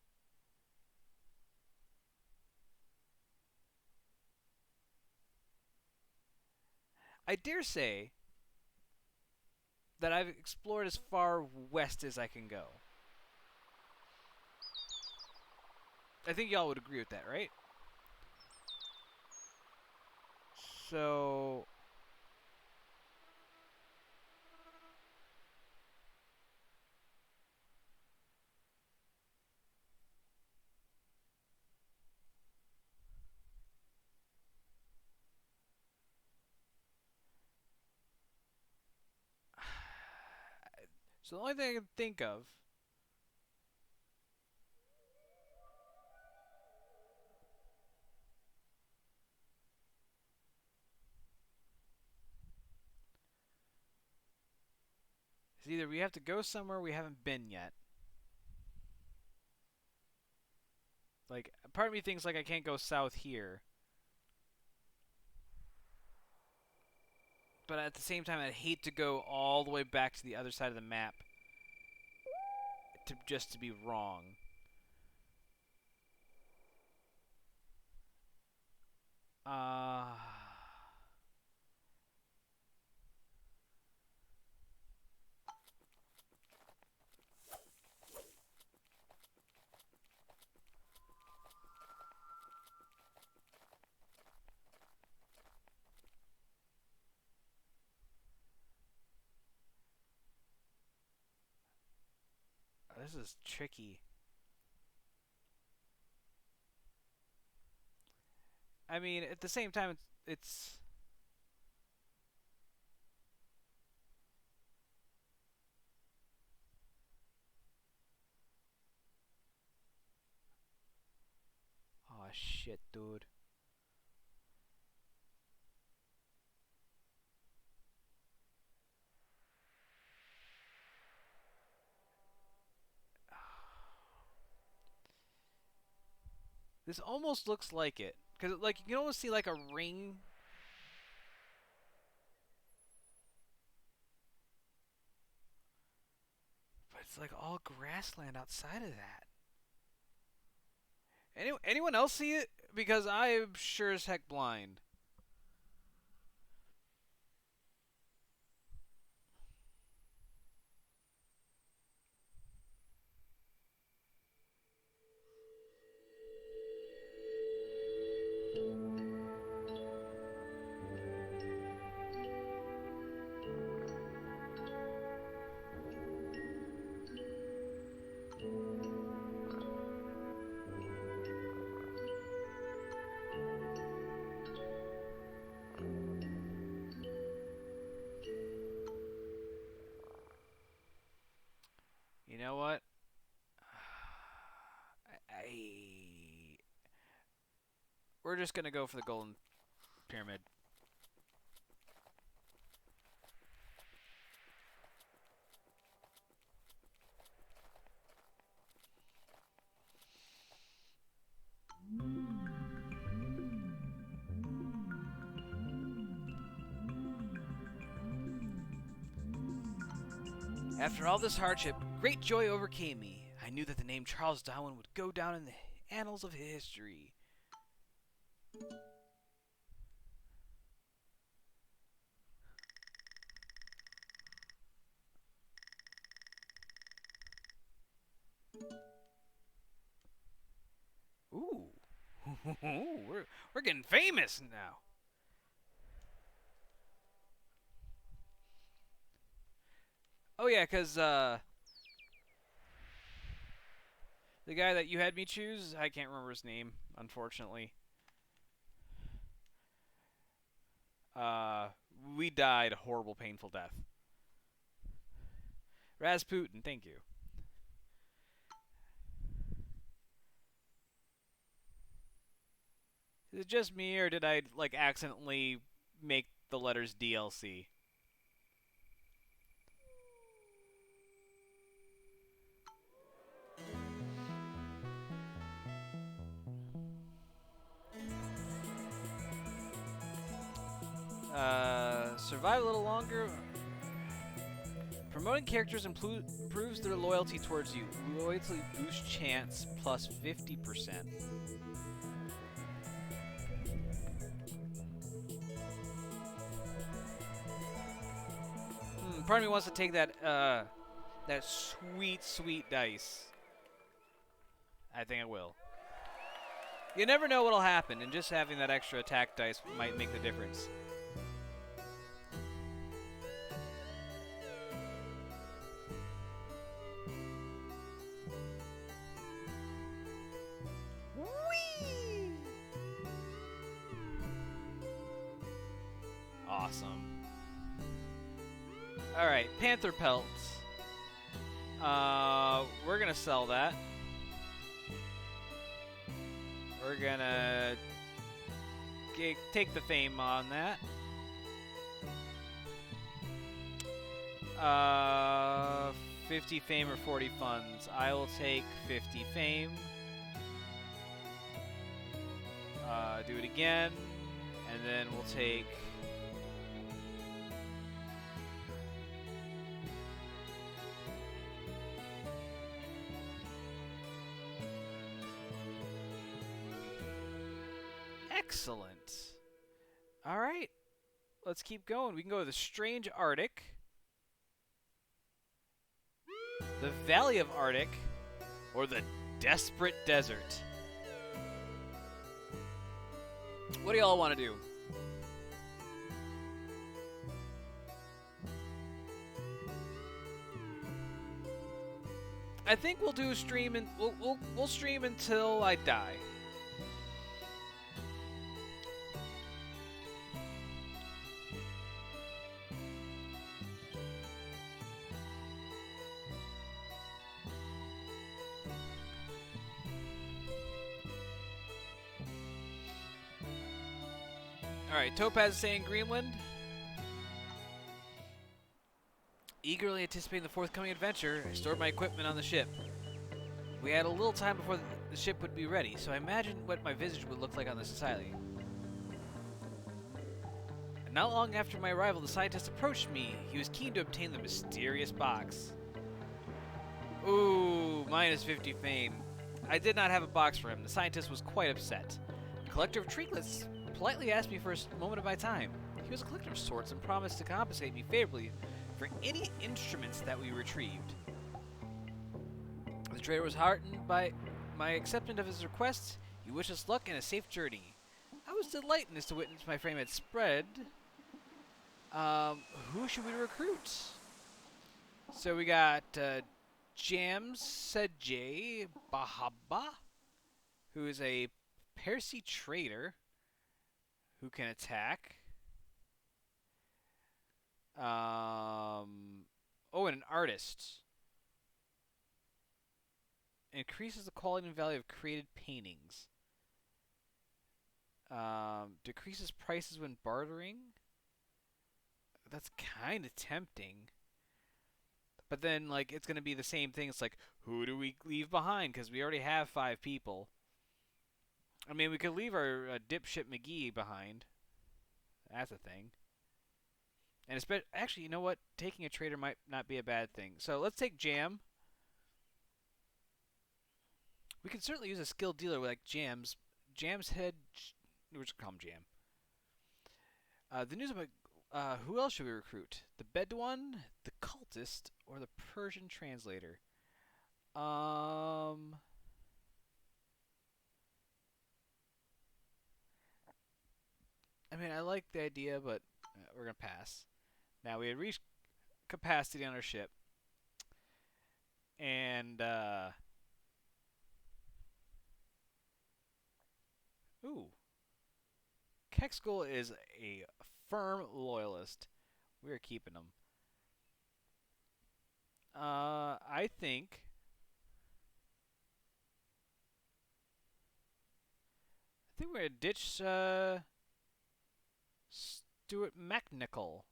I dare say that I've explored as far west as I can go. I think y'all would agree with that, right? So, so the only thing I can think of is either we have to go somewhere we haven't been yet. Like, part of me thinks like I can't go south here. But at the same time, I'd hate to go all the way back to the other side of the map just to be wrong. Uh, this is tricky. I mean, at the same time, it's oh shit, dude. This almost looks like it, cause like you can almost see like a ring. But it's like all grassland outside of that. Anyone else see it? Because I'm sure as heck blind. You know what? We're just gonna go for the golden pyramid. After all this hardship, great joy overcame me. I knew that the name Charles Darwin would go down in the annals of history. Ooh. we're getting famous now. Oh yeah, cause the guy that you had me choose, I can't remember his name, unfortunately. Uh, we died a horrible, painful death. Rasputin, thank you. Is it just me, or did I like accidentally make the letters DLC? Survive a little longer. Promoting characters improves their loyalty towards you. Loyalty boost chance plus 50%. Part of me wants to take that sweet, sweet dice. I think I will. You never know what'll happen, and just having that extra attack dice might make the difference. Whee! Awesome. Alright, Panther Pelts. We're gonna sell that. We're gonna take the fame on that. 50 fame or 40 funds. I will take 50 fame. Do it again, and then we'll take. Excellent. All right, let's keep going. We can go to the Strange Arctic, the Valley of Arctic, or the Desperate Desert. What do y'all want to do? I think we'll do a stream and we'll stream until I die. Alright, Topaz is saying Greenland. Eagerly anticipating the forthcoming adventure, I stored my equipment on the ship. We had a little time before the ship would be ready, so I imagined what my visage would look like on the society. And not long after my arrival, the scientist approached me. He was keen to obtain the mysterious box. Ooh, minus 50 fame. I did not have a box for him. The scientist was quite upset. The collector of trinkets politely asked me for a moment of my time. He was a collector of sorts and promised to compensate me favorably for any instruments that we retrieved. The trader was heartened by my acceptance of his request. He wished us luck and a safe journey. I was delighted as to witness my fame had spread. Who should we recruit? So we got Jams Sejay Bahaba, who is a Parsi trader who can attack. Oh, and an artist. Increases the quality and value of created paintings. Decreases prices when bartering. That's kind of tempting. But then, like, it's going to be the same thing. It's like, who do we leave behind? Because we already have 5 people. I mean, we could leave our dipshit McGee behind. That's a thing. And actually, you know what? Taking a trader might not be a bad thing. So let's take Jam. We can certainly use a skilled dealer like Jams. Jam's head. We're just call him Jam. The news about who else should we recruit? The Bedouin, the cultist, or the Persian translator? I mean, I like the idea, but we're gonna pass. Now we had reached capacity on our ship, and ooh, Kexgol is a firm loyalist. We're keeping him. I think we're gonna ditch Stuart McNichol.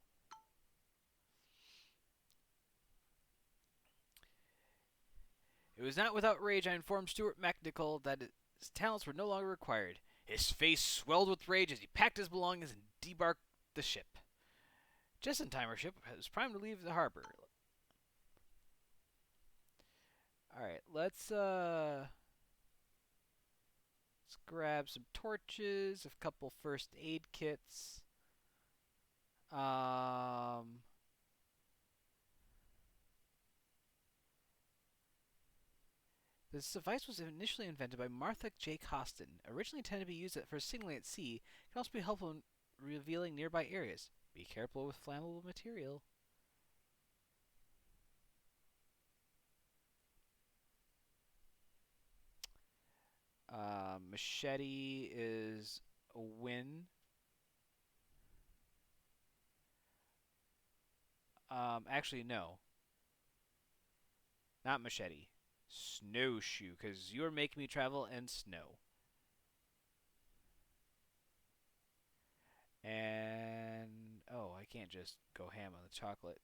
It was not without rage I informed Stuart McNichol that his talents were no longer required. His face swelled with rage as he packed his belongings and debarked the ship. Just in time, our ship was primed to leave the harbor. Alright, let's grab some torches, a couple first aid kits. This device was initially invented by Martha J. Costin. Originally intended to be used for signaling at sea, it can also be helpful in revealing nearby areas. Be careful with flammable material. Machete is a win. Actually, no. Not machete. Snowshoe, because you're making me travel in snow. And, oh, I can't just go ham on the chocolate.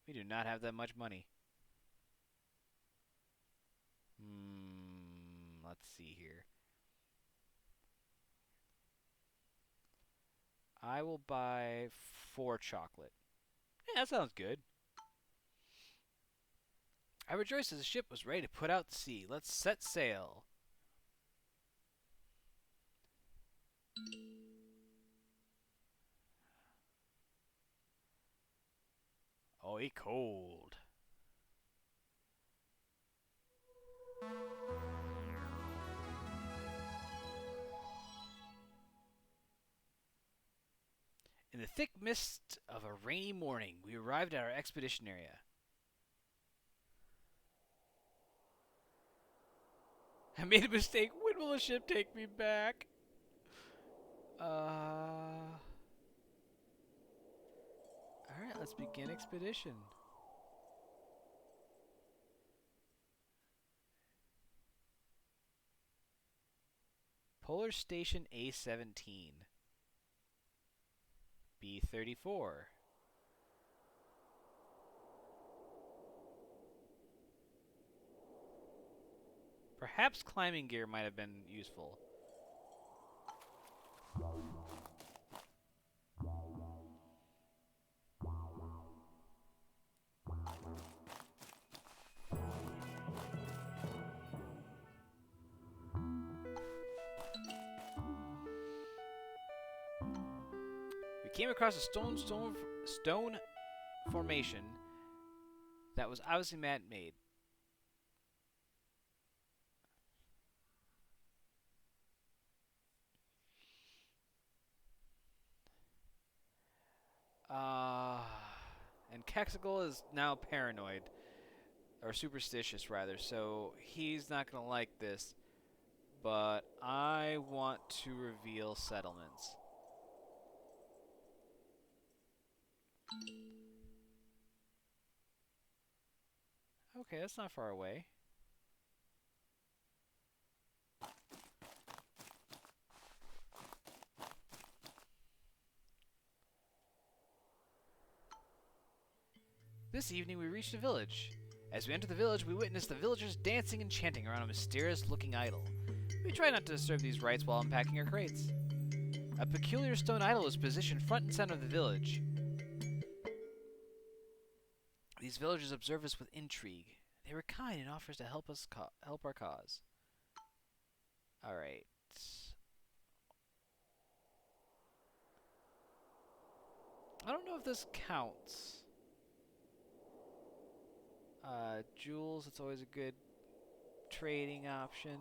We do not have that much money. Let's see here. I will buy 4 chocolate. Yeah, that sounds good. I rejoiced as the ship was ready to put out to sea. Let's set sail. Oh, he cold. In the thick mist of a rainy morning, we arrived at our expedition area. I made a mistake. When will the ship take me back? Alright, let's begin expedition. Polar Station A-17. B-34. Perhaps climbing gear might have been useful. We came across a stone formation that was obviously man-made. And Kexical is now paranoid. Or superstitious, rather, so he's not going to like this. But I want to reveal settlements. Okay, that's not far away. This evening we reached a village. As we entered the village, we witnessed the villagers dancing and chanting around a mysterious-looking idol. We tried not to disturb these rites while unpacking our crates. A peculiar stone idol was positioned front and center of the village. These villagers observe us with intrigue. They were kind and offers to help us help our cause. Alright. I don't know if this counts. Jewels, it's always a good trading option.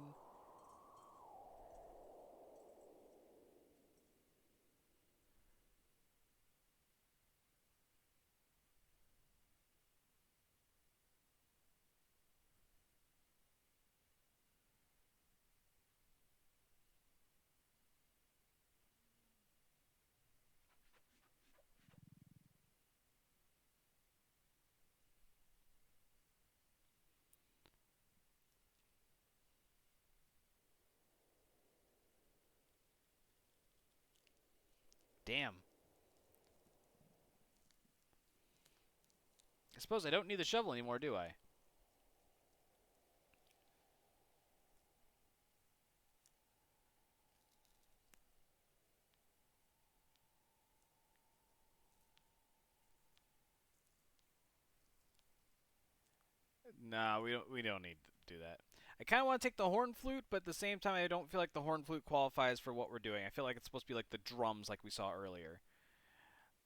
Damn. I suppose I don't need the shovel anymore, do I? Nah, we don't need to do that. I kind of want to take the horn flute, but at the same time, I don't feel like the horn flute qualifies for what we're doing. I feel like it's supposed to be like the drums, like we saw earlier.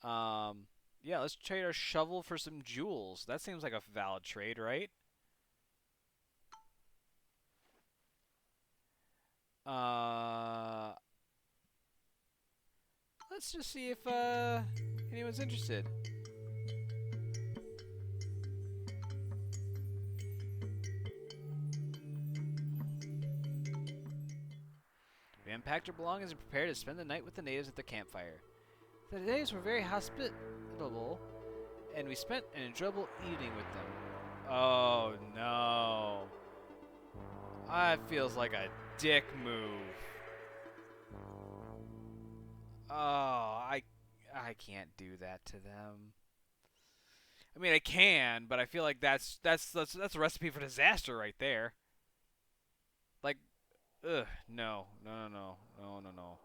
Yeah, let's trade our shovel for some jewels. That seems like a valid trade, right? Let's just see if anyone's interested. We unpacked our belongings and prepared to spend the night with the natives at the campfire. The natives were very hospitable, and we spent an enjoyable evening with them. Oh no. That feels like a dick move. Oh, I can't do that to them. I mean, I can, but I feel like that's a recipe for disaster right there. Like, ugh, no, no, no, no, no, no, no.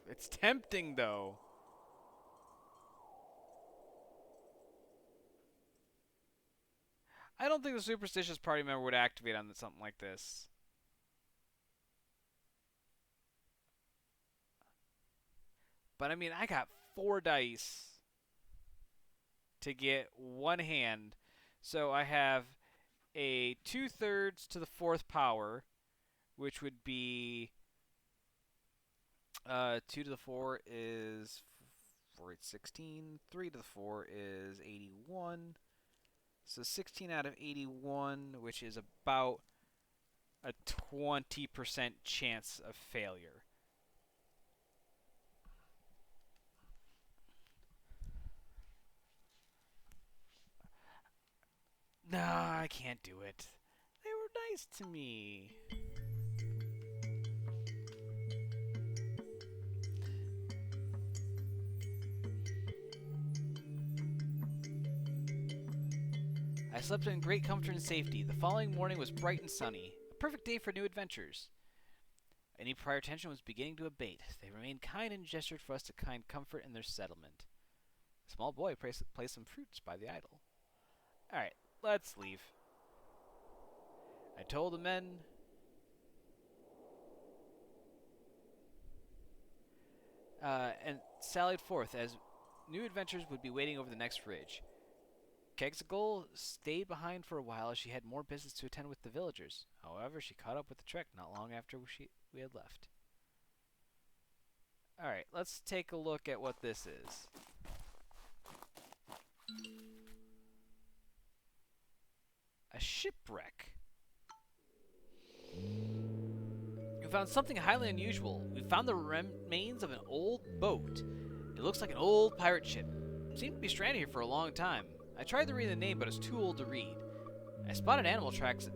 It's tempting though. I don't think the superstitious party member would activate on something like this. But I mean, I got 4 dice to get 1 hand. So I have a 2/3 to the 4th power, which would be 2 to the 4 is 4, 8, 16. 3 to the 4 is 81. So 16 out of 81, which is about a 20% chance of failure. Nah, I can't do it. They were nice to me. I slept in great comfort and safety. The following morning was bright and sunny. A perfect day for new adventures. Any prior tension was beginning to abate. They remained kind and gestured for us to find comfort in their settlement. A small boy placed some fruits by the idol. Alright, let's leave. I told the men... and sallied forth as new adventures would be waiting over the next ridge. Kegsagol stayed behind for a while as she had more business to attend with the villagers. However, she caught up with the trek not long after we had left. Alright, let's take a look at what this is. A shipwreck. We found something highly unusual. We found the remains of an old boat. It looks like an old pirate ship. It seemed to be stranded here for a long time. I tried to read the name, but it was too old to read. I spotted animal tracks.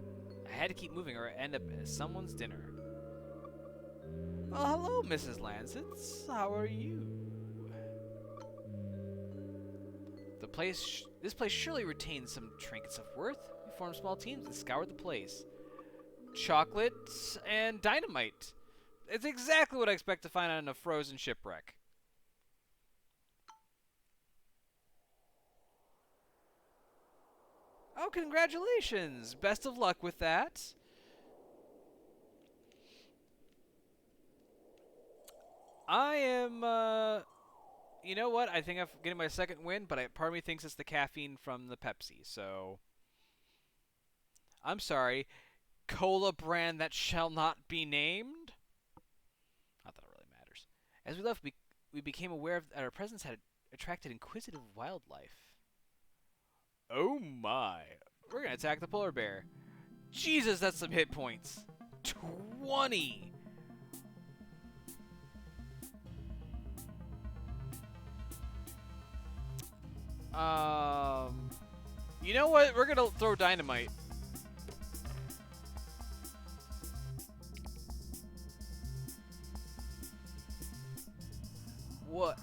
I had to keep moving or end up as someone's dinner. Well, hello, Mrs. Lancets. How are you? This place surely retains some trinkets of worth. We formed small teams and scoured the place. Chocolate and dynamite. It's exactly what I expect to find on a frozen shipwreck. Oh, congratulations! Best of luck with that. I am, you know what? I think I'm getting my second win, but part of me thinks it's the caffeine from the Pepsi, so... I'm sorry. Cola brand that shall not be named? Not that it really matters. As we left, we became aware that our presence had attracted inquisitive wildlife. Oh my. We're gonna attack the polar bear. Jesus, that's some hit points. 20! You know what? We're gonna throw dynamite. What?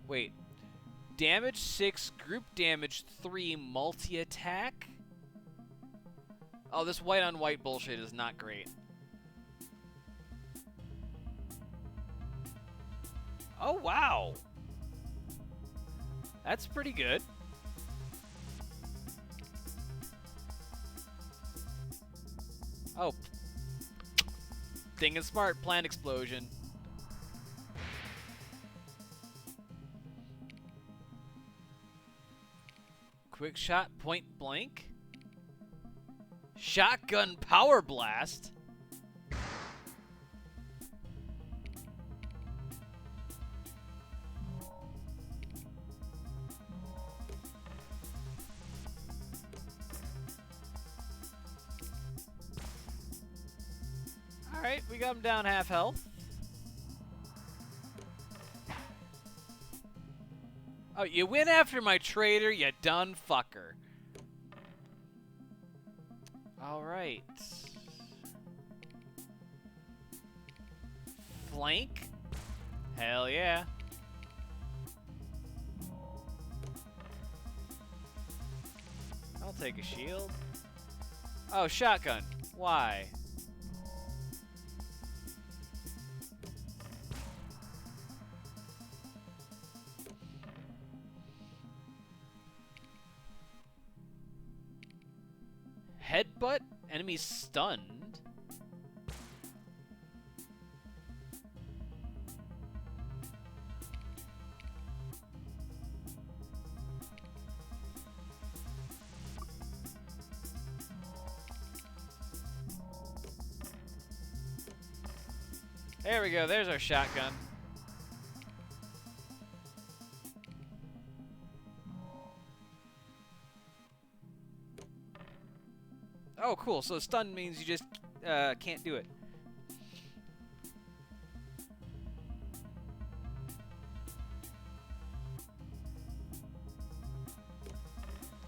Wait. Damage 6, group damage 3, multi-attack? Oh, this white on white bullshit is not great. Oh, wow. That's pretty good. Oh. Thinking smart, plant explosion. Quick shot, point blank. Shotgun power blast. Alright, we got him down half health. Oh, you went after my traitor, you done fucker. Alright. Flank? Hell yeah. I'll take a shield. Oh, shotgun. Why? Headbutt? Enemy stunned? There we go. There's our shotgun. Oh, cool. So stun means you just can't do it.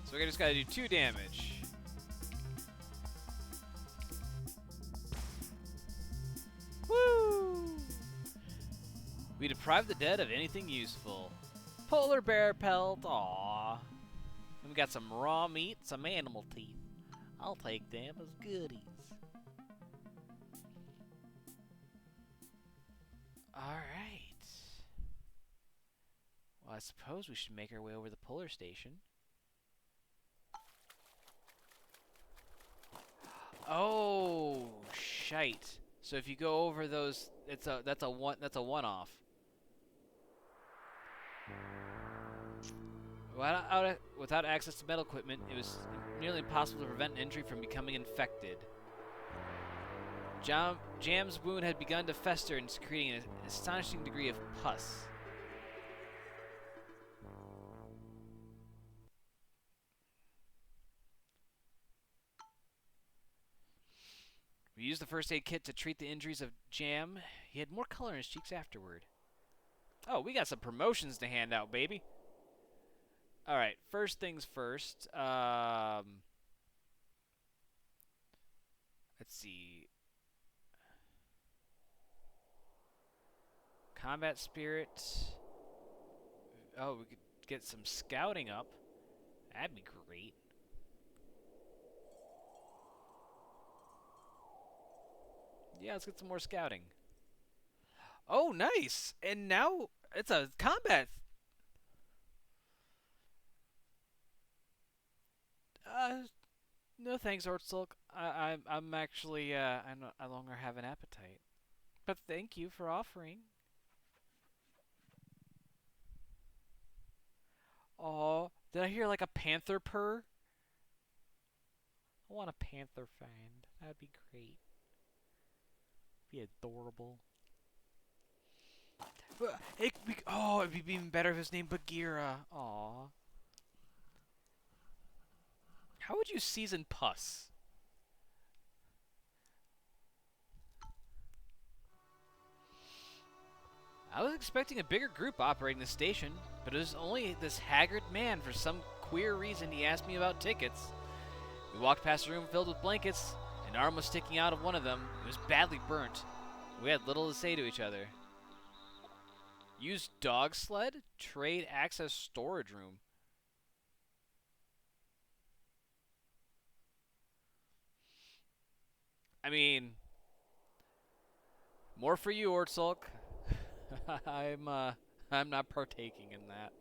So we just gotta do 2 damage. Woo! We deprive the dead of anything useful. Polar bear pelt, aww. And we got some raw meat, some animal teeth. I'll take them as goodies. Alright. Well, I suppose we should make our way over to the polar station. Oh, shite. So if you go over those, that's a one-off. Without access to medical equipment, it was nearly impossible to prevent an injury from becoming infected. Jam's wound had begun to fester and secreting an astonishing degree of pus. We used the first aid kit to treat the injuries of Jam. He had more color in his cheeks afterward. Oh, we got some promotions to hand out, baby. Alright, first things first. Let's see. Combat spirit. Oh, we could get some scouting up. That'd be great. Yeah, let's get some more scouting. Oh, nice! And now it's a combat. No thanks, Ortsilk. I'm actually I no longer have an appetite. But thank you for offering. Oh, did I hear like a panther purr? I want a panther find. That'd be great. Be adorable. It'd be even better if his name Bagheera. Aw. How would you season pus? I was expecting a bigger group operating the station, but it was only this haggard man. For some queer reason, he asked me about tickets. We walked past a room filled with blankets. An arm was sticking out of one of them. It was badly burnt. We had little to say to each other. Use dog sled? Trade access storage room. I mean, more for you, Ortsulk. I'm not partaking in that.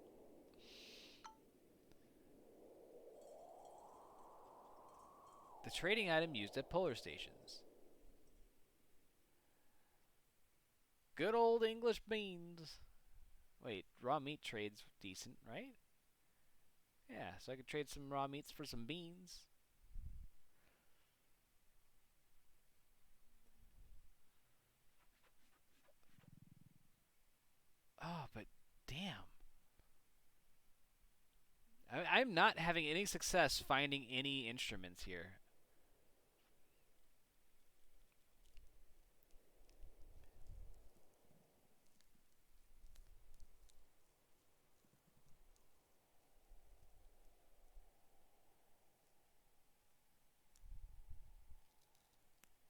The trading item used at polar stations. Good old English beans. Wait, raw meat trade's decent, right? Yeah, so I could trade some raw meats for some beans. Oh, but damn. I'm not having any success finding any instruments here.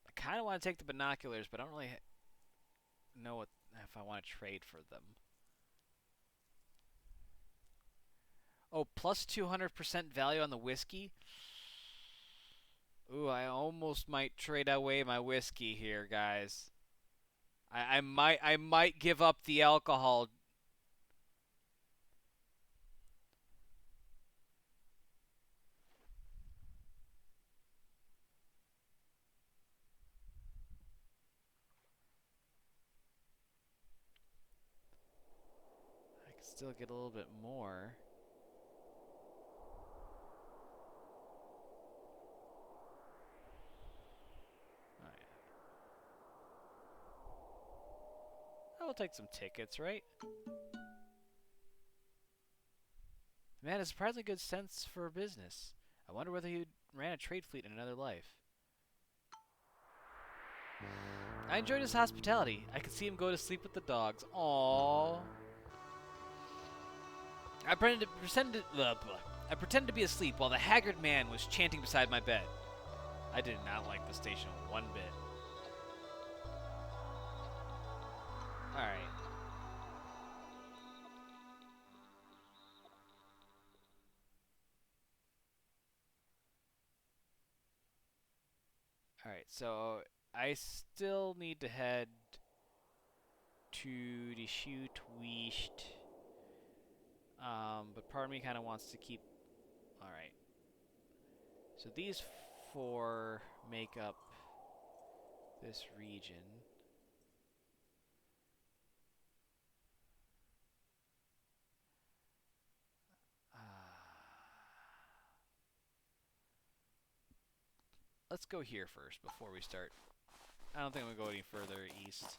I kind of want to take the binoculars, but I don't really know if I want to trade for them. Oh, plus 200% value on the whiskey. Ooh, I almost might trade away my whiskey here, guys. I might give up the alcohol. I can still get a little bit more. Oh, yeah. I'll take some tickets, right? The man has surprisingly good sense for business. I wonder whether he ran a trade fleet in another life. I enjoyed his hospitality. I could see him go to sleep with the dogs. Aww. I pretended to be asleep while the haggard man was chanting beside my bed. I did not like the station one bit. Alright. Alright, so I still need to head to the shoot wished. But part of me kind of wants to keep... Alright. So these 4 make up this region. Let's go here first before we start. I don't think I'm going to go any further east.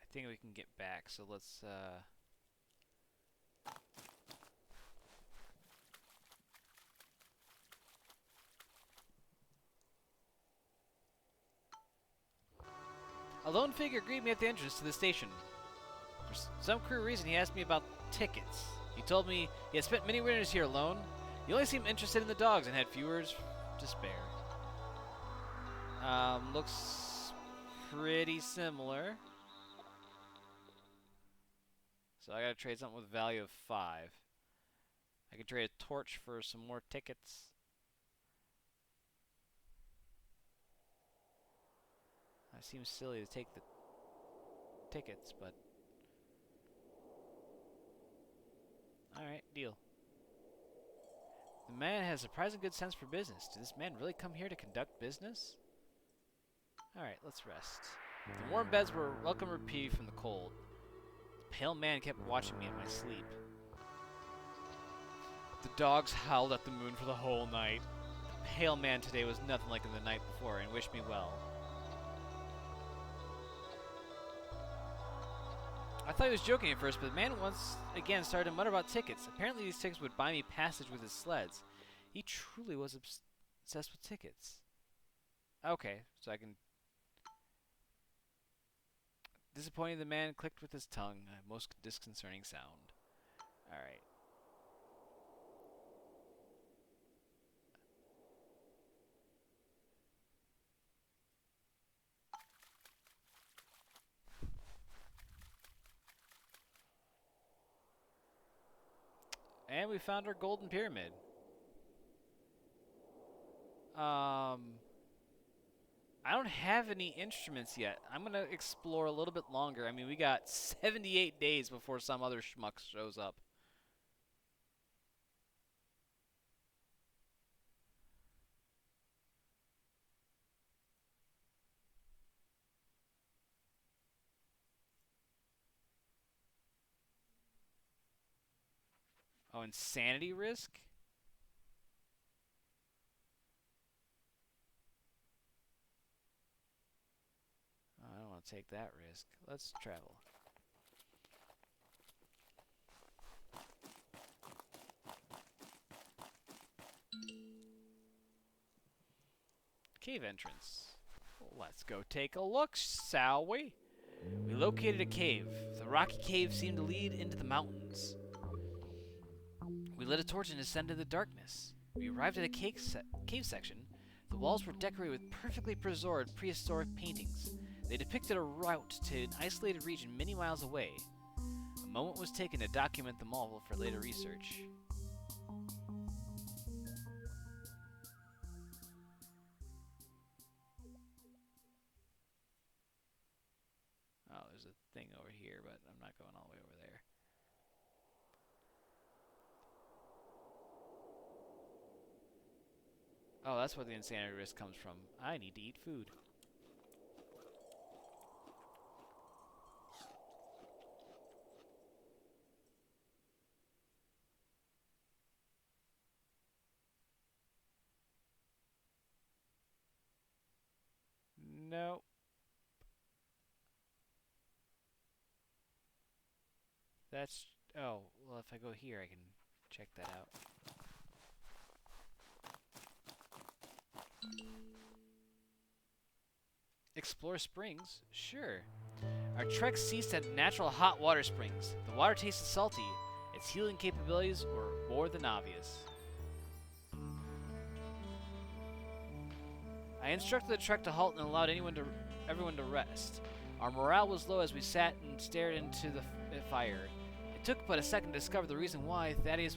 I think we can get back, so let's... A lone figure greeted me at the entrance to the station. For some cruel reason, he asked me about tickets. He told me he had spent many winters here alone. He only seemed interested in the dogs and had few words to spare. Looks pretty similar. So I gotta trade something with value of 5. I could trade a torch for some more tickets. It seems silly to take the tickets, but... Alright, deal. The man has surprisingly good sense for business. Did this man really come here to conduct business? Alright, let's rest. The warm beds were a welcome reprieve from the cold. The pale man kept watching me in my sleep. The dogs howled at the moon for the whole night. The pale man today was nothing like the night before and wished me well. I thought he was joking at first, but the man once again started to mutter about tickets. Apparently these tickets would buy me passage with his sleds. He truly was obsessed with tickets. Okay, so I can... Disappointed, the man clicked with his tongue, a most disconcerting sound. Alright. And we found our golden pyramid. I don't have any instruments yet. I'm going to explore a little bit longer. I mean, we got 78 days before some other schmuck shows up. Oh, insanity risk? Oh, I don't want to take that risk. Let's travel. Cave entrance. Let's go take a look, shall we? We located a cave. The rocky cave seemed to lead into the mountains. We lit a torch and descended the darkness. We arrived at a cave section. The walls were decorated with perfectly preserved prehistoric paintings. They depicted a route to an isolated region many miles away. A moment was taken to document them all for later research. Oh, there's a thing over here, but I'm not going all the way over there. Oh, that's where the insanity risk comes from. I need to eat food. That's... Oh, well, if I go here, I can check that out. Explore springs? Sure. Our trek ceased at natural hot water springs. The water tasted salty. Its healing capabilities were more than obvious. I instructed the trek to halt and allowed everyone to rest. Our morale was low as we sat and stared into the fire. It took but a second to discover the reason why Thaddeus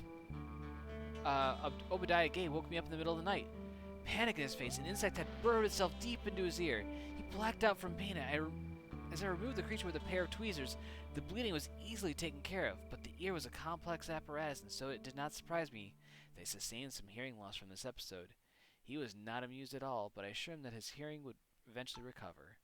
Obadiah Gay woke me up in the middle of the night. Panic in his face, an insect had burrowed itself deep into his ear. He blacked out from pain. As I removed the creature with a pair of tweezers, the bleeding was easily taken care of, but the ear was a complex apparatus, and so it did not surprise me that he sustained some hearing loss from this episode. He was not amused at all, but I assured him that his hearing would eventually recover.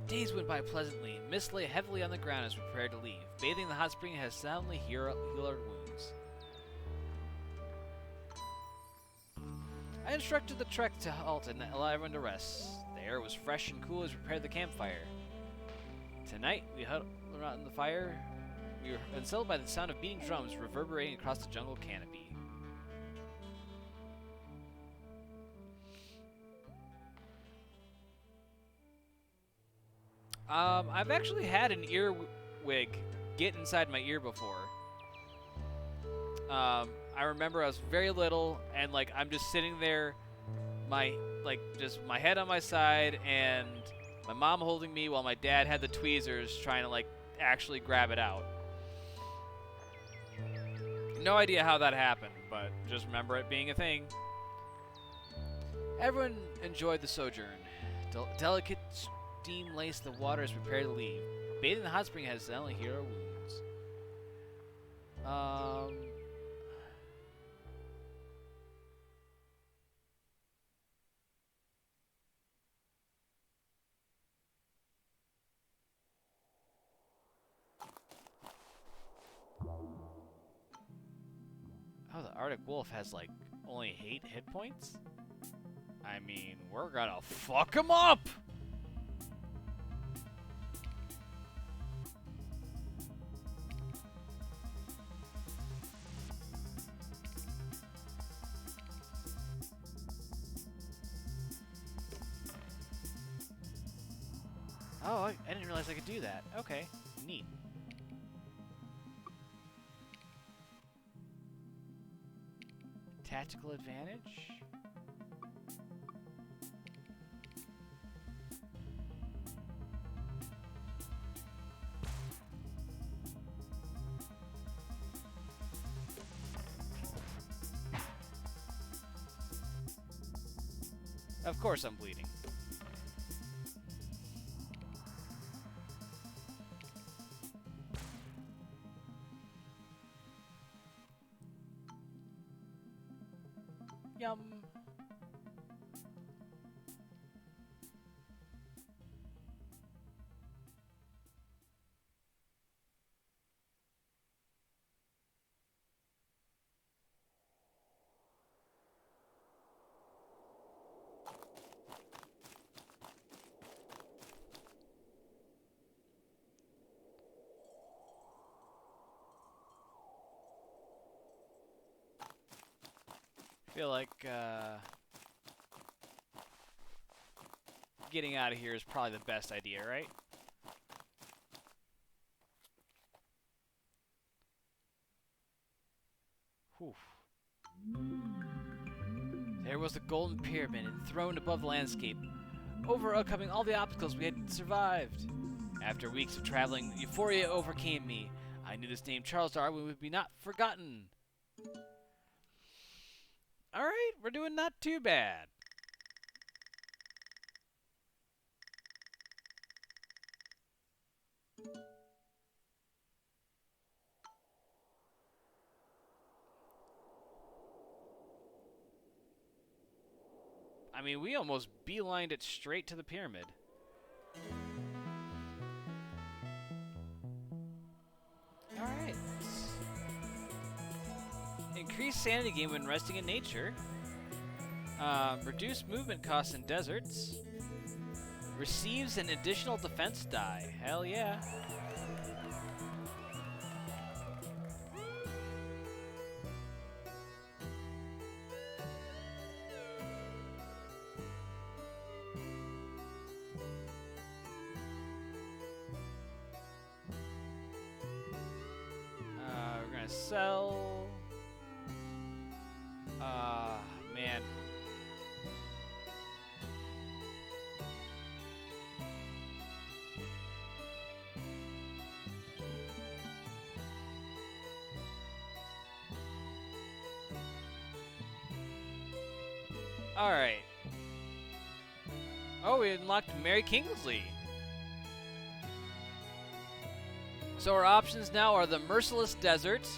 Days went by pleasantly. Mist lay heavily on the ground as we prepared to leave. Bathing in the hot spring has soundly healed our wounds. I instructed the trek to halt and allow everyone to rest. The air was fresh and cool as we prepared the campfire. Tonight, we huddled around the fire. We were unsettled by the sound of beating drums reverberating across the jungle canopy. I've actually had an earwig get inside my ear before. I remember I was very little, and like I'm just sitting there, my head on my side, and my mom holding me while my dad had the tweezers trying to like actually grab it out. No idea how that happened, but just remember it being a thing. Everyone enjoyed the sojourn. Delicate steam laced the water as we prepared to leave. Bathing in the hot spring has suddenly healed our wounds. Oh, the Arctic Wolf has like only 8 hit points? I mean, we're gonna fuck him up! Oh, I didn't realize I could do that. Okay, neat. Tactical advantage? Of course I'm bleeding. Yum. I feel like getting out of here is probably the best idea, right? Whew. There was the golden pyramid enthroned above the landscape, overcoming all the obstacles we had survived. After weeks of traveling, euphoria overcame me. I knew this name Charles Darwin would be not forgotten. Alright, we're doing not too bad. I mean, we almost beelined it straight to the pyramid. Alright. Increased sanity gain when resting in nature. Reduce movement costs in deserts. Receives an additional defense die. Hell yeah. We're gonna sell. Man. Alright. Oh, we unlocked Mary Kingsley. So our options now are the Merciless Desert,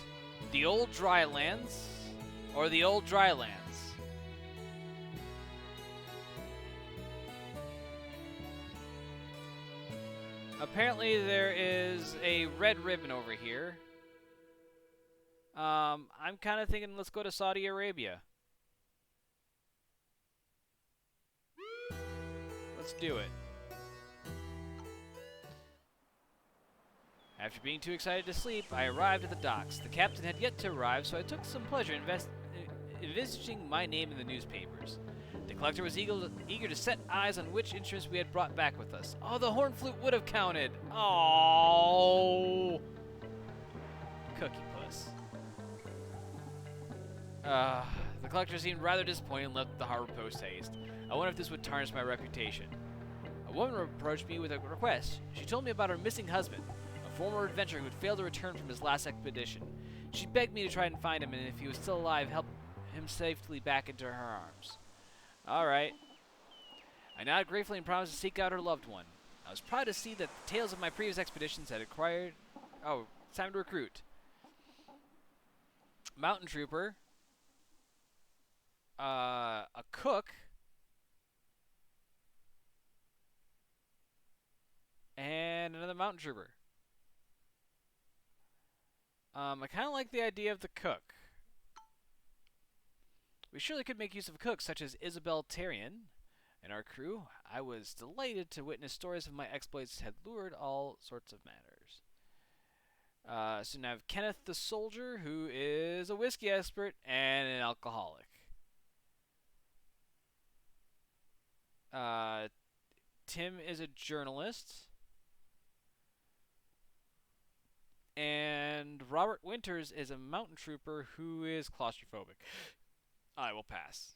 the Old Drylands, or the Old Drylands. Apparently there is a red ribbon over here. I'm kind of thinking let's go to Saudi Arabia. Let's do it. After being too excited to sleep, I arrived at the docks. The captain had yet to arrive, so I took some pleasure in envisaging my name in the newspapers. The collector was eager to set eyes on which instruments we had brought back with us. Oh, the horn flute would have counted. Oh, cookie puss. The collector seemed rather disappointed and left the harbor post haste. I wonder if this would tarnish my reputation. A woman approached me with a request. She told me about her missing husband, a former adventurer who had failed to return from his last expedition. She begged me to try and find him, and if he was still alive, help him safely back into her arms. Alright. I nodded gratefully and promised to seek out her loved one. I was proud to see that the tales of my previous expeditions had acquired... Oh, it's time to recruit. Mountain Trooper. A cook. And another Mountain Trooper. I kind of like the idea of the cook. We surely could make use of a cook such as Isabel Terrian and our crew. I was delighted to witness stories of my exploits had lured all sorts of matters. So now I have Kenneth the Soldier, who is a whiskey expert and an alcoholic. Tim is a journalist. And Robert Winters is a mountain trooper who is claustrophobic. I will pass.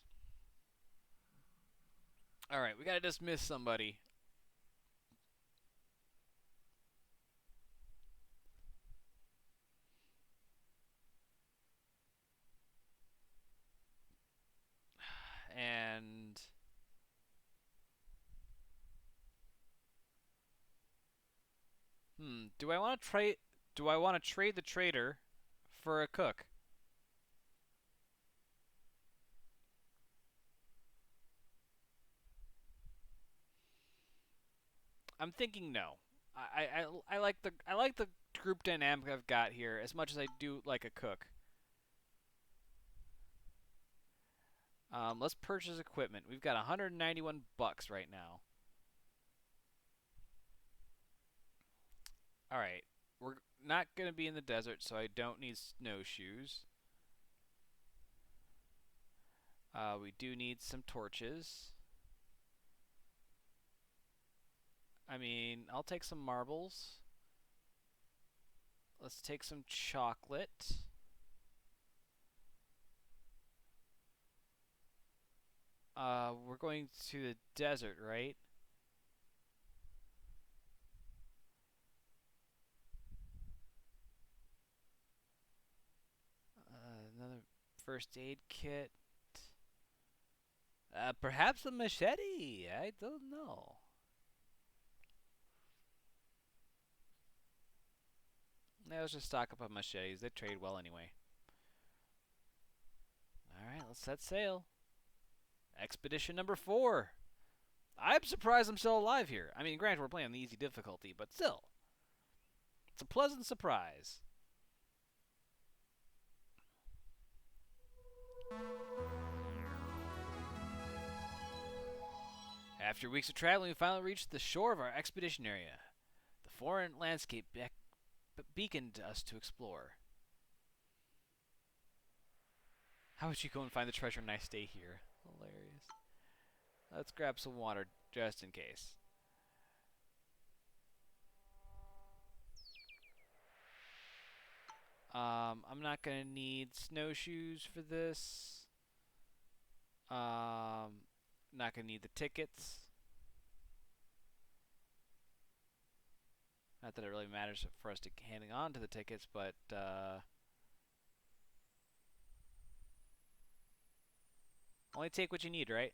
Alright, we gotta dismiss somebody. And... do I want to trade... Do I want to trade the trader for a cook? I'm thinking no. I like the group dynamic I've got here as much as I do like a cook. Let's purchase equipment. We've got 191 bucks right now. All right, we're not gonna be in the desert, so I don't need snowshoes. We do need some torches. I mean, I'll take some marbles. Let's take some chocolate. We're going to the desert, right? Another first aid kit. Perhaps a machete. I don't know. Let's just stock up on machetes. They trade well anyway. Alright, let's set sail. Expedition number 4. I'm surprised I'm still alive here. I mean, granted, we're playing on the easy difficulty, but still. It's a pleasant surprise. After weeks of traveling, we finally reached the shore of our expedition area. The foreign landscape beaconed us to explore. How would you go and find the treasure and I stay here? Hilarious. Let's grab some water just in case. I'm not gonna need snowshoes for this. Not gonna need the tickets. Not that it really matters for us to handing on to the tickets, but only take what you need, right?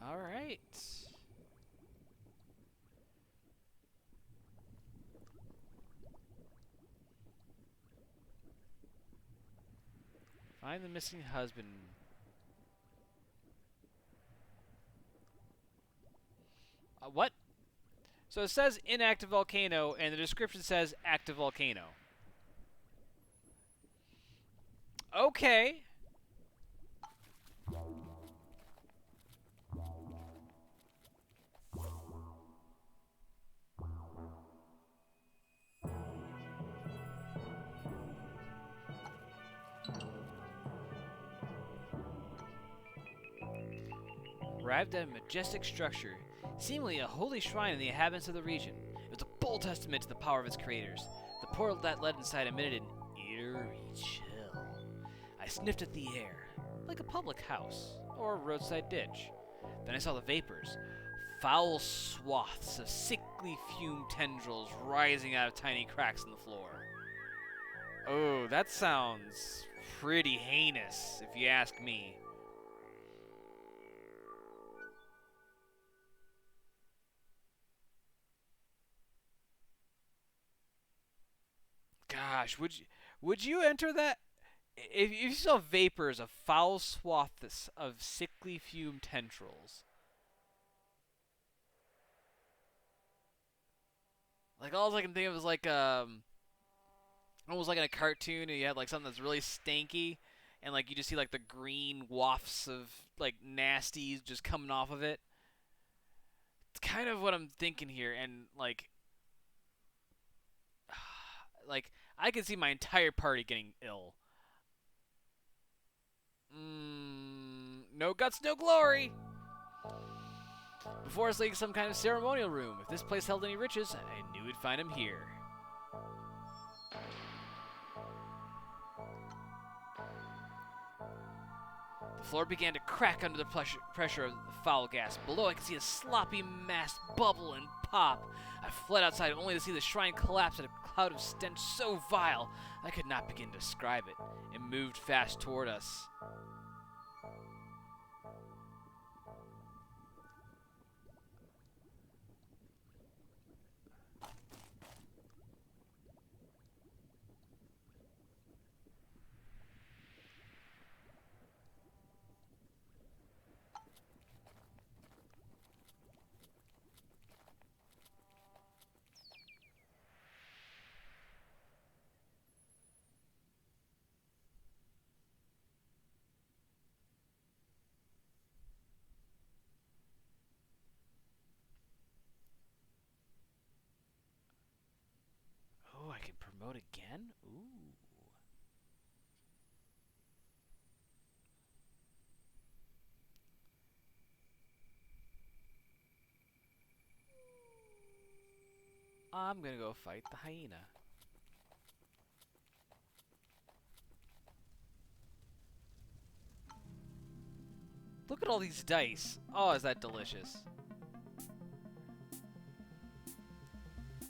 All right. Find the missing husband. What? So it says inactive volcano, and the description says active volcano. Okay. Arrived at a majestic structure, seemingly a holy shrine in the inhabitants of the region. It was a bold testament to the power of its creators. The portal that led inside emitted an eerie chill. I sniffed at the air, like a public house or a roadside ditch. Then I saw the vapors, foul swaths of sickly fume tendrils rising out of tiny cracks in the floor. Oh, that sounds pretty heinous, if you ask me. Gosh, would you enter that? If you saw vapors of foul swaths of sickly fume tendrils, like all I can think of is like almost like in a cartoon, and you had like something that's really stanky, and like you just see like the green wafts of like nasties just coming off of it. It's kind of what I'm thinking here, and like like I can see my entire party getting ill. No guts, no glory. Before us lay some kind of ceremonial room. If this place held any riches, I knew we'd find them here. The floor began to crack under the pressure of the foul gas. Below, I could see a sloppy mass bubble and pop. I fled outside only to see the shrine collapse in a cloud of stench so vile I could not begin to describe it. It moved fast toward us. Oh, I can promote again? Ooh. I'm gonna go fight the hyena. Look at all these dice. Oh, is that delicious.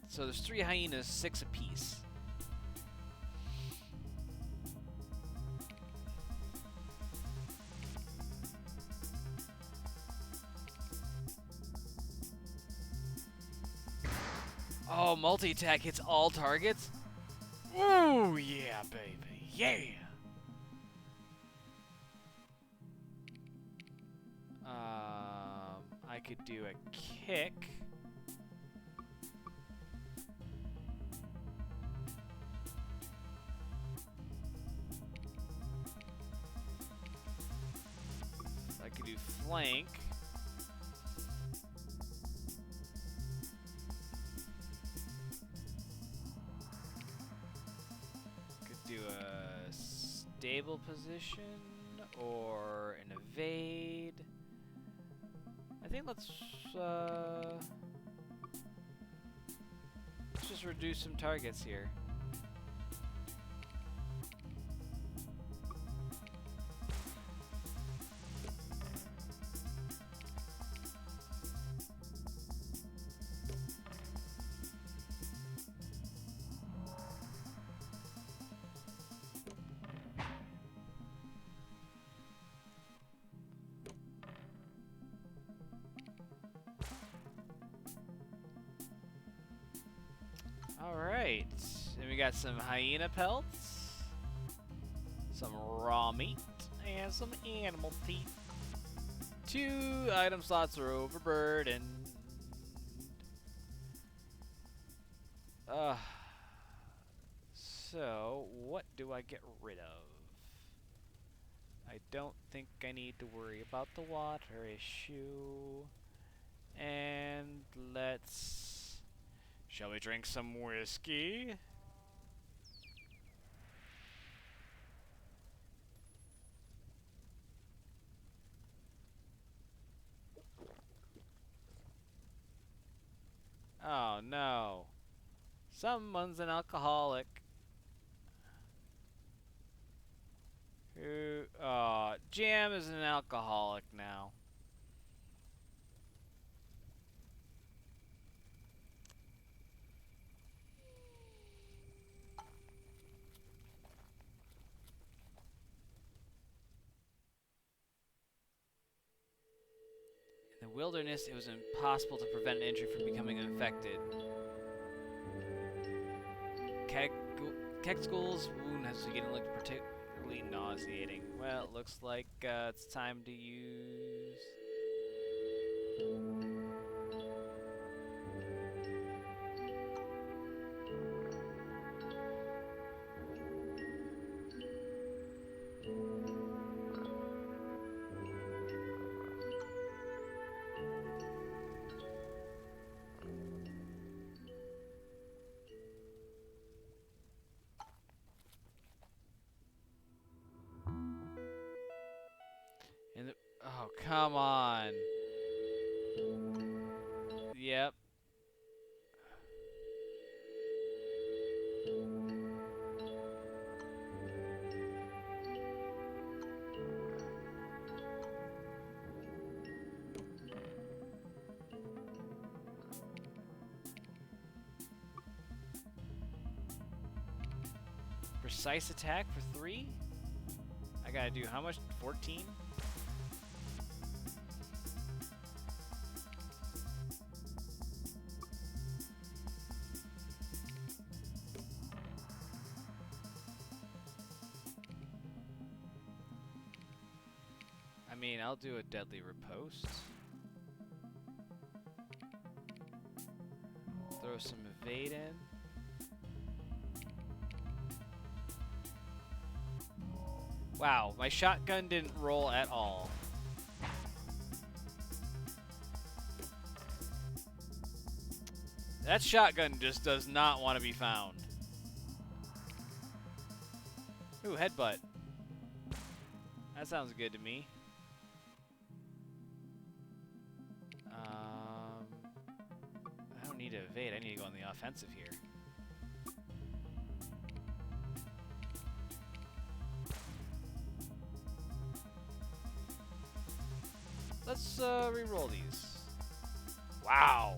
So there's 3 hyenas, 6 apiece. Oh, multi-attack hits all targets? Ooh, yeah, baby. Yeah! I could do a kick. Could do flank. Could do a stable position or an evade. I think let's just reduce some targets here. Alright, then we got some hyena pelts, some raw meat, and some animal teeth. 2 item slots are overburdened. So, what do I get rid of? I don't think I need to worry about the water issue. And let's... Shall we drink some whiskey? Oh no. Someone's an alcoholic. Who? Jam is an alcoholic now. In the wilderness, it was impossible to prevent an entry from becoming infected. Kexgul's wound has begun to look particularly nauseating. Well, it looks like it's time to use... Oh, come on. Yep. Precise attack for 3? I gotta do how much? 14? I mean, I'll do a deadly riposte. Throw some evade in. Wow, my shotgun didn't roll at all. That shotgun just does not want to be found. Ooh, headbutt. That sounds good to me. I don't need to evade. I need to go on the offensive here. Let's re-roll these. Wow.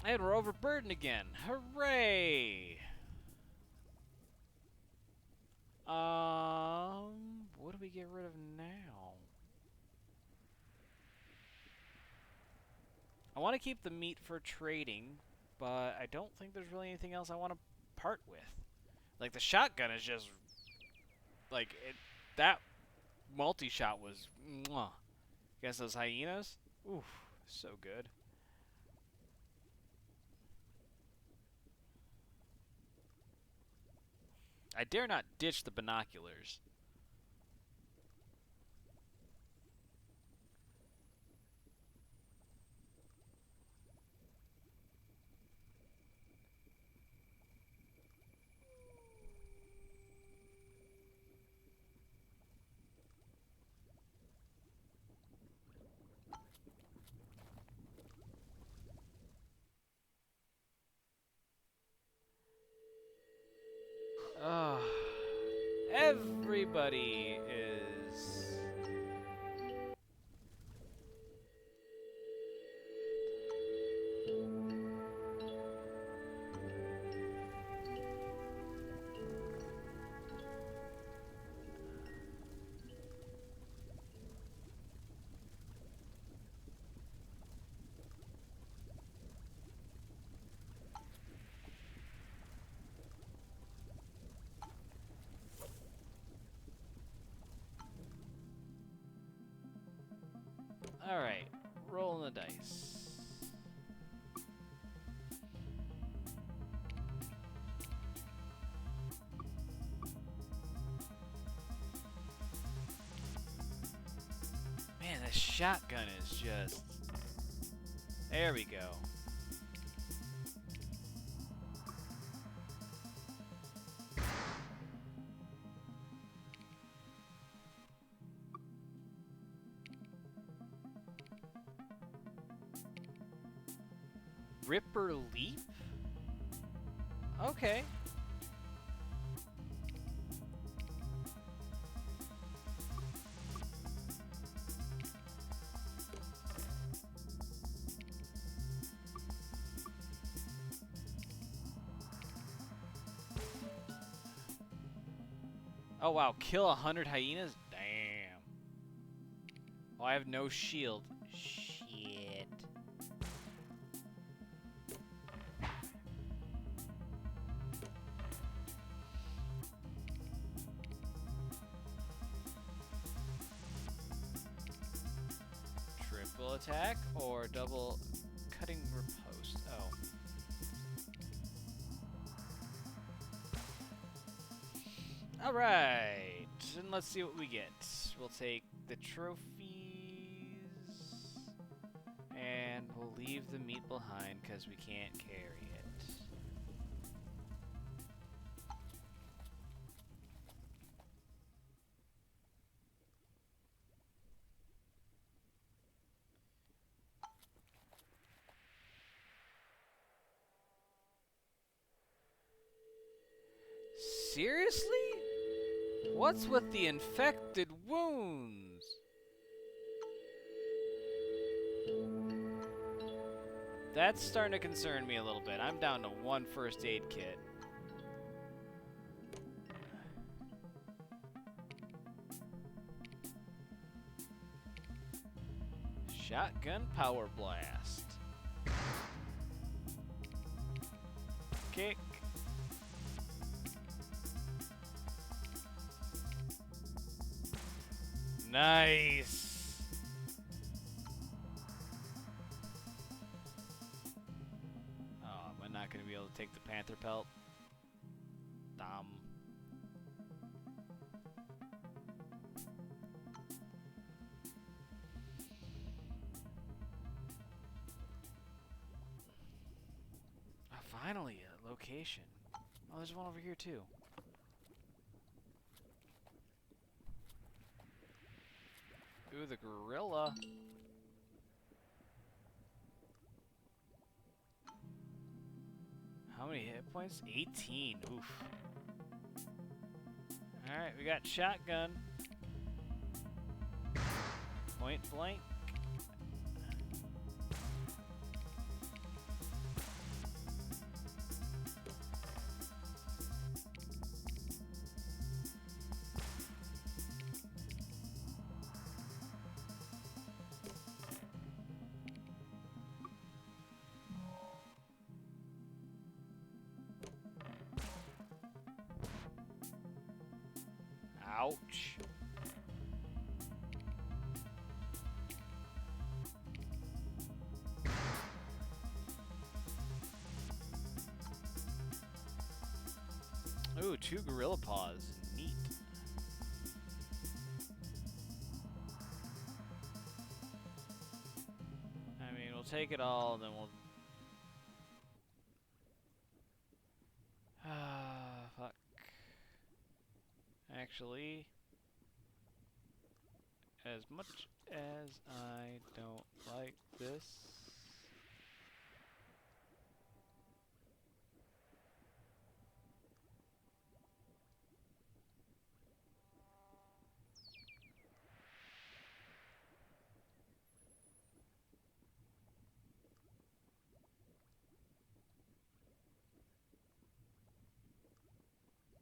And we're overburdened again. Hooray! What do we get rid of now? I want to keep the meat for trading, but I don't think there's really anything else I want to part with. Like, the shotgun is just like that multi-shot was mwah. Against those hyenas. Oof, so good. I dare not ditch the binoculars. Oh, everybody is. All right, rolling the dice. Man, this shotgun is just. There we go. Ripper Leap? Okay. Oh wow, kill 100 hyenas? Damn. Oh, I have no shield. Shit. Triple attack or double cutting riposte? Oh. Alright, and let's see what we get. We'll take the trophies, and we'll leave the meat behind because we can't carry it. Seriously? What's with the infected wounds? That's starting to concern me a little bit. I'm down to 1 first aid kit. Shotgun power blast. Kick. Nice. Oh, am I not going to be able to take the panther pelt? Dumb. Oh, finally, a location. Oh, there's one over here too. Ooh, the gorilla. How many hit points? 18. Oof. Alright, we got shotgun. Point blank. Ouch. Ooh, 2 gorilla paws. Neat. I mean, we'll take it all, then we'll... Ah, fuck. Actually, as much as I don't like this...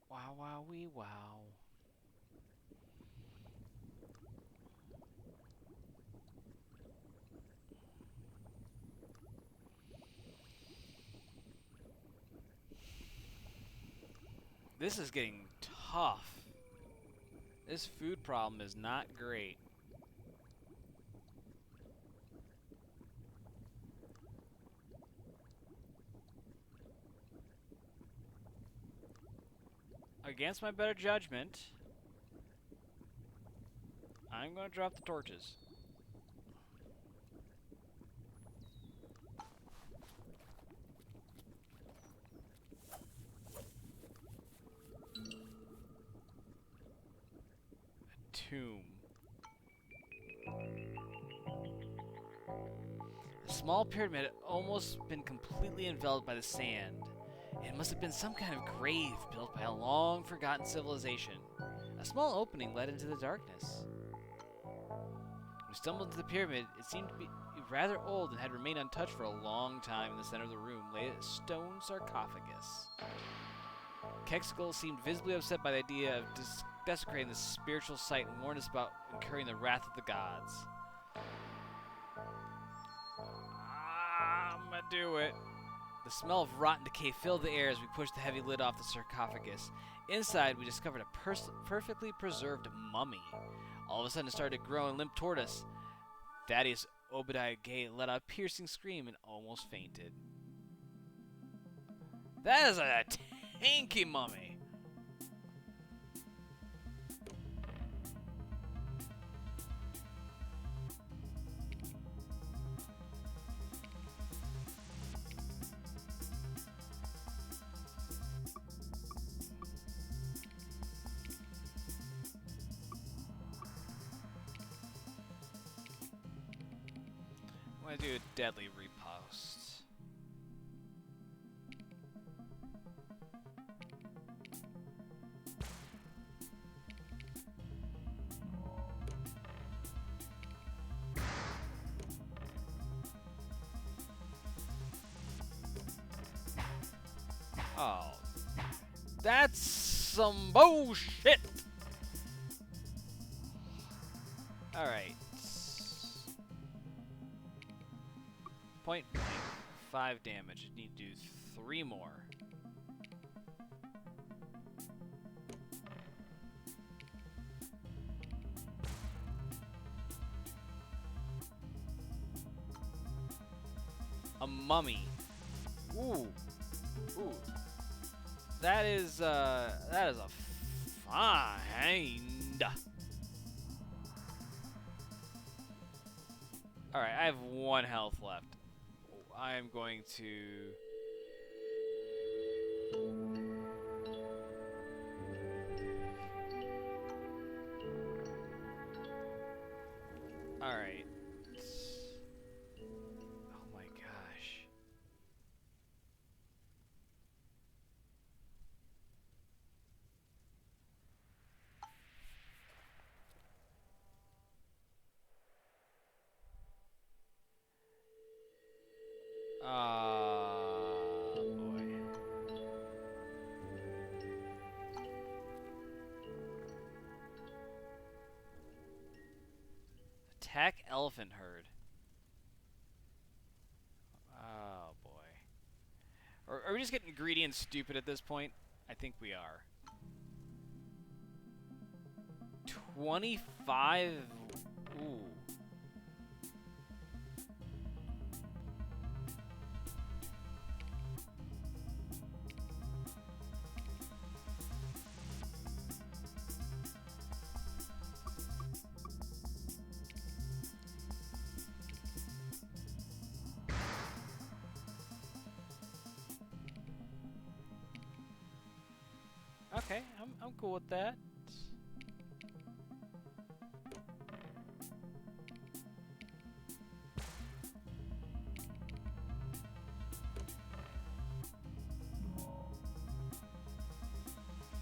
Wow, wow, wee, wow. This is getting tough. This food problem is not great. Against my better judgment, I'm going to drop the torches. A tomb. The small pyramid had almost been completely enveloped by the sand. It must have been some kind of grave built by a long-forgotten civilization. A small opening led into the darkness. We stumbled into the pyramid. It seemed to be rather old and had remained untouched for a long time. In the center of the room lay a stone sarcophagus. Kexicle seemed visibly upset by the idea of desecrating the spiritual site and warned us about incurring the wrath of the gods. I'm gonna do it. The smell of rotten decay filled the air as we pushed the heavy lid off the sarcophagus. Inside, we discovered a perfectly preserved mummy. All of a sudden, it started to grow and limp toward us. Thaddeus Obadiah Gay let out a piercing scream and almost fainted. That is a tanky mummy. I'm gonna do a deadly repost. Oh, that's some bullshit. All right. 0.5 damage. I need to do 3 more. A mummy. Ooh. Ooh. That is a find. Alright, I have 1 health left. I am going to... Alright. Oh my gosh. Boy. Attack elephant herd. Oh boy. Are we just getting greedy and stupid at this point? I think we are. 25. Ooh. Okay, I'm cool with that.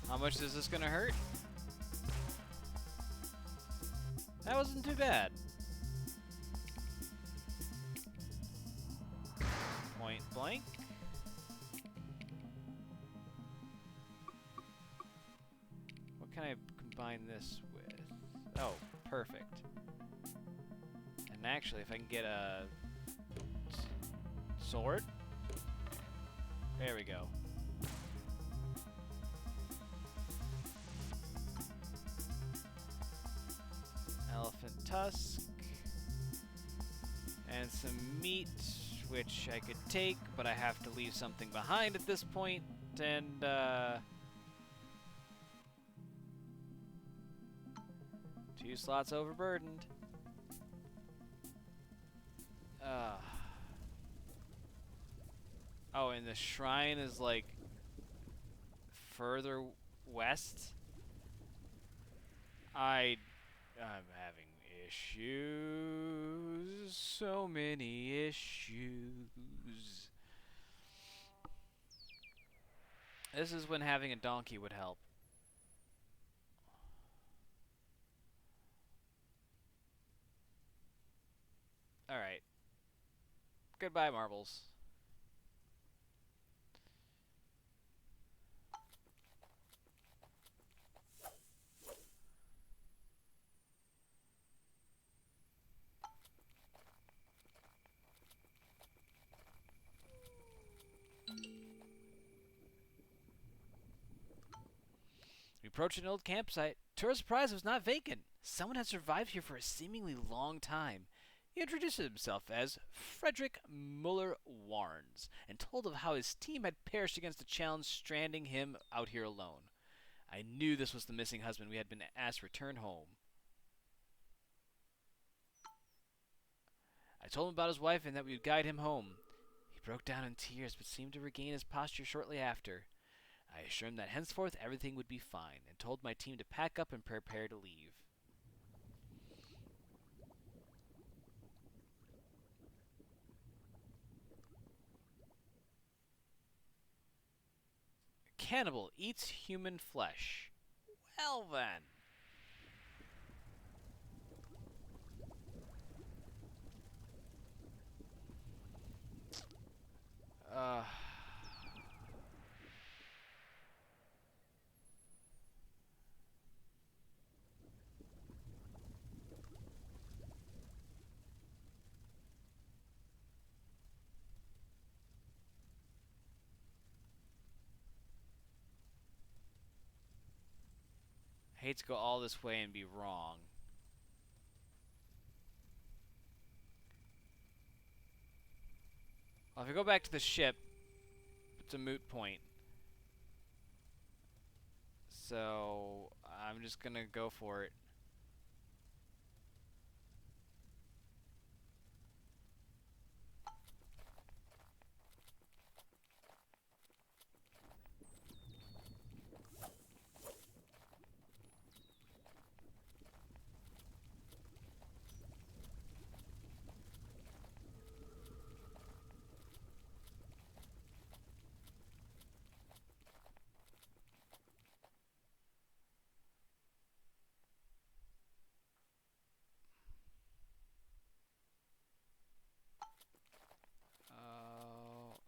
How much is this gonna hurt? That wasn't too bad. Point blank. What can I combine this with? Oh, perfect. And actually, if I can get a sword. There we go. Elephant tusk. And some meat, which I could take, but I have to leave something behind at this point, and, 2 slots overburdened. Oh, and the shrine is, like, further west? I'm having issues. So many issues. This is when having a donkey would help. Alright. Goodbye, marbles. We approached an old campsite. To our surprise, it was not vacant. Someone had survived here for a seemingly long time. He introduced himself as Frederick Muller Warnes and told of how his team had perished against a challenge stranding him out here alone. I knew this was the missing husband we had been asked to return home. I told him about his wife and that we would guide him home. He broke down in tears but seemed to regain his posture shortly after. I assured him that henceforth everything would be fine and told my team to pack up and prepare to leave. Cannibal eats human flesh. Well then. Uh... I hate to go all this way and be wrong. Well, if I go back to the ship, it's a moot point. So, I'm just gonna go for it.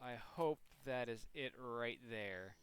I hope that is it right there.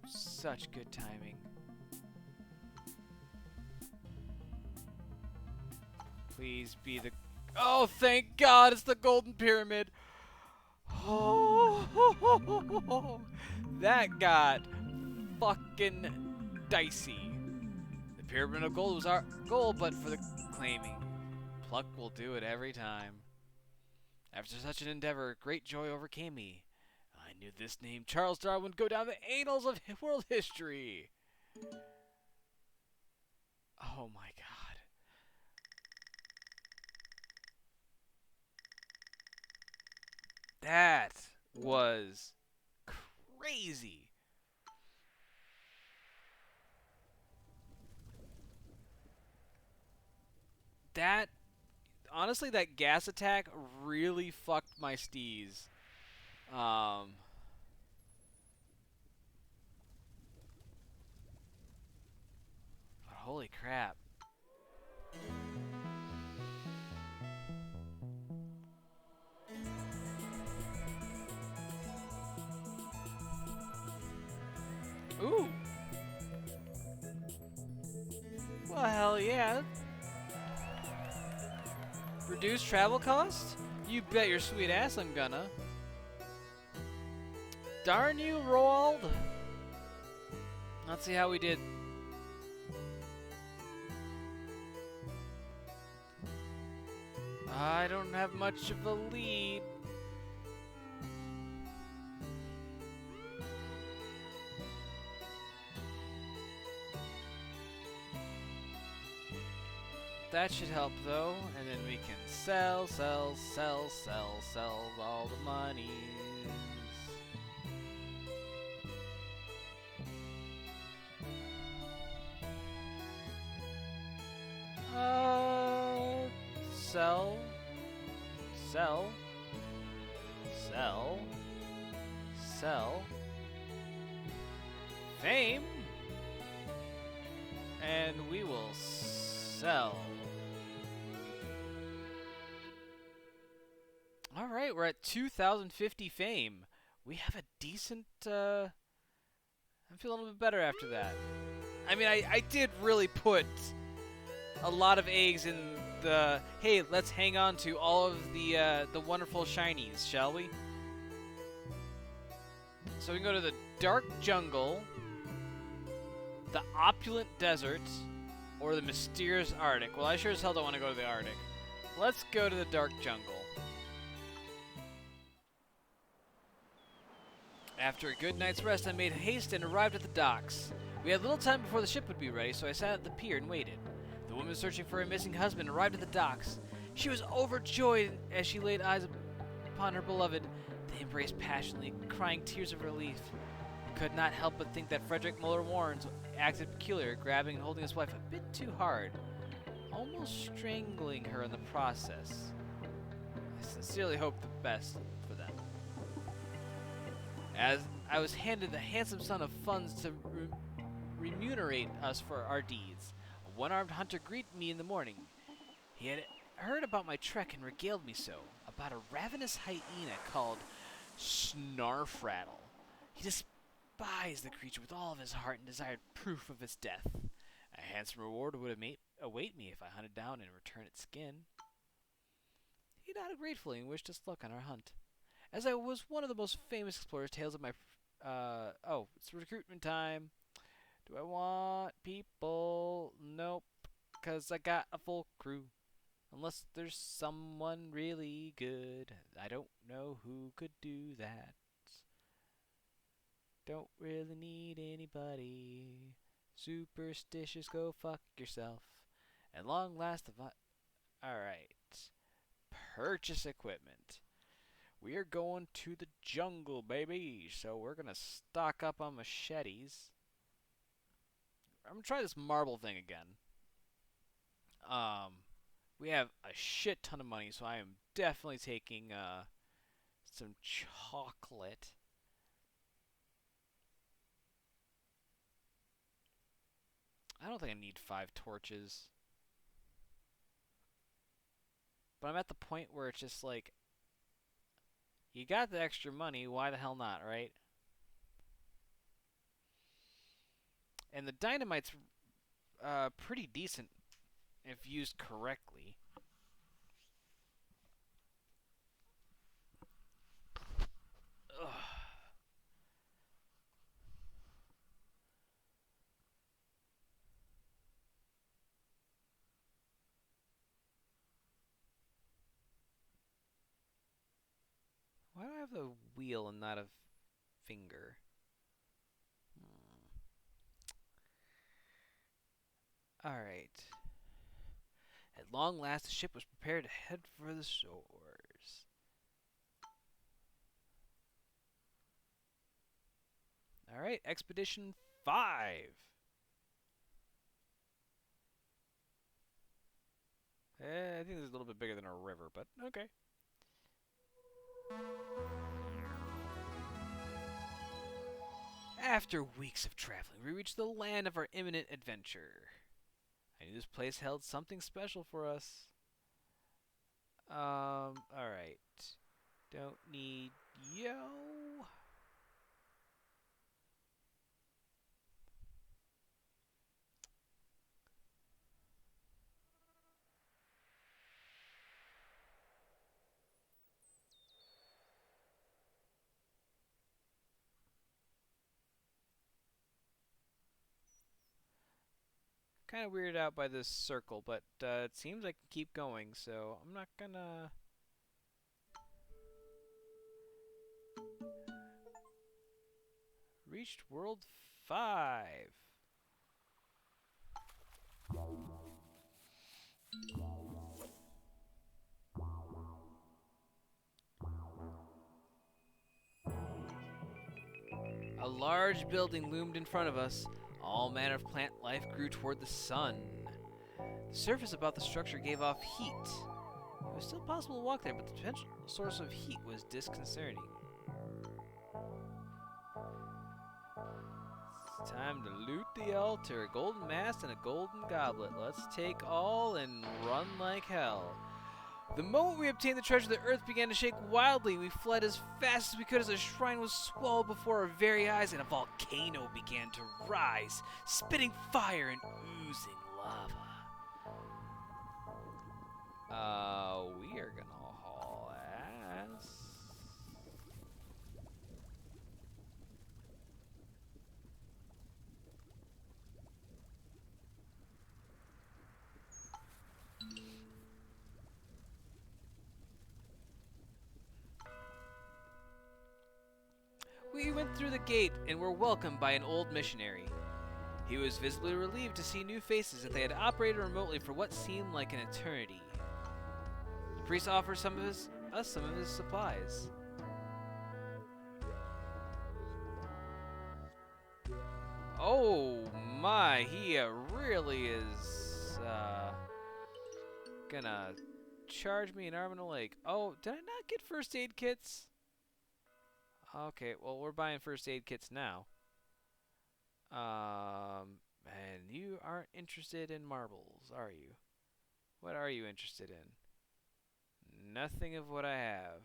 such good timing. Please be the... Oh, thank God, it's the Golden Pyramid. Oh, that got fucking dicey. The Pyramid of Gold was our goal, but for the claiming. Pluck will do it every time. After such an endeavor, great joy overcame me. I knew this name, Charles Darwin, would go down the annals of world history. Oh my God. That was crazy. That, honestly, that gas attack really fucked my steez. Um, but holy crap. Ooh. Well, hell yeah. Reduce travel costs? You bet your sweet ass I'm gonna. Darn you, Roald. Let's see how we did. I don't have much of a lead. That should help though, and then we can sell all the monies. Sell, sell, sell, sell, fame, and we will sell. Alright, we're at 2,050 fame. We have a decent, I'm feeling a little bit better after that. I mean, I did really put a lot of eggs in the, hey, let's hang on to all of the wonderful shinies, shall we? So we can go to the dark jungle, the opulent desert, or the mysterious Arctic. Well, I sure as hell don't want to go to the Arctic. Let's go to the dark jungle. After a good night's rest, I made haste and arrived at the docks. We had little time before the ship would be ready, so I sat at the pier and waited. The woman searching for her missing husband arrived at the docks. She was overjoyed as she laid eyes upon her beloved. They embraced passionately, crying tears of relief. I could not help but think that Frederick Muller-Warren's acted peculiar, grabbing and holding his wife a bit too hard, almost strangling her in the process. I sincerely hope the best for them. As I was handed the handsome sum of funds to remunerate us for our deeds, a one-armed hunter greeted me in the morning. He had heard about my trek and regaled me so, about a ravenous hyena called Snarfrattle. He despised the creature with all of his heart and desired proof of its death. A handsome reward would await me if I hunted down and returned its skin. He nodded gratefully and wished us luck on our hunt. As I was one of the most famous explorers, tales of my... oh, it's recruitment time. Do I want people? Nope, because I got a full crew. Unless there's someone really good. I don't know who could do that. Don't really need anybody. Superstitious, go fuck yourself. At long last, alright. Purchase equipment. We are going to the jungle, baby. So we're going to stock up on machetes. I'm going to try this marble thing again. We have a shit ton of money, so I am definitely taking some chocolate. I don't think I need 5 torches. But I'm at the point where it's just like, you got the extra money, why the hell not, right? And the dynamite's pretty decent if used correctly. Ugh. Why do I have a wheel and not a finger? Alright. At long last, the ship was prepared to head for the shores. Alright, Expedition 5. I think this is a little bit bigger than a river, but okay. After weeks of traveling, we reached the land of our imminent adventure. I knew this place held something special for us. Alright. Don't need yo. Kind of weirded out by this circle, but it seems I can keep going, so I'm not gonna... Reached World 5. A large building loomed in front of us. All manner of plant life grew toward the sun. The surface about the structure gave off heat. It was still possible to walk there, but the potential source of heat was disconcerting. It's time to loot the altar. A golden mask and a golden goblet. Let's take all and run like hell. The moment we obtained the treasure, the earth began to shake wildly. We fled as fast as we could as the shrine was swallowed before our very eyes, and a volcano began to rise, spitting fire and oozing lava. We are gonna haul ass. We went through the gate and were welcomed by an old missionary. He was visibly relieved to see new faces that they had operated remotely for what seemed like an eternity. The priest offered us some of his supplies. Oh my, he really is gonna charge me an arm and a leg. Oh, did I not get first aid kits? Okay, well, we're buying first aid kits now. And you aren't interested in marbles, are you? What are you interested in? Nothing of what I have.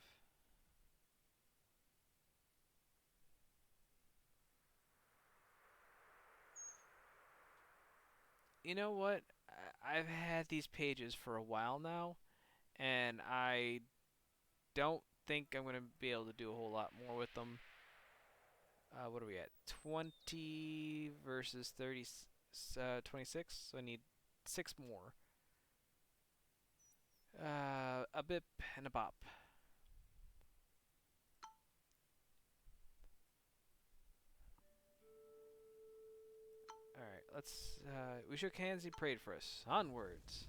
You know what? I've had these pages for a while now, and I don't think I'm going to be able to do a whole lot more with them. What are we at? 20 versus 30, 26, so I need 6 more. A bip and a bop. Alright, let's, we shook hands, he prayed for us. Onwards.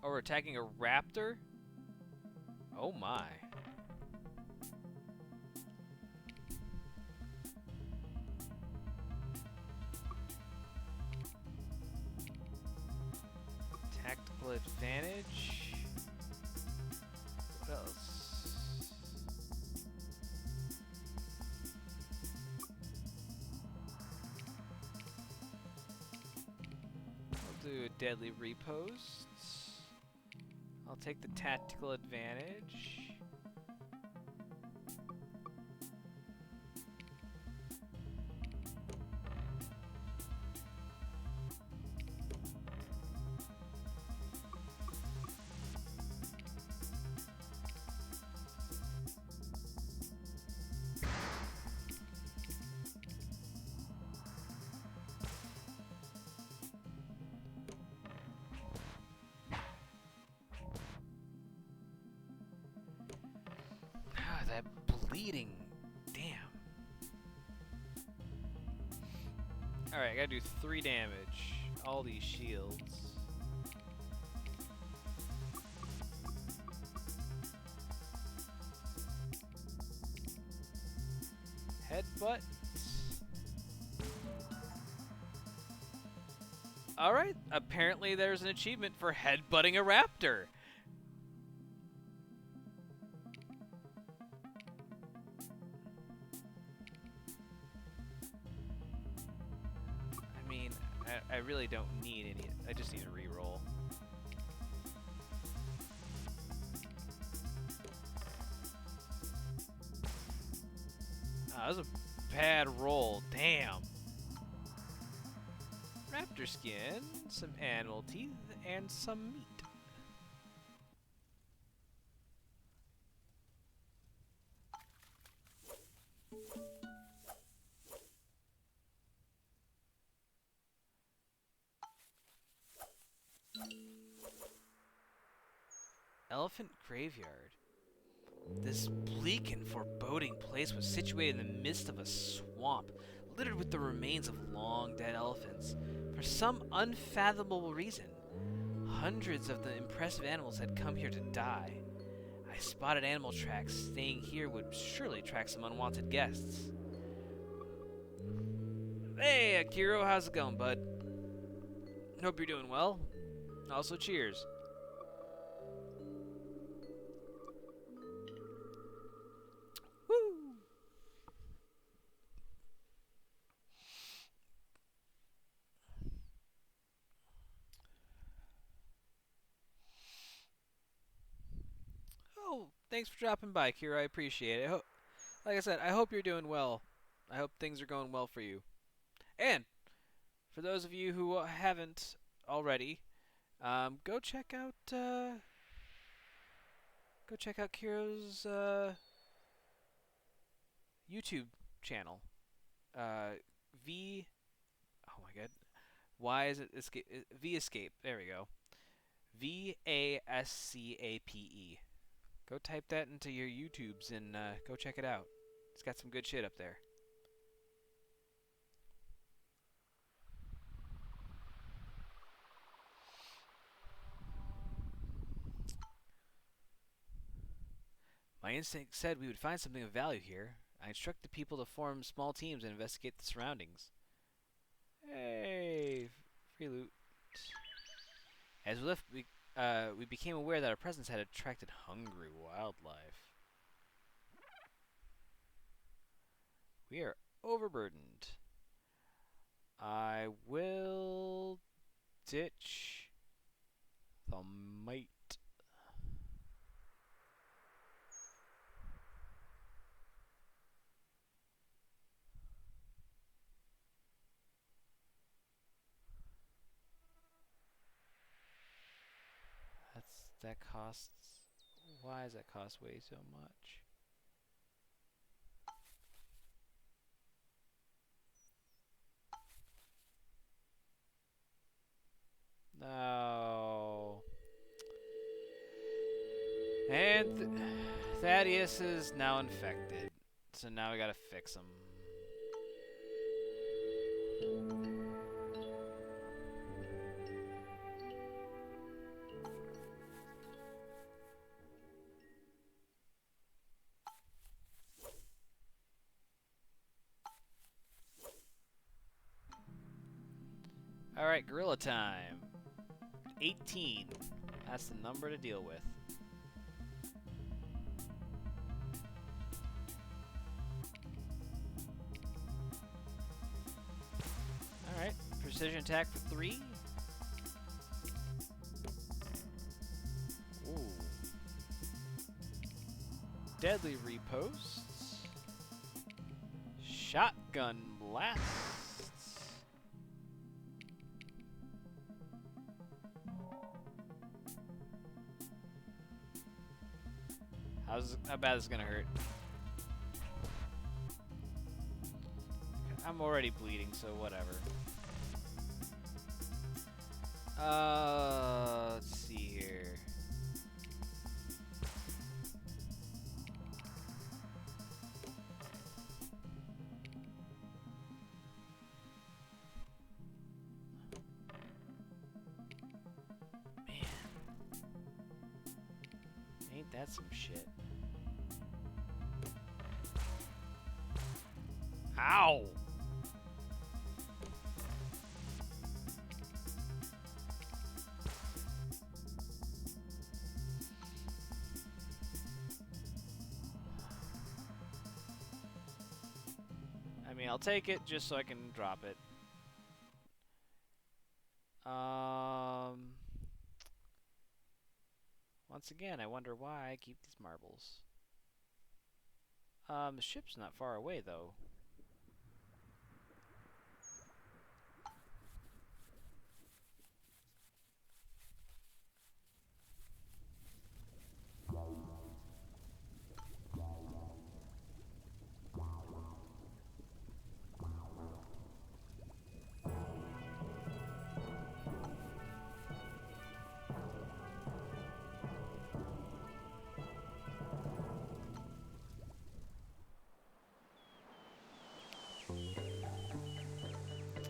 Oh, we're attacking a raptor? Oh my. Tactical advantage. What else? deadly repost. I'll take the tactical advantage. That bleeding. Damn. Alright, I gotta do 3 damage. All these shields. Headbutt. Alright, apparently there's an achievement for headbutting a raptor. I really don't need any. I just need a reroll. That was a bad roll. Damn. Raptor skin, some animal teeth, and some meat. Elephant Graveyard. This bleak and foreboding place was situated in the midst of a swamp, littered with the remains of long dead elephants. For some unfathomable reason, hundreds of the impressive animals had come here to die. I spotted animal tracks. Staying here would surely attract some unwanted guests. Hey, Akiro, how's it going, bud? Hope you're doing well. Also, cheers. Oh, thanks for dropping by, Kira. I appreciate it. Like I said, I hope you're doing well. I hope things are going well for you. And for those of you who haven't already, go check out Kira's YouTube channel. V. Oh my God. Why is it escape? V Escape. There we go. VASCAPE. Go type that into your YouTubes and go check it out. It's got some good shit up there. My instinct said we would find something of value here. I instructed people to form small teams and investigate the surroundings. Hey, free loot. As we left, we became aware that our presence had attracted hungry wildlife. We are overburdened. I will ditch the mite. That costs. Why does that cost way so much? No. And Thaddeus is now infected. So now we gotta fix him. Alright, gorilla time. 18. That's the number to deal with. Alright, precision attack for 3. deadly reposts. Shotgun blasts. How bad is this gonna hurt? I'm already bleeding, so whatever. Let's see here. Man. Ain't that some shit? Ow! I mean, I'll take it just so I can drop it. Once again, I wonder why I keep these marbles. The ship's not far away, though.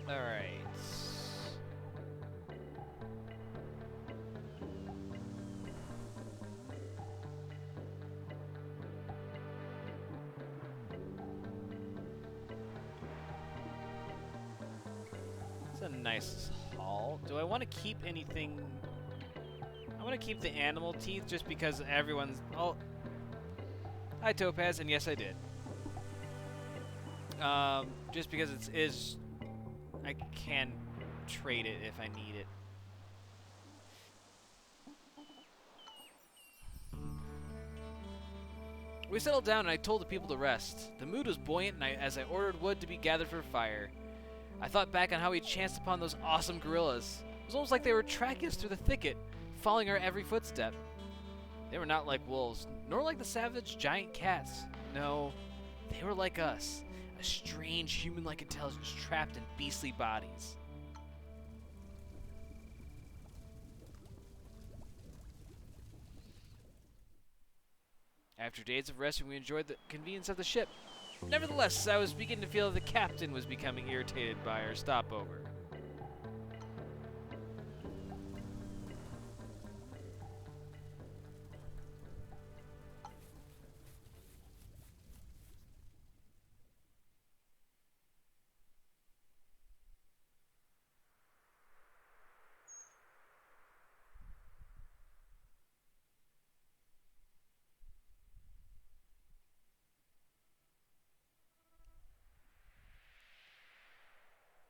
Alright. It's a nice haul. Do I want to keep anything? I want to keep the animal teeth just because everyone's... Oh. Hi, Topaz, and yes, I did. Just because it is... I can trade it if I need it. We settled down and I told the people to rest. The mood was buoyant as I ordered wood to be gathered for fire. I thought back on how we chanced upon those awesome gorillas. It was almost like they were tracking us through the thicket, following our every footstep. They were not like wolves, nor like the savage giant cats. No, they were like us. A strange human-like intelligence trapped in beastly bodies. After days of resting, we enjoyed the convenience of the ship. Nevertheless, I was beginning to feel that the captain was becoming irritated by our stopover.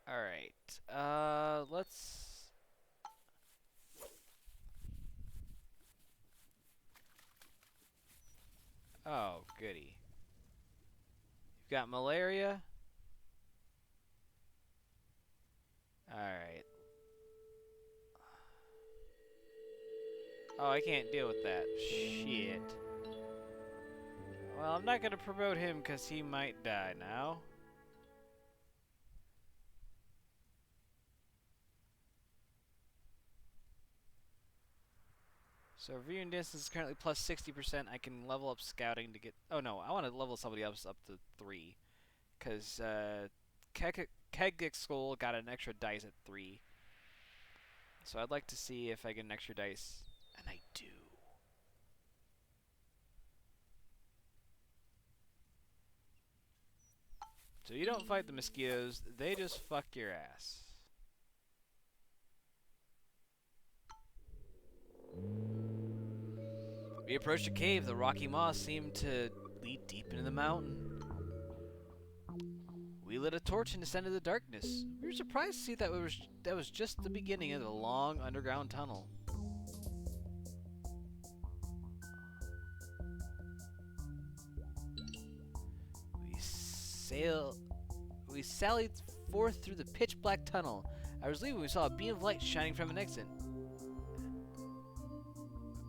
Alright, let's... Oh, goody. You've got malaria? Alright. Oh, I can't deal with that. Shit. Well, I'm not gonna promote him because he might die now. So viewing distance is currently plus 60%. I can level up scouting to get... Oh no, I want to level somebody else up to 3. Because Kegdick's Skull got an extra dice at 3. So I'd like to see if I get an extra dice. And I do. So you don't fight the mosquitoes, they just fuck your ass. We approached a cave. The rocky moss seemed to lead deep into the mountain. We lit a torch and descended the darkness. We were surprised to see that was just the beginning of the long underground tunnel. We sallied forth through the pitch-black tunnel. I was leaving when we saw a beam of light shining from an exit.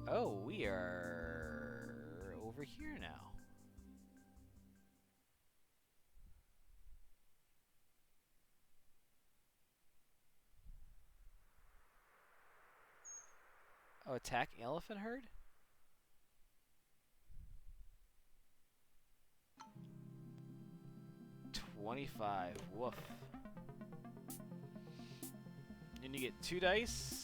Oh, we are over here now. Oh, attack elephant herd? 25. Woof. And you get 2 dice.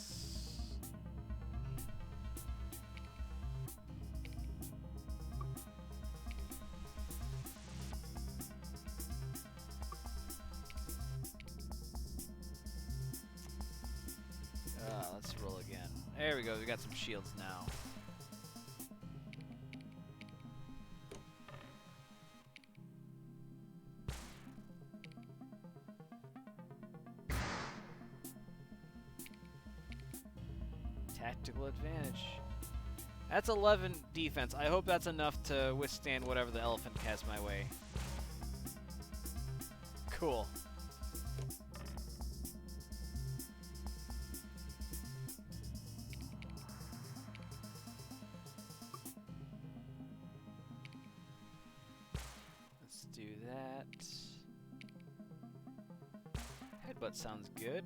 Let's roll again. There we go. We got some shields now. Tactical advantage. That's 11 defense. I hope that's enough to withstand whatever the elephant casts my way. Cool. Let's do that. Headbutt sounds good.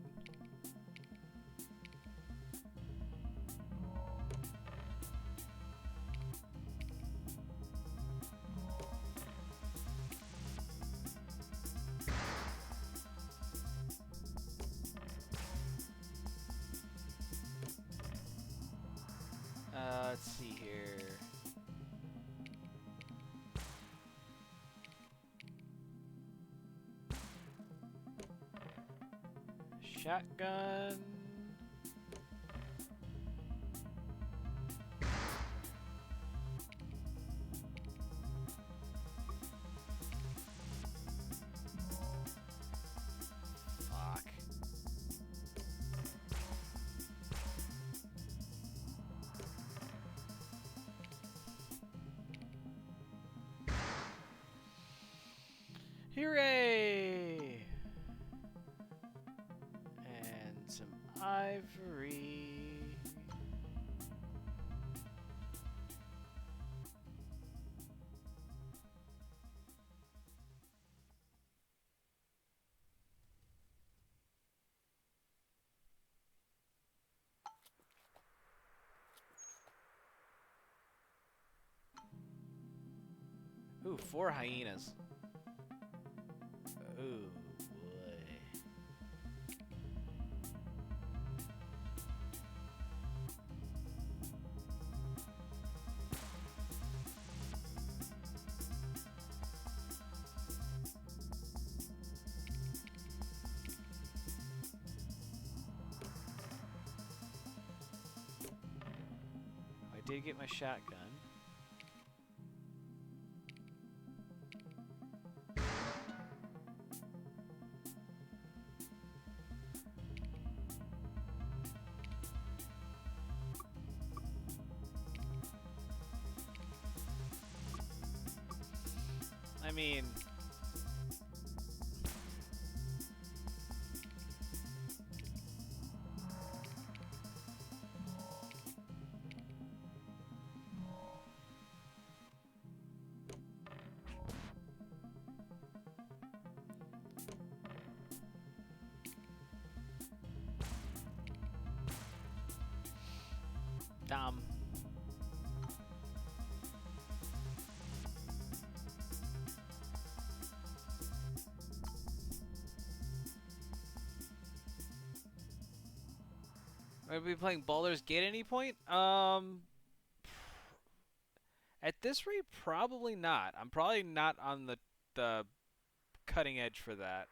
Let's see here. Shotgun. Fuck. Hooray! And some ivory. Ooh, 4 hyenas. Ooh, boy. I did get my shotgun. I mean, dumb. Are we playing Baldur's Gate at any point? At this rate, probably not. I'm probably not on the cutting edge for that.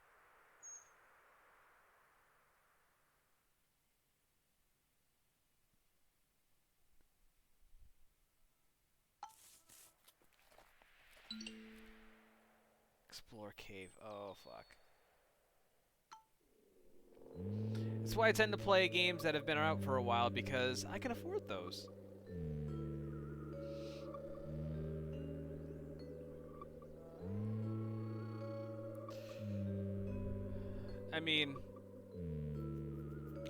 Explore cave. Oh, fuck. That's why I tend to play games that have been out for a while, because I can afford those. I mean,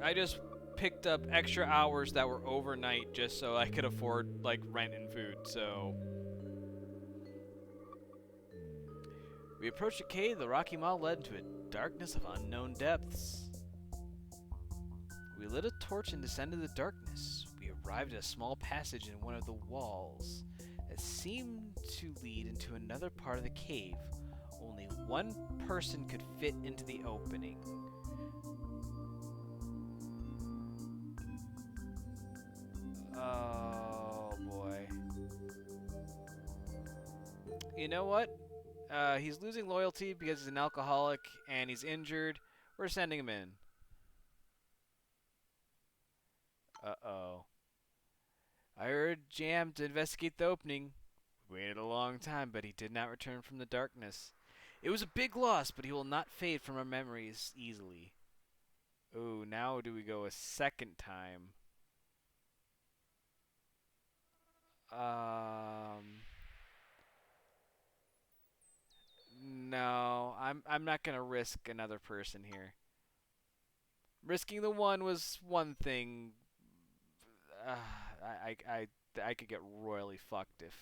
I just picked up extra hours that were overnight just so I could afford, like, rent and food, so... We approached a cave. The rocky mall led into a darkness of unknown depths. We lit a torch and descended the darkness. We arrived at a small passage in one of the walls that seemed to lead into another part of the cave. Only one person could fit into the opening. Oh, boy. You know what? He's losing loyalty because he's an alcoholic and he's injured. We're sending him in. Uh-oh. I urged Jam to investigate the opening. We waited a long time, but he did not return from the darkness. It was a big loss, but he will not fade from our memories easily. Oh, now do we go a second time? No, I'm not gonna risk another person here. Risking the one was one thing. Uh, I could get royally fucked if.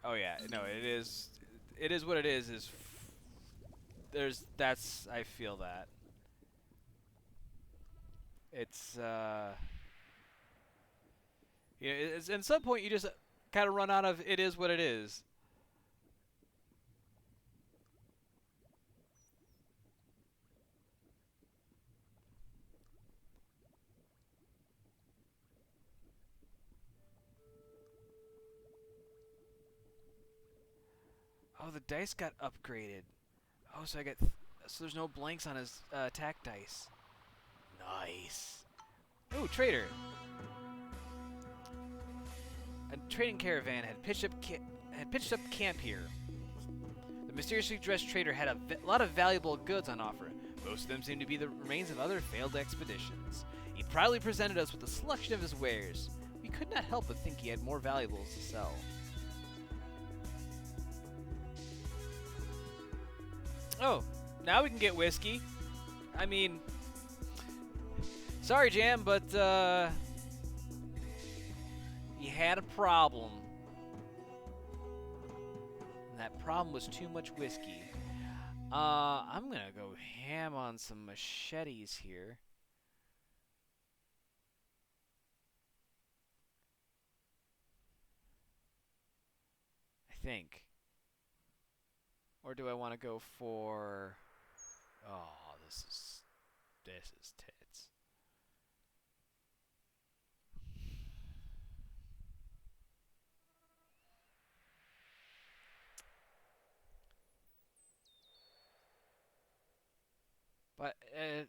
Oh yeah, no, it is. It is what it is. That's. I feel that. It's you know, it's, at some point you just kind of run out of it is what it is. Oh, the dice got upgraded. Oh, so I got so there's no blanks on his attack dice. Nice. Ooh, trader. A trading caravan had pitched up camp here. The mysteriously dressed trader had a lot of valuable goods on offer. Most of them seemed to be the remains of other failed expeditions. He proudly presented us with a selection of his wares. We could not help but think he had more valuables to sell. Oh, now we can get whiskey. I mean, sorry, Jam, but you had a problem. And that problem was too much whiskey. I'm gonna go ham on some machetes here. I think. Or do I want to go for... Oh, this is tits. But, oh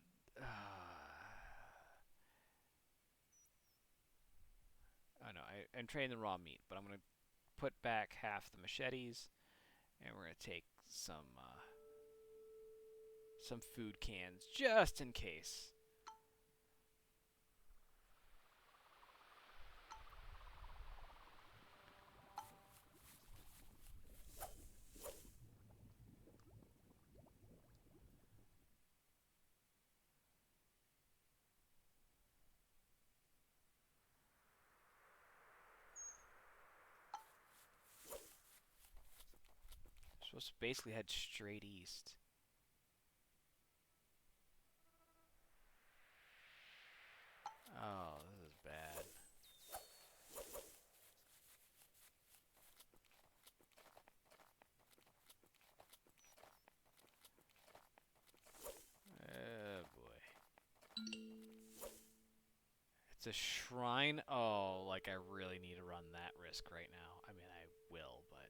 no, I'm trading the raw meat, but I'm going to put back half the machetes, and we're going to take some food cans, just in case. Supposed to basically head straight east. Oh, this is bad. Oh boy. It's a shrine. Oh, like I really need to run that risk right now. I mean, I will, but...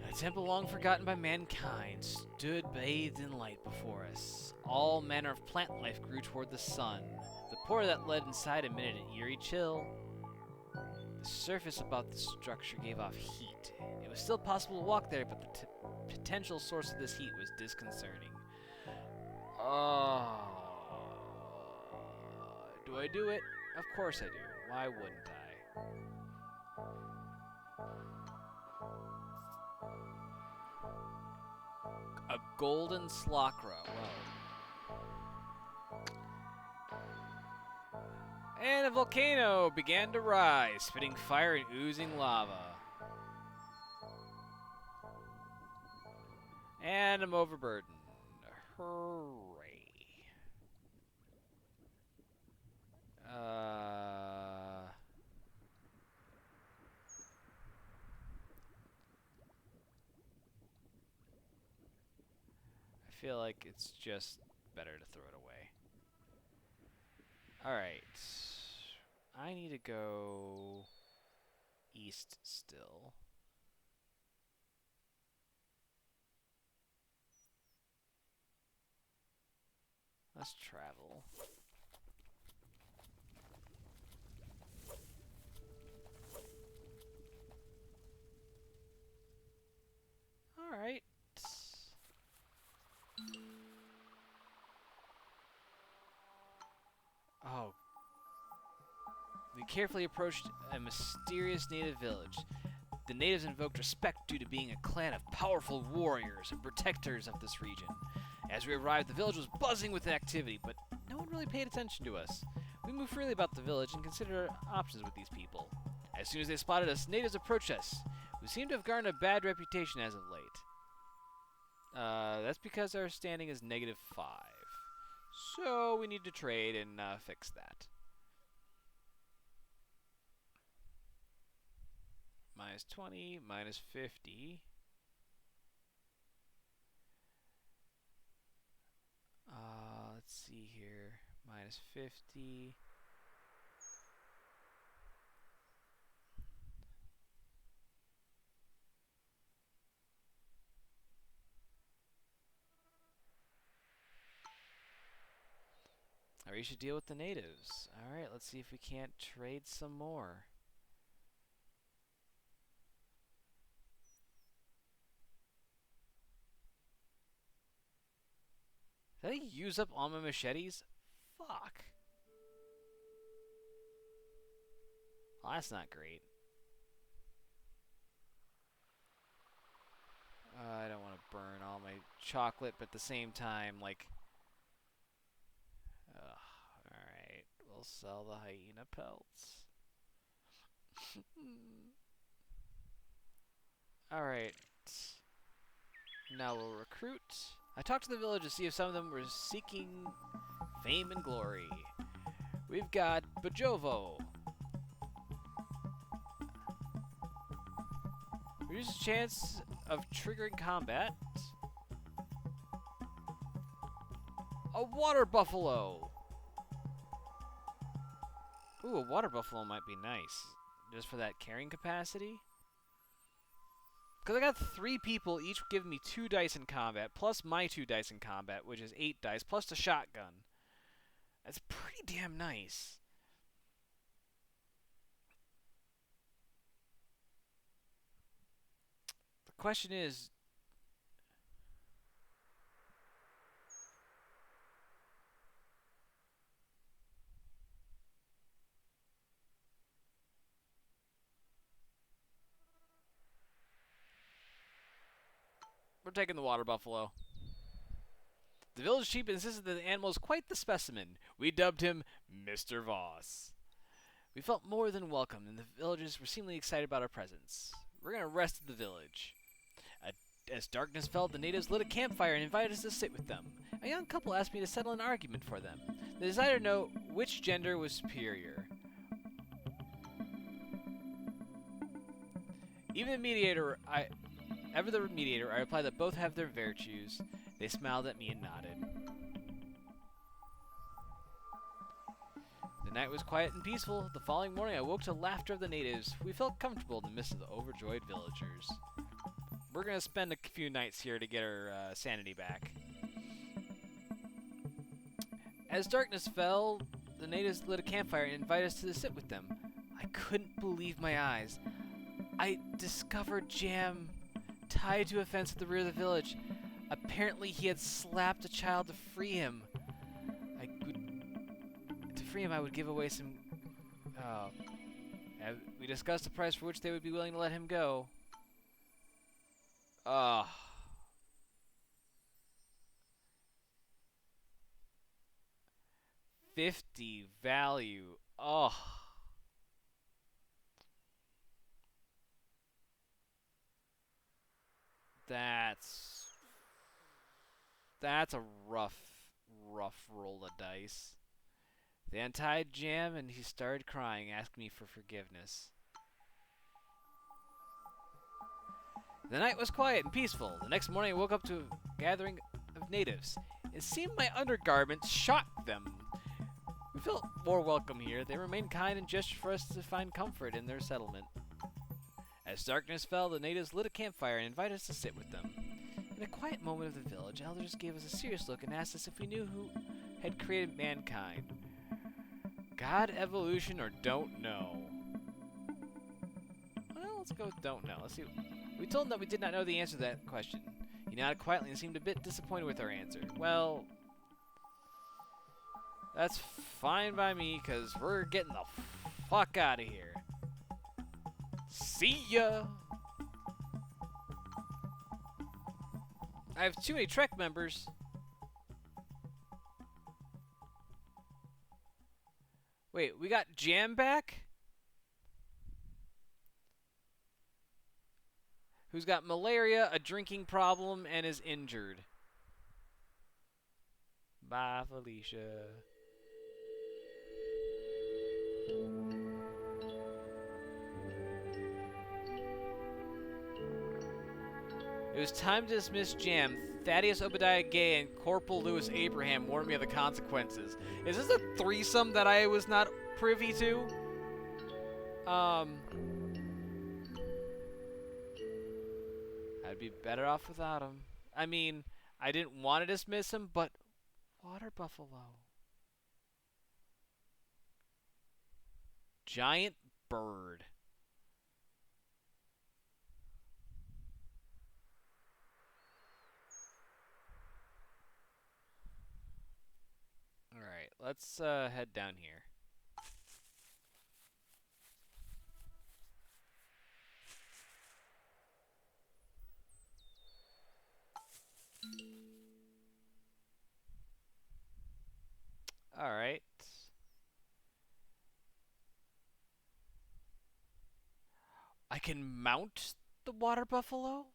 A temple long forgotten by mankind stood bathed in light before us. All manner of plant life grew toward the sun. The portal that led inside emitted an eerie chill. The The surface about the structure gave off heat. It was still possible to walk there, but the potential source of this heat was disconcerting. Oh. Do I do it? Of course I do. Why wouldn't I? A golden Slocra. Whoa. And a volcano began to rise, spitting fire and oozing lava. And I'm overburdened. Hooray. I feel like it's just better to throw it away. Alright. I need to go east still. Let's travel. Alright. Oh. We carefully approached a mysterious native village. The natives invoked respect due to being a clan of powerful warriors and protectors of this region. As we arrived, the village was buzzing with activity, but no one really paid attention to us. We moved freely about the village and considered our options with these people. As soon as they spotted us, natives approached us. We seem to have garnered a bad reputation as of late. That's because our standing is -5. So we need to trade and fix that. -20, -50. Let's see here. -50. Or you should deal with the natives. Alright, let's see if we can't trade some more. Did I use up all my machetes? Fuck. Well, that's not great. I don't want to burn all my chocolate, but at the same time, like... Alright, we'll sell the hyena pelts. Alright. Now we'll recruit. I talked to the village to see if some of them were seeking fame and glory. We've got Bajovo. Reduces chance of triggering combat. A water buffalo. Ooh, a water buffalo might be nice. Just for that carrying capacity. Because I got 3 people, each giving me 2 dice in combat, plus my 2 dice in combat, which is 8 dice, plus the shotgun. That's pretty damn nice. The question is... We're taking the water buffalo. The village chief insisted that the animal was quite the specimen. We dubbed him Mr. Voss. We felt more than welcome, and the villagers were seemingly excited about our presence. We're going to rest at the village. As darkness fell, the natives lit a campfire and invited us to sit with them. A young couple asked me to settle an argument for them. They desired to know which gender was superior. Even the mediator, I replied that both have their virtues. They smiled at me and nodded. The night was quiet and peaceful. The following morning, I woke to laughter of the natives. We felt comfortable in the midst of the overjoyed villagers. We're going to spend a few nights here to get our sanity back. As darkness fell, the natives lit a campfire and invited us to sit with them. I couldn't believe my eyes. I discovered Jam tied to a fence at the rear of the village. Apparently he had slapped a child to free him. To free him, I would give away some... Oh. We discussed the price for which they would be willing to let him go. Oh. 50 value. Oh. That's a rough roll of dice. They untied Jam and he started crying, asking me for forgiveness. The night was quiet and peaceful. The next morning I woke up to a gathering of natives. It seemed my undergarments shocked them. We felt more welcome here. They remained kind and gestured for us to find comfort in their settlement. As darkness fell, the natives lit a campfire and invited us to sit with them. In a quiet moment of the village, elders gave us a serious look and asked us if we knew who had created mankind. God, evolution, or don't know? Well, let's go with don't know. Let's see. We told him that we did not know the answer to that question. He nodded quietly and seemed a bit disappointed with our answer. Well, that's fine by me, because we're getting the fuck out of here. See ya! I have too many Trek members. Wait, we got Jam back? Who's got malaria, a drinking problem, and is injured. Bye, Felicia. It was time to dismiss Jam. Thaddeus Obadiah Gay and Corporal Louis Abraham warned me of the consequences. Is this a threesome that I was not privy to? I'd be better off without him. I mean, I didn't want to dismiss him, but water buffalo. Giant bird. Alright, let's head down here. Alright. I can mount the water buffalo?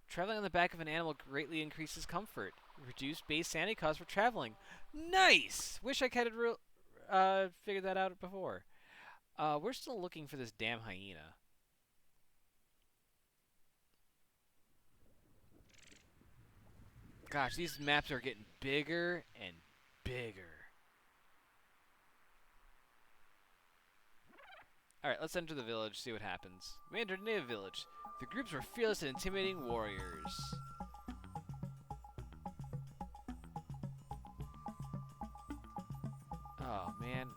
Traveling on the back of an animal greatly increases comfort. Reduce base sanity costs for traveling. Nice! Wish I could have figured that out before. We're still looking for this damn hyena. Gosh, these maps are getting bigger and bigger. Alright, let's enter the village, see what happens. We entered a native village. The groups were fearless and intimidating warriors. Oh, man.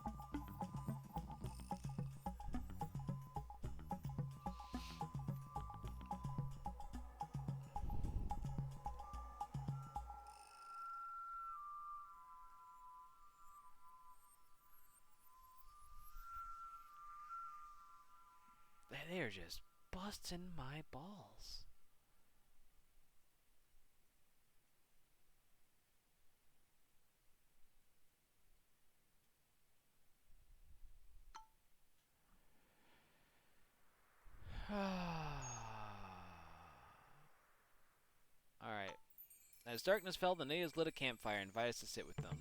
They're just busting my balls. Alright. As darkness fell, the natives lit a campfire and invited us to sit with them.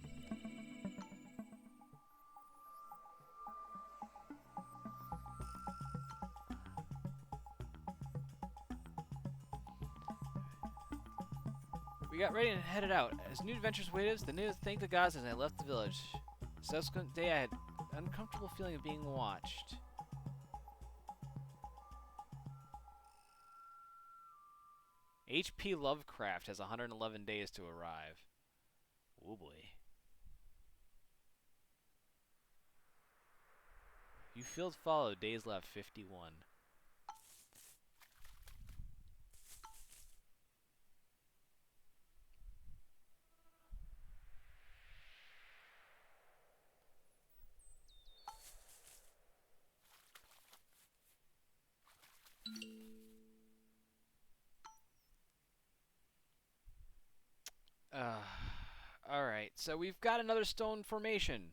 We got ready and headed out. As new adventures awaited us, the natives thanked the gods as I left the village. The subsequent day, I had an uncomfortable feeling of being watched. H.P. Lovecraft has 111 days to arrive. Oh boy. You field follow. Days left 51. Alright, so we've got another stone formation.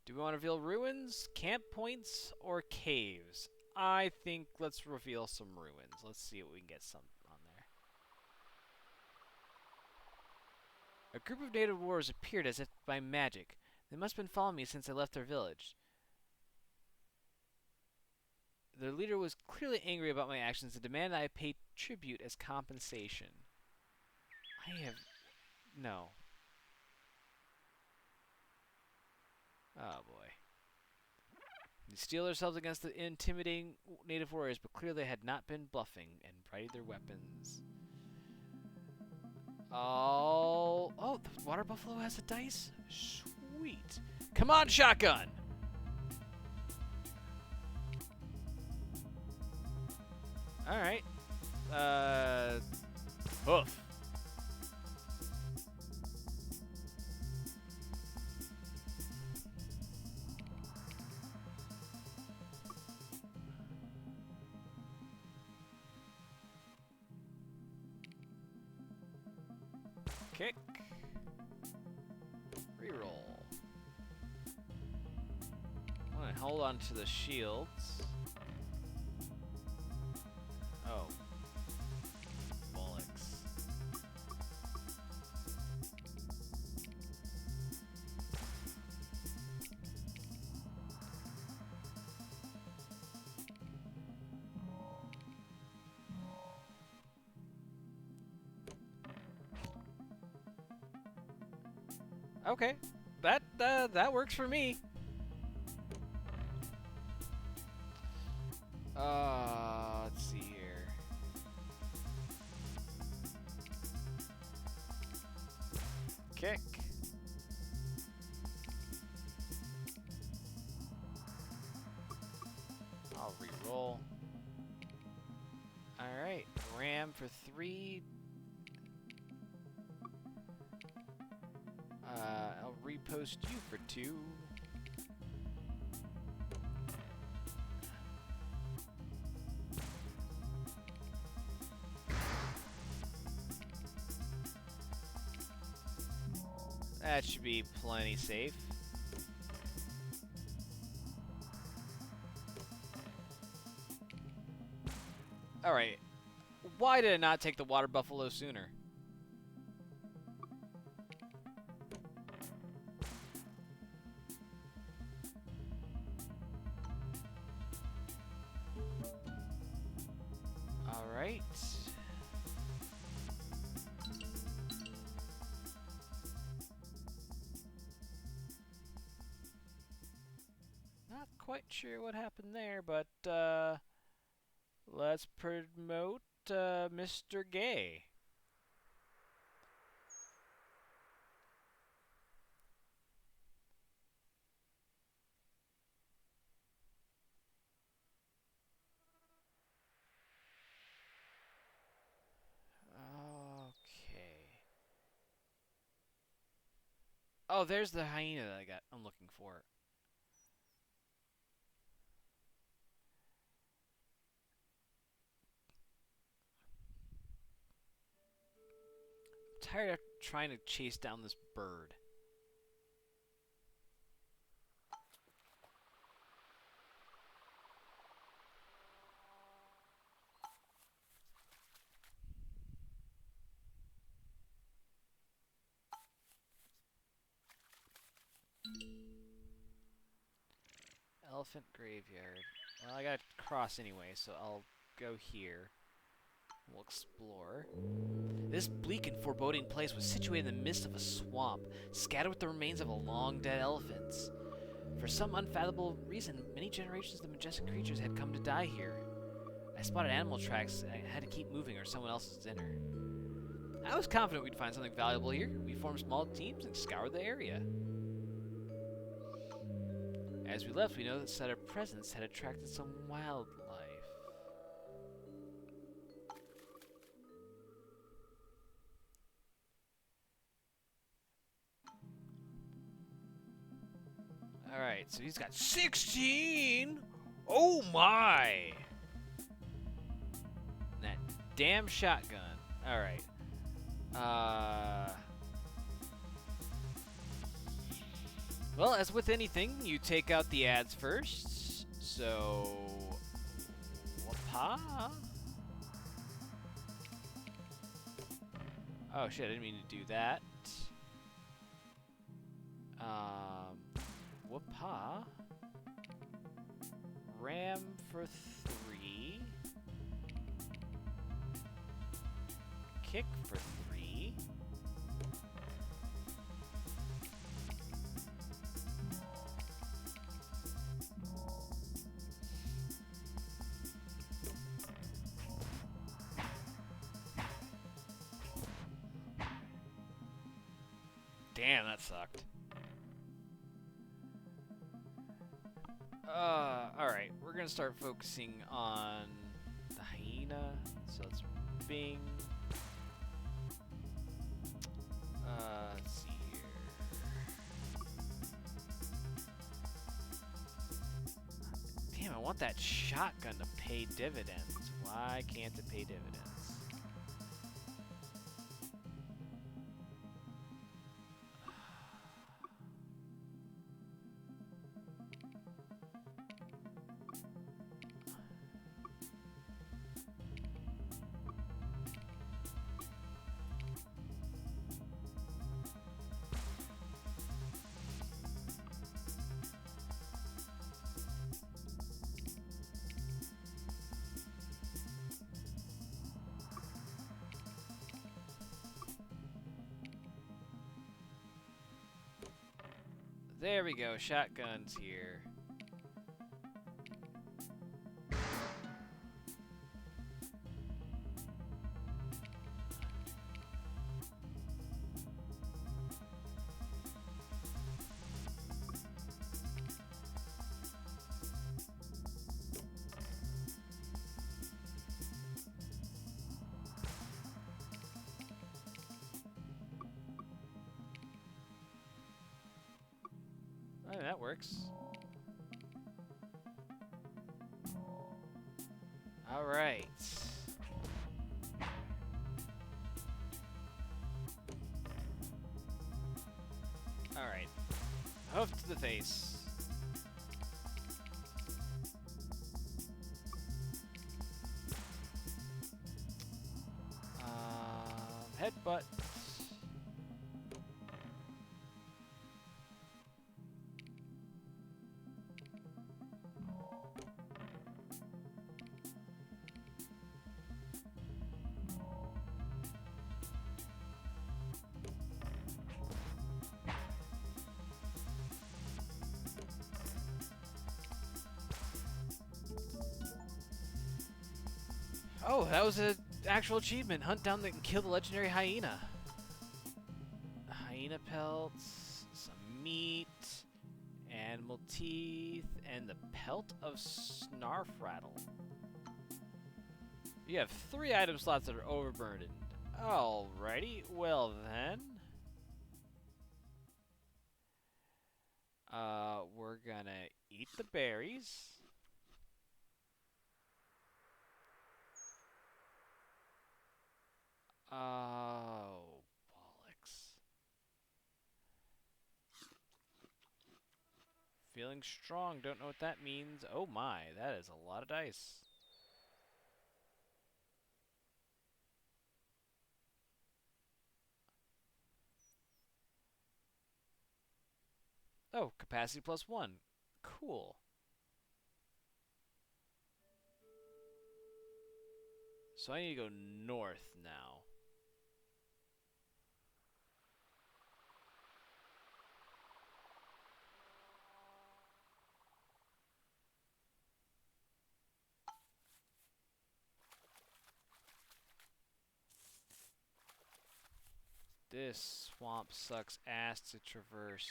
Do we want to reveal ruins, camp points, or caves? I think let's reveal some ruins. Let's see what we can get some on there. A group of native warriors appeared as if by magic. They must have been following me since I left their village. Their leader was clearly angry about my actions and demanded I pay tribute as compensation. I have... no. Oh boy. They steel themselves against the intimidating native warriors, but clearly they had not been bluffing and readied their weapons. Oh, the water buffalo has a dice? Sweet. Come on, shotgun! Alright. Hoof. Kick. Reroll. I'm gonna hold on to the shields. Oh. Bollocks. Okay, that works for me. Let's see here. Kick. I'll re-roll. All right, ram for 3. I'll repost you for 2. That should be plenty safe. Alright. Why did I not take the water buffalo sooner? Alright. Not quite sure what happened there, but let's promote Mr. Gay. Okay. Oh, there's the hyena that I'm looking for. I'm tired of trying to chase down this bird. Elephant graveyard. Well, I gotta cross anyway, so I'll go here. We'll explore. This bleak and foreboding place was situated in the midst of a swamp, scattered with the remains of a long-dead elephants. For some unfathomable reason, many generations of the majestic creatures had come to die here. I spotted animal tracks, and I had to keep moving or someone else's dinner. I was confident we'd find something valuable here. We formed small teams and scoured the area. As we left, we noticed that our presence had attracted some wildlife. Alright, so he's got 16! Oh my! That damn shotgun. Alright. Well, as with anything, you take out the ads first. So... Wapa? Oh shit, I didn't mean to do that. Wapa. Ram for 3. Kick for 3. Damn, that sucked. Alright, we're gonna start focusing on the hyena. So let's bing. Let's see here. Damn, I want that shotgun to pay dividends. Why can't it pay dividends? There we go, shotguns here. Oh, that works. All right. All right. Hoof to the face. Headbutt. Oh, that was an actual achievement. Hunt down and kill the legendary hyena. Hyena pelts, some meat, animal teeth, and the pelt of Snarfrattle. You have 3 item slots that are overburdened. Alrighty, well then. We're gonna eat the berries. Oh, bollocks. Feeling strong, don't know what that means. Oh my, that is a lot of dice. Oh, capacity +1. Cool. So I need to go north now. This swamp sucks ass to traverse.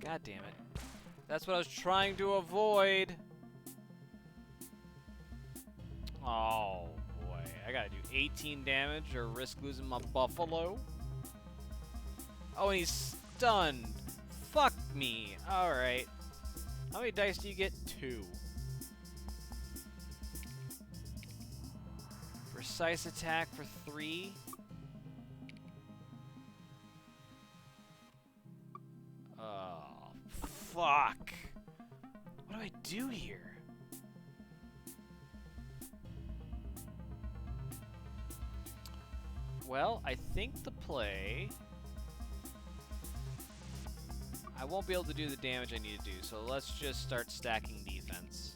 God damn it. That's what I was trying to avoid. Oh boy, I gotta do 18 damage or risk losing my buffalo. Oh, and he's stunned. Fuck me. Alright. How many dice do you get? 2. Precise attack for 3. Oh, fuck. What do I do here? Well, I think the play... I won't be able to do the damage I need to do, so let's just start stacking defense.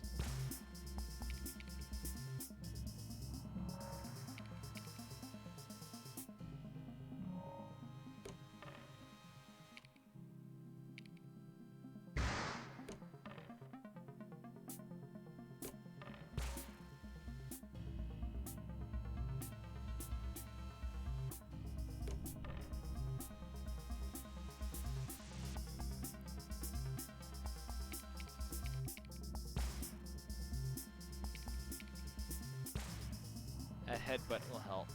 That headbutt will help.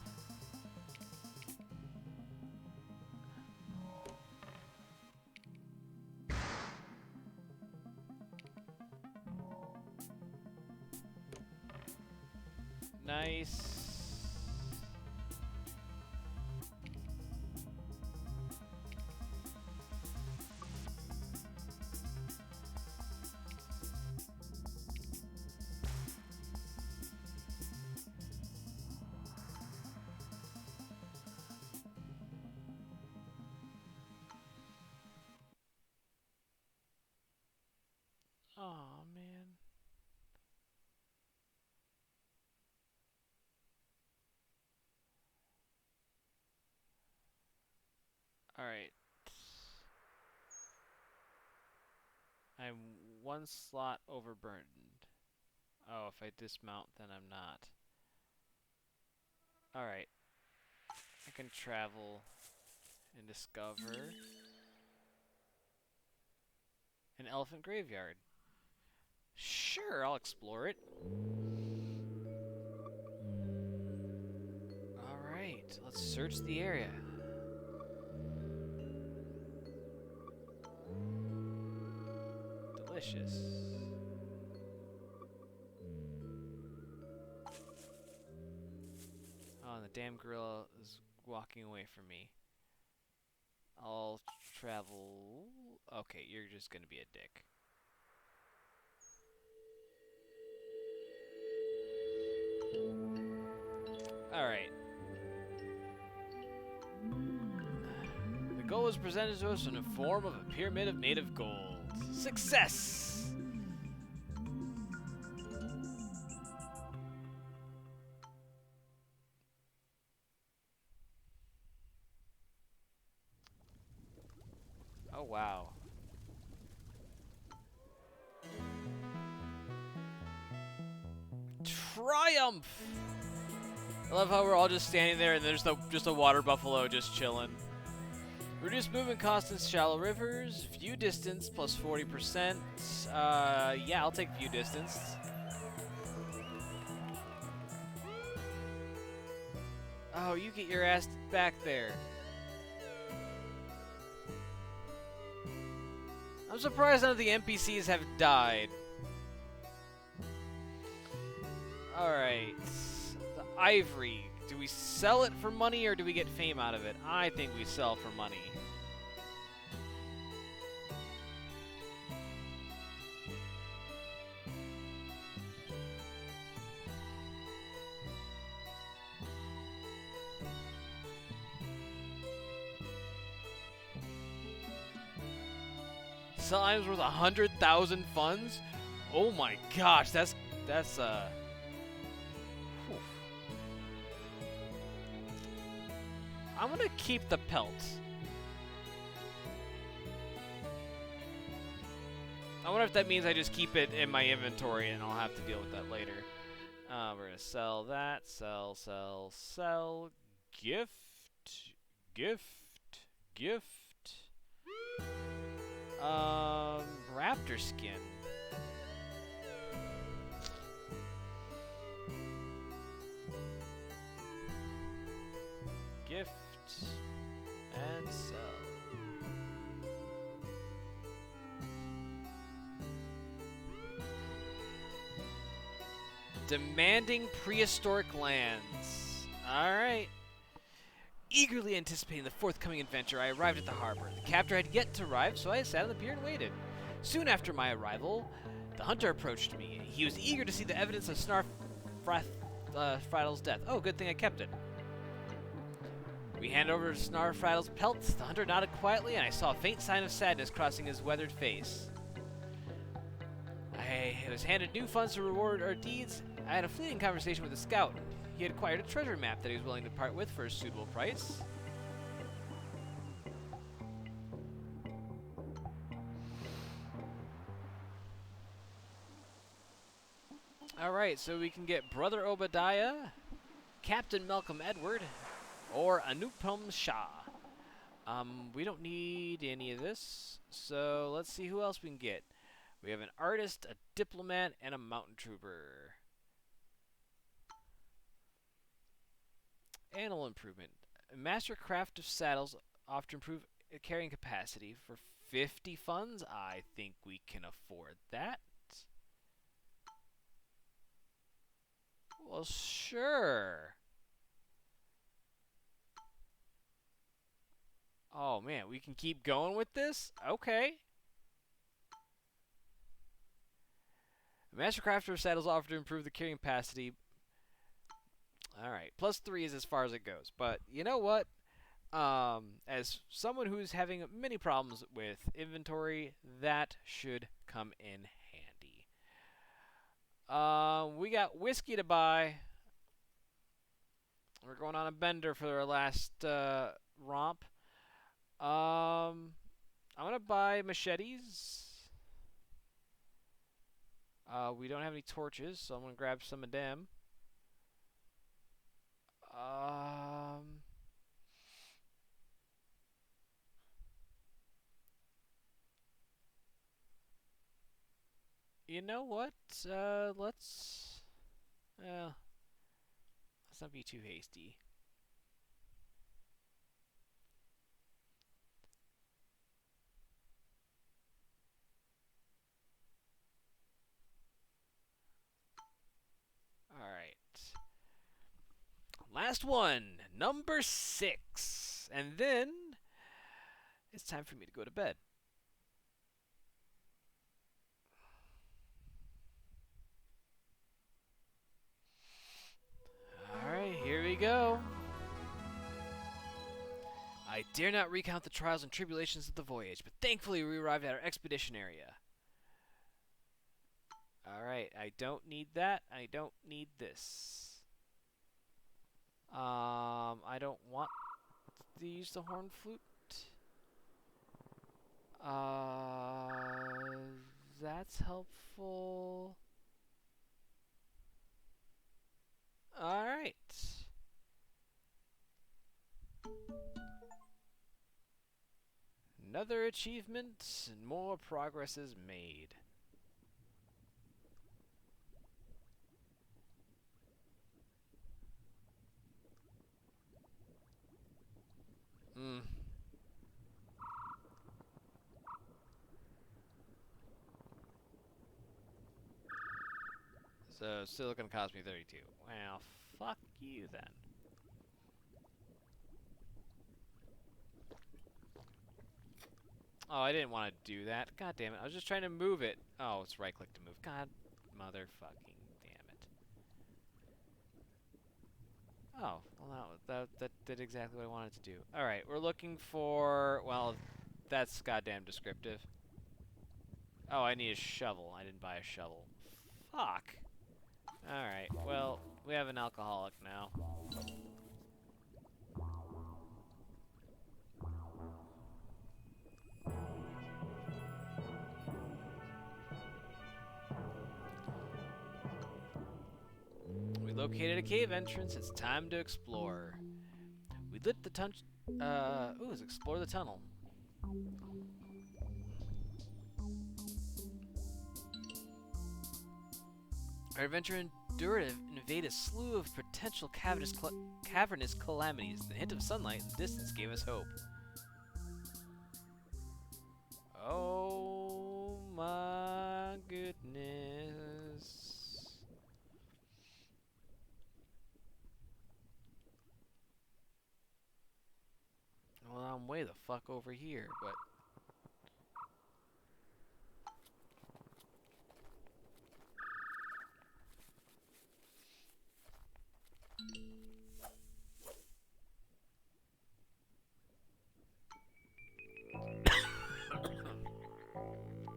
Nice. Aw, man. Alright. I'm 1 slot overburdened. Oh, if I dismount, then I'm not. Alright. I can travel and discover an elephant graveyard. Sure, I'll explore it. Alright, let's search the area. Delicious. Oh, and the damn gorilla is walking away from me. I'll travel... Okay, you're just gonna be a dick. Alright. The goal was presented to us in the form of a pyramid of native gold. Success! Oh, wow. Triumph! I love how we're all just standing there and there's just a water buffalo just chilling. Reduce movement cost in shallow rivers. View distance plus 40%. Yeah, I'll take view distance. Oh, you get your ass back there. I'm surprised none of the NPCs have died. Alright. The ivory. Do we sell it for money or do we get fame out of it? I think we sell for money. Sell items worth 100,000 funds? Oh my gosh, that's whew. I'm gonna keep the pelt. I wonder if that means I just keep it in my inventory and I'll have to deal with that later. We're gonna sell that. Sell. Gift. Raptor skin. Gift and sell. Demanding prehistoric lands. Alright. Eagerly anticipating the forthcoming adventure, I arrived at the harbor. The captor had yet to arrive, so I sat on the pier and waited. Soon after my arrival, the hunter approached me. He was eager to see the evidence of Snarfrattle's death. Oh, good thing I kept it. We handed over Snarfrattle's pelts. The hunter nodded quietly, and I saw a faint sign of sadness crossing his weathered face. I was handed new funds to reward our deeds. I had a fleeting conversation with a scout. He had acquired a treasure map that he was willing to part with for a suitable price. Alright, so we can get Brother Obadiah, Captain Malcolm Edward, or Anupam Shah. We don't need any of this, so let's see who else we can get. We have an artist, a diplomat, and a mountain trooper. Animal improvement. Master craft of saddles often improve carrying capacity. For 50 funds, I think we can afford that. Well, sure. Oh, man, we can keep going with this? Okay. Master crafter of saddles offer to improve the carrying capacity. Alright, +3 is as far as it goes. But you know what? As someone who's having many problems with inventory, that should come in handy. We got whiskey to buy. We're going on a bender for our last romp. I'm going to buy machetes. We don't have any torches, so I'm going to grab some of them. You know what? Let's not be too hasty. Alright. Last one, number 6. And then it's time for me to go to bed. Alright, here we go. I dare not recount the trials and tribulations of the voyage, but thankfully we arrived at our expedition area. Alright, I don't need that. I don't need this. I don't want to use the horn flute. That's helpful. Alright. Another achievement, and more progress is made. So, still gonna cost me 32. Well, fuck you then. Oh, I didn't want to do that. God damn it. I was just trying to move it. Oh, it's right click to move. God motherfucking damn it. Oh, well that did exactly what I wanted to do. Alright, we're looking for, well, that's goddamn descriptive. Oh, I need a shovel. I didn't buy a shovel. Fuck. Alright, well, we have an alcoholic now. We located a cave entrance. It's time to explore. We lit the let's explore the tunnel. Our adventure endured and evade a slew of potential cavernous calamities. The hint of sunlight in the distance gave us hope. Oh my goodness. Well, I'm way the fuck over here, but...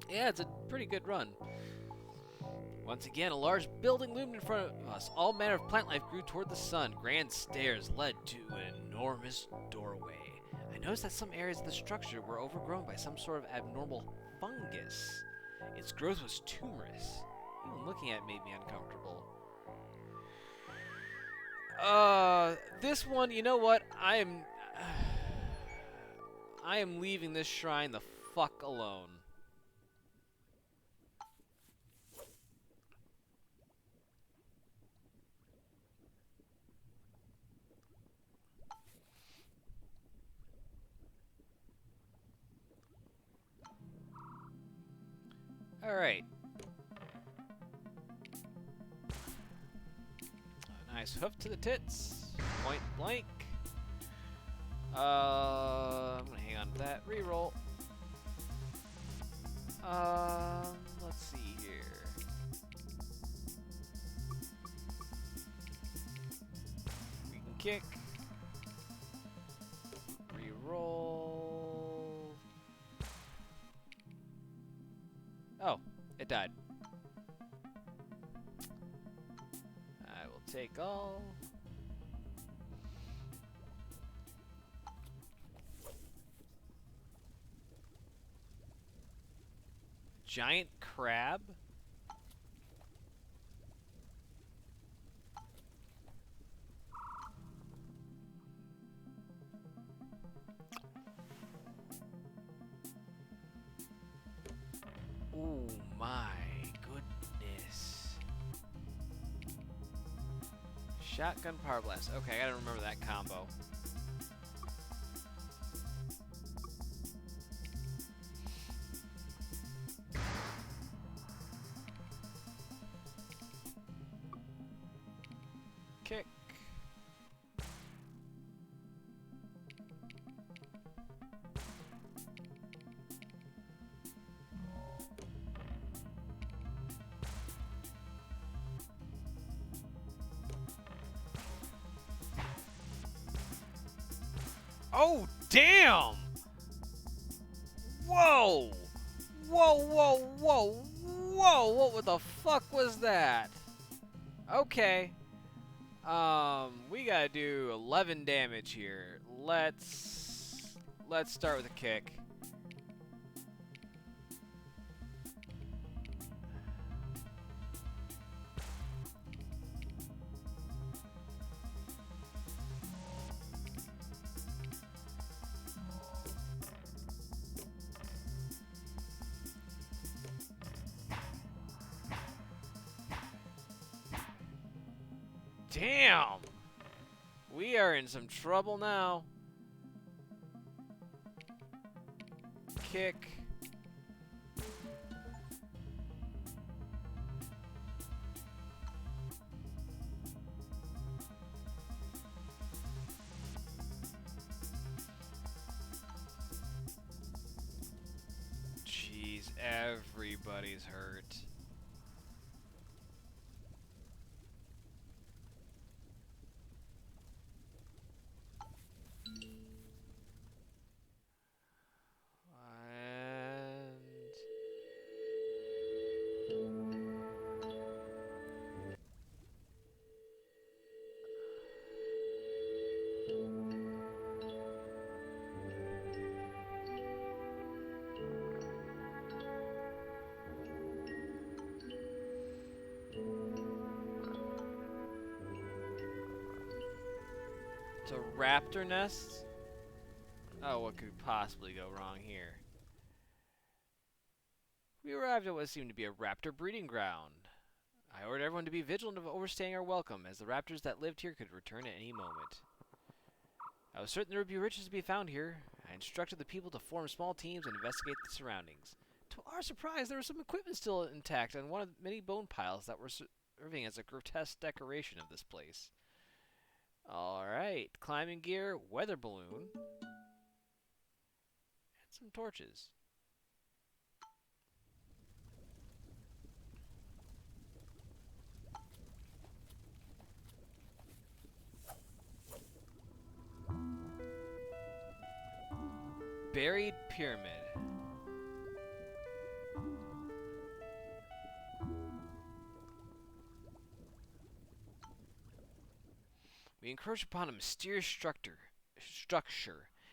yeah, it's a pretty good run. Once again, a large building loomed in front of us. All manner of plant life grew toward the sun. Grand stairs led to an enormous doorway. I noticed that some areas of the structure were overgrown by some sort of abnormal fungus. Its growth was tumorous. Even looking at it made me uncomfortable. This one, you know what? I am leaving this shrine the fuck alone. Alright. Nice hoof to the tits. Point blank. I'm gonna hang on to that. Reroll. Let's see here. We can kick. Reroll. Oh, it died. I will take all. Giant crab? Oh my goodness. Shotgun power blast. Okay, I gotta remember that combo. Kick. Oh, damn! Whoa! Whoa, whoa, whoa, whoa! What the fuck was that? Okay. We gotta do 11 damage here. Let's start with a kick. Damn! We are in some trouble now. Kick. Jeez, everybody's hurt. And It's a raptor nest? Oh, what could possibly go wrong here? We arrived at what seemed to be a raptor breeding ground. I ordered everyone to be vigilant of overstaying our welcome, as the raptors that lived here could return at any moment. I was certain there would be riches to be found here. I instructed the people to form small teams and investigate the surroundings. To our surprise, there was some equipment still intact on one of the many bone piles that were serving as a grotesque decoration of this place. Alright, climbing gear, weather balloon, and some torches. Buried pyramid. We encroached upon a mysterious structure.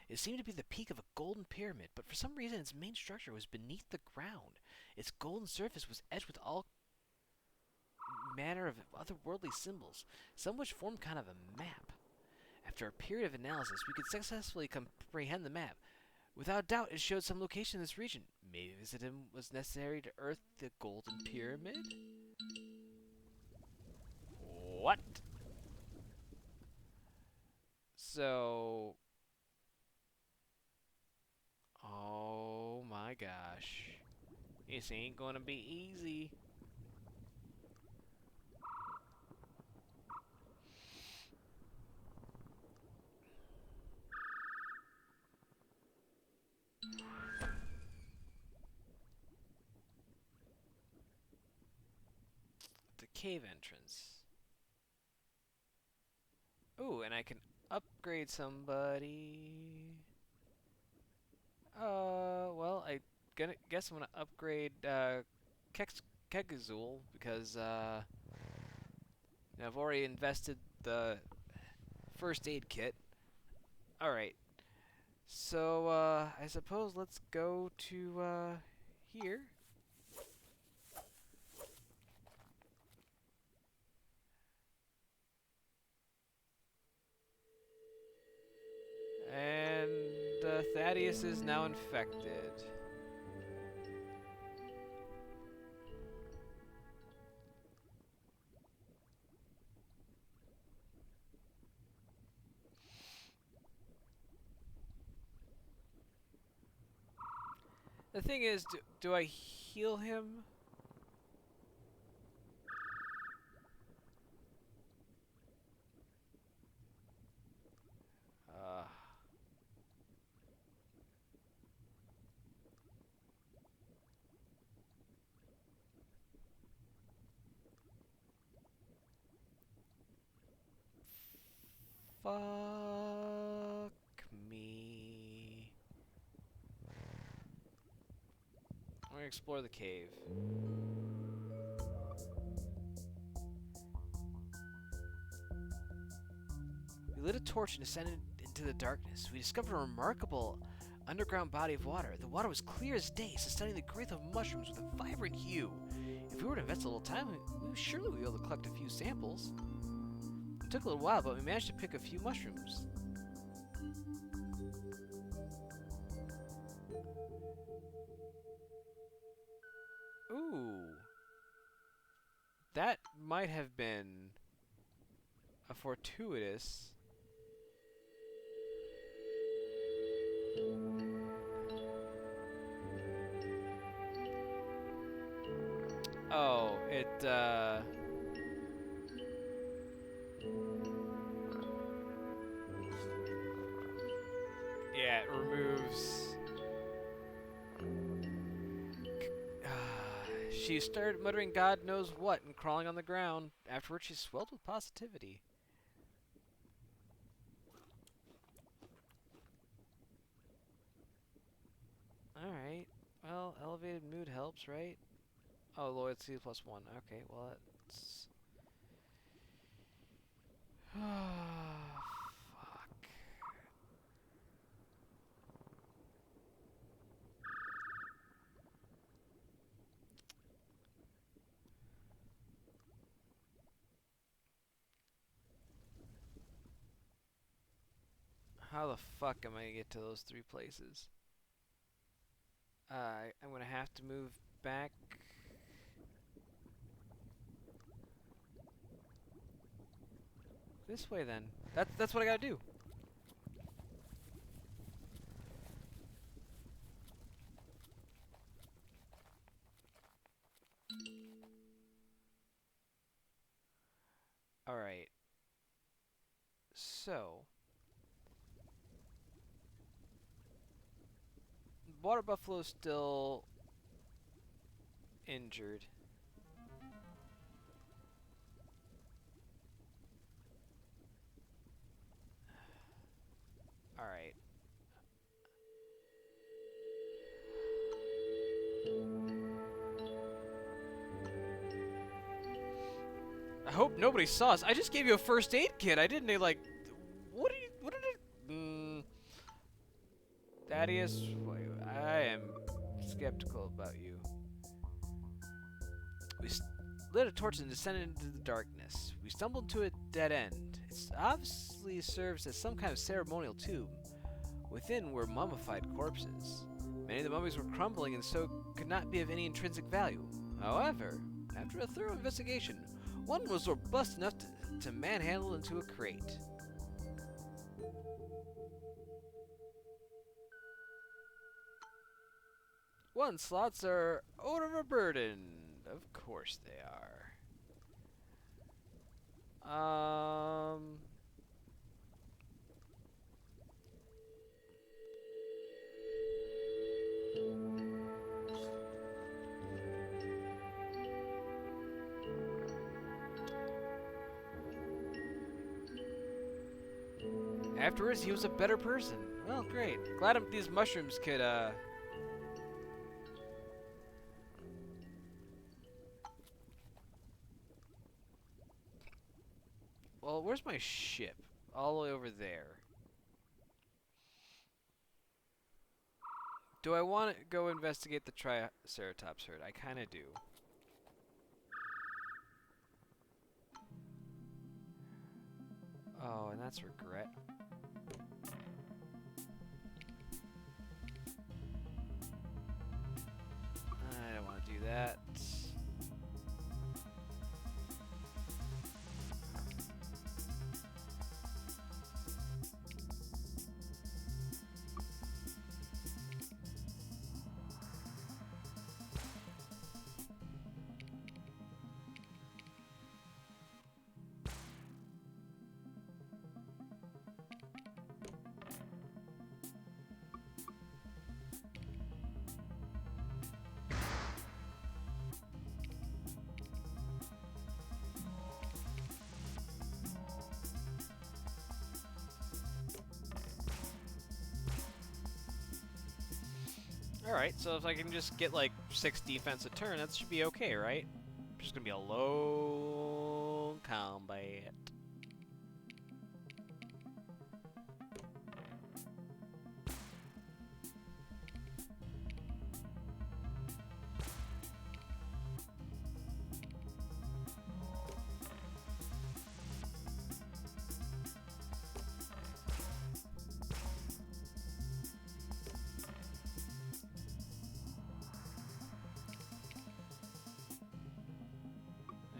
It seemed to be the peak of a golden pyramid, but for some reason its main structure was beneath the ground. Its golden surface was edged with all manner of otherworldly symbols, some which formed kind of a map. After a period of analysis, we could successfully comprehend the map. Without doubt, it showed some location in this region. Maybe visiting was necessary to earth the golden pyramid? What? So... Oh my gosh. This ain't gonna be easy. The cave entrance. Ooh, and I can upgrade somebody. Well, guess I'm gonna upgrade Kegazul because I've already invested the first aid kit. All right, so I suppose let's go to here. And Thaddeus is now infected. The thing is, do I heal him? Uh, fuck me. I'm gonna explore the cave. We lit a torch and descended into the darkness. We discovered a remarkable underground body of water. The water was clear as day, sustaining the growth of mushrooms with a vibrant hue. If we were to invest a little time, we surely would be able to collect a few samples. It took a little while, but we managed to pick a few mushrooms. Ooh. That might have been a fortuitous... Oh, yeah, it removes... She started muttering God knows what and crawling on the ground. Afterwards, she swelled with positivity. Alright. Well, elevated mood helps, right? Oh, loyalty +1. Okay, well, that's... Fuck. How the fuck am I gonna get to those 3 places? I'm gonna have to move back. This way then. That's what I gotta do. Alright. So water buffalo's still injured. Alright. I hope nobody saw us. I just gave you a first aid kit. I didn't like. What did it? Thaddeus, I am skeptical about you. We lit a torch and descended into the darkness. We stumbled into a dead end. It obviously serves as some kind of ceremonial tomb. Within were mummified corpses. Many of the mummies were crumbling and so could not be of any intrinsic value. However, after a thorough investigation, one was robust enough to manhandle into a crate. One slots are overburdened. Of course they are. Afterwards, he was a better person. Well, great. Glad these mushrooms could, Well, where's my ship? All the way over there. Do I want to go investigate the Triceratops herd? I kind of do. Oh, and that's regret. I don't want to do that. Alright, so if I can just get like 6 defense a turn, that should be okay, right? Just gonna be a long combat.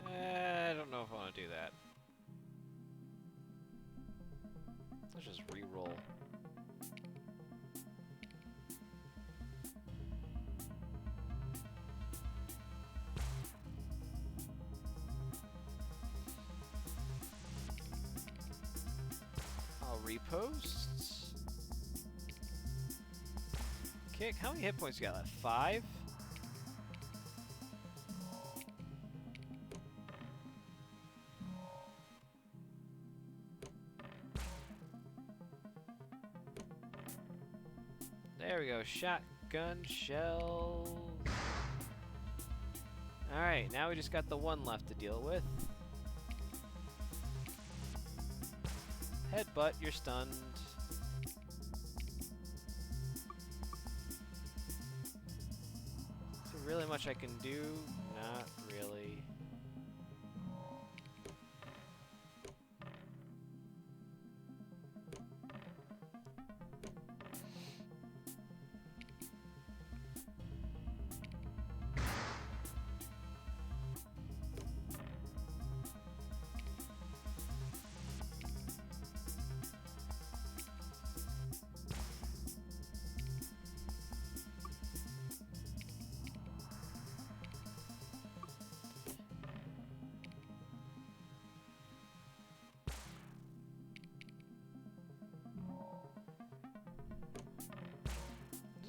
I don't know if I want to do that. Let's just re-roll. I'll repost. Kick. How many hit points you got left? 5? There we go. Shotgun shells. Alright, now we just got the one left to deal with. Headbutt, you're stunned. Is there really much I can do? Not really.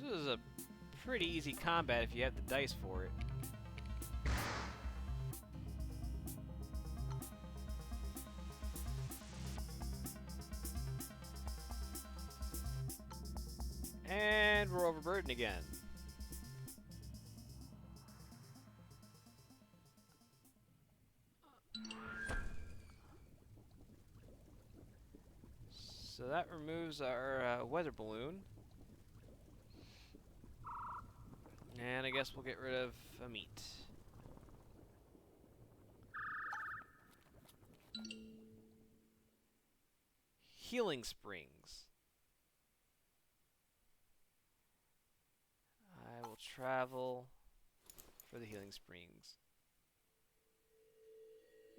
This is a pretty easy combat if you have the dice for it. And we're overburdened again. So that removes our weather balloon. And I guess we'll get rid of a meat. Healing springs. I will travel for the healing springs.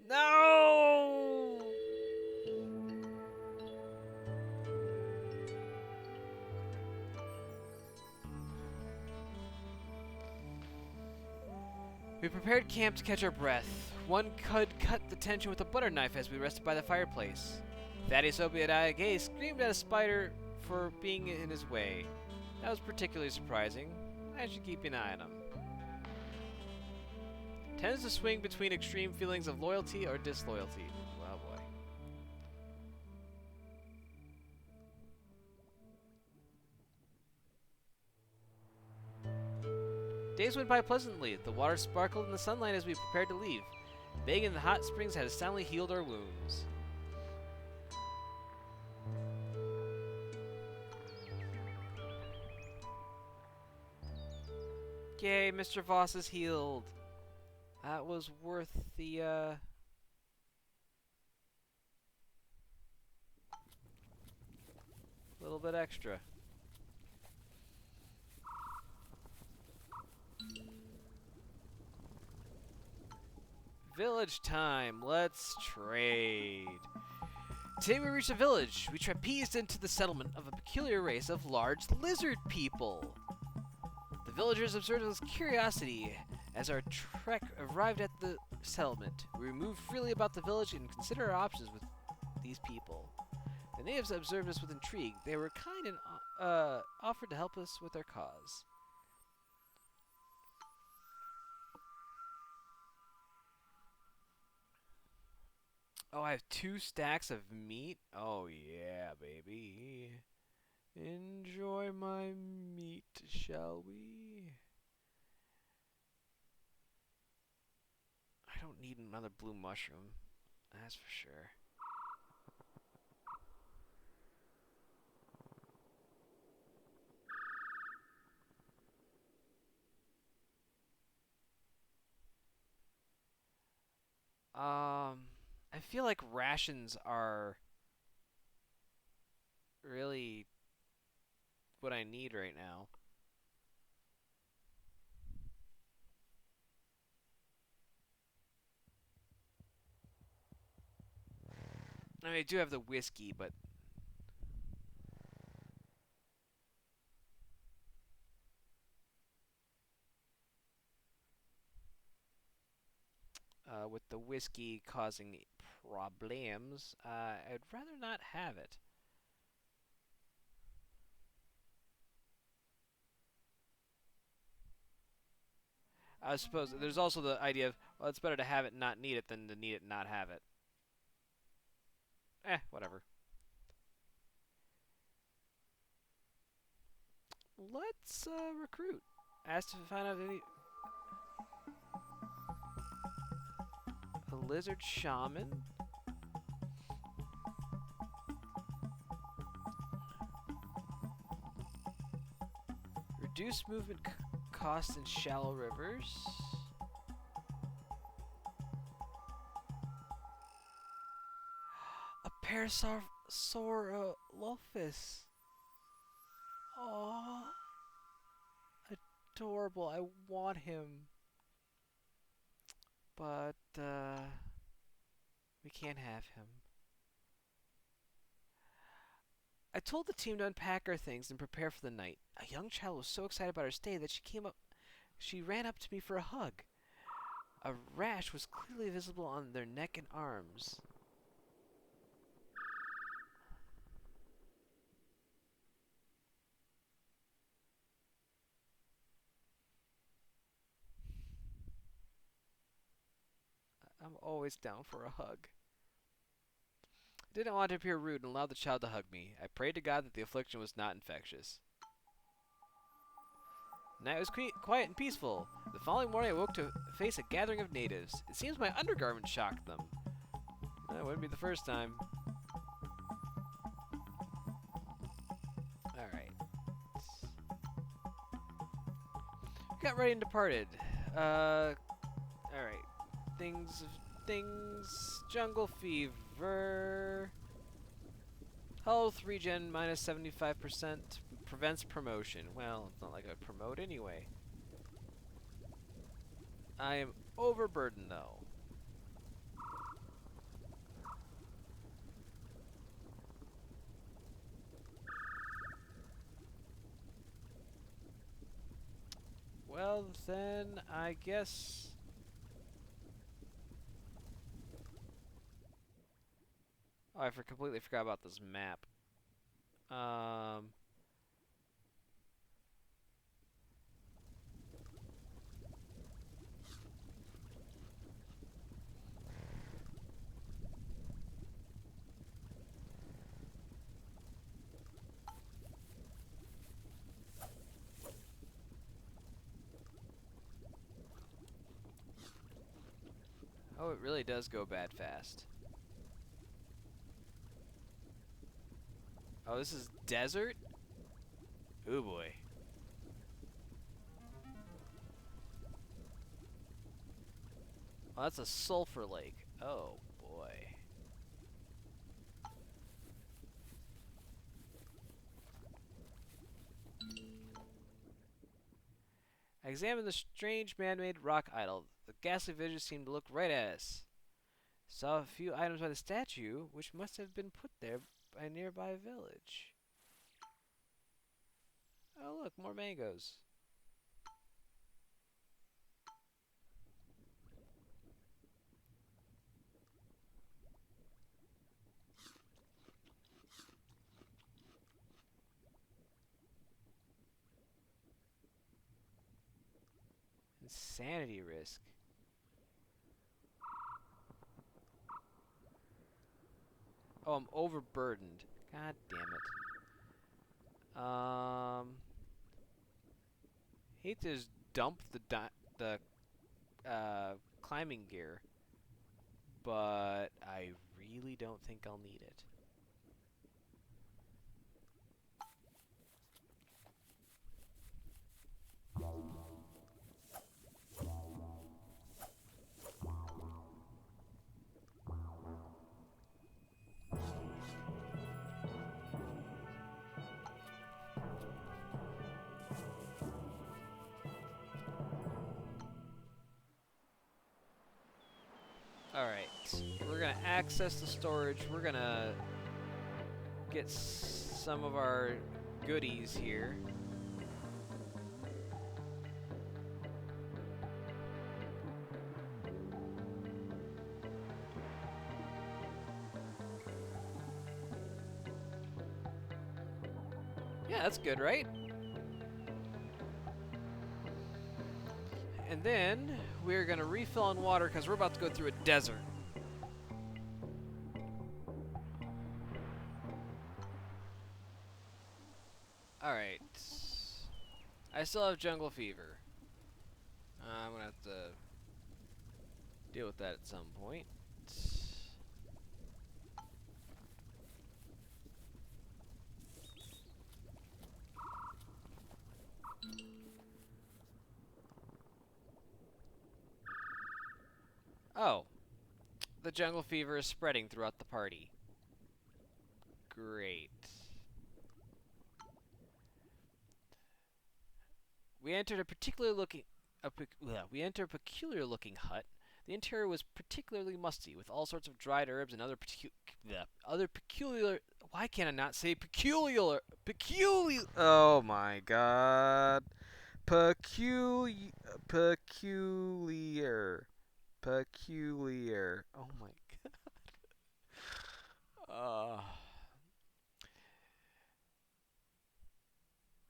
No! We prepared camp to catch our breath. One could cut the tension with a butter knife as we rested by the fireplace. Thaddeus Obadiah screamed at a spider for being in his way. That was particularly surprising. I should keep an eye on him. Tends to swing between extreme feelings of loyalty or disloyalty. Oh boy. Days went by pleasantly. The water sparkled in the sunlight as we prepared to leave. Bathing in the hot springs had soundly healed our wounds. Yay, Mr. Voss is healed. That was worth the, little bit extra. Village time. Let's trade. Today we reached a village. We trapezed into the settlement of a peculiar race of large lizard people. The villagers observed us with curiosity. As our trek arrived at the settlement, we moved freely about the village and considered our options with these people. The natives observed us with intrigue. They were kind and offered to help us with our cause. Oh, I have 2 stacks of meat? Oh yeah, baby. Enjoy my meat, shall we? I don't need another blue mushroom. That's for sure. I feel like rations are really what I need right now. I mean, I do have the whiskey, but with the whiskey causing problems, I'd rather not have it. I suppose there's also the idea of, well, it's better to have it and not need it than to need it and not have it. Whatever. Let's recruit. Ask to find out any a lizard shaman. Reduce movement cost in shallow rivers. A Parasaurolophus. Aww. Adorable. I want him. But, we can't have him. I told the team to unpack our things and prepare for the night. A young child was so excited about our stay that she ran up to me for a hug. A rash was clearly visible on their neck and arms. I'm always down for a hug. I didn't want to appear rude and allowed the child to hug me. I prayed to God that the affliction was not infectious. The night was quiet and peaceful. The following morning, I woke to face a gathering of natives. It seems my undergarment shocked them. That wouldn't be the first time. Alright. Got ready and departed. Alright. Things. Jungle fever. Health regen minus 75%. Prevents promotion. Well, it's not like I'd promote anyway. I am overburdened though. Well, then I guess. Oh, I completely forgot about this map. Oh, it really does go bad fast. Oh, this is desert? Oh boy. Oh, that's a sulfur lake. Oh boy. I examined the strange man-made rock idol. The ghastly vision seemed to look right at us. Saw a few items by the statue, which must have been put there by a nearby village. Oh look, more mangoes. Insanity risk. Oh, I'm overburdened. God damn it. Hate to just dump the climbing gear, but I really don't think I'll need it. Alright, we're gonna access the storage. We're gonna get some of our goodies here. Yeah, that's good, right? And then we're gonna refill on water because we're about to go through a desert. Alright. I still have jungle fever. I'm gonna have to deal with that at some point. Oh. The jungle fever is spreading throughout the party. Great. We entered a peculiar looking hut. The interior was particularly musty, with all sorts of dried herbs and other peculiar. Why can't I not say peculiar? Peculiar. Oh my god. Peculiar. Peculiar. Oh my god.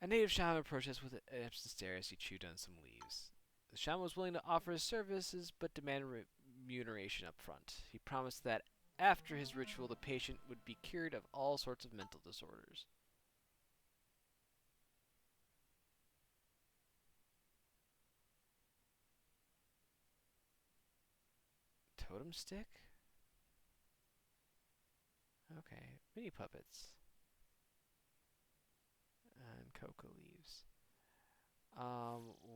A native shaman approached us with an absent stare as he chewed on some leaves. The shaman was willing to offer his services, but demanded remuneration up front. He promised that after his ritual, the patient would be cured of all sorts of mental disorders. Totem stick? Okay. Mini puppets. And cocoa leaves.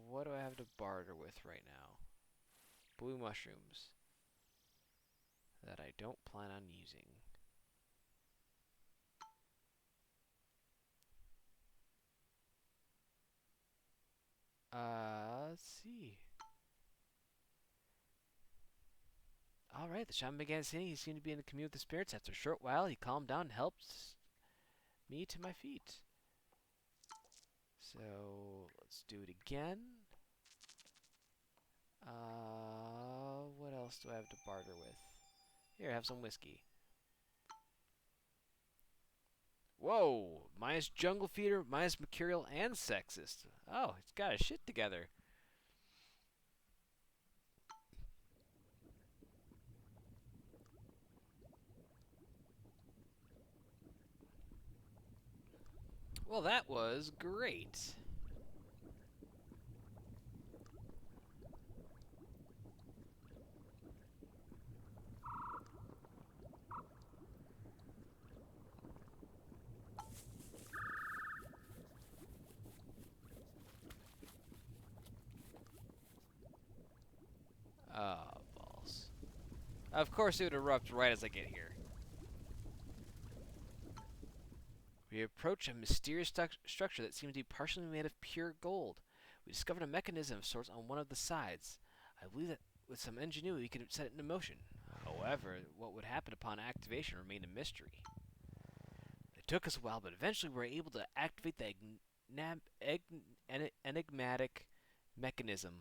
What do I have to barter with right now? Blue mushrooms. That I don't plan on using. Let's see. Alright, the shaman began saying he seemed to be in the commune with the spirits. After a short while, he calmed down and helped me to my feet. So, let's do it again. What else do I have to barter with? Here, have some whiskey. Whoa! Minus jungle feeder, minus mercurial, and sexist. Oh, it's got his shit together. Well, that was great. Ah, balls. Of course it would erupt right as I get here. We approach a mysterious structure that seems to be partially made of pure gold. We discovered a mechanism of sorts on one of the sides. I believe that with some ingenuity we could set it into motion. However, what would happen upon activation remained a mystery. It took us a while, but eventually we were able to activate the enigmatic mechanism.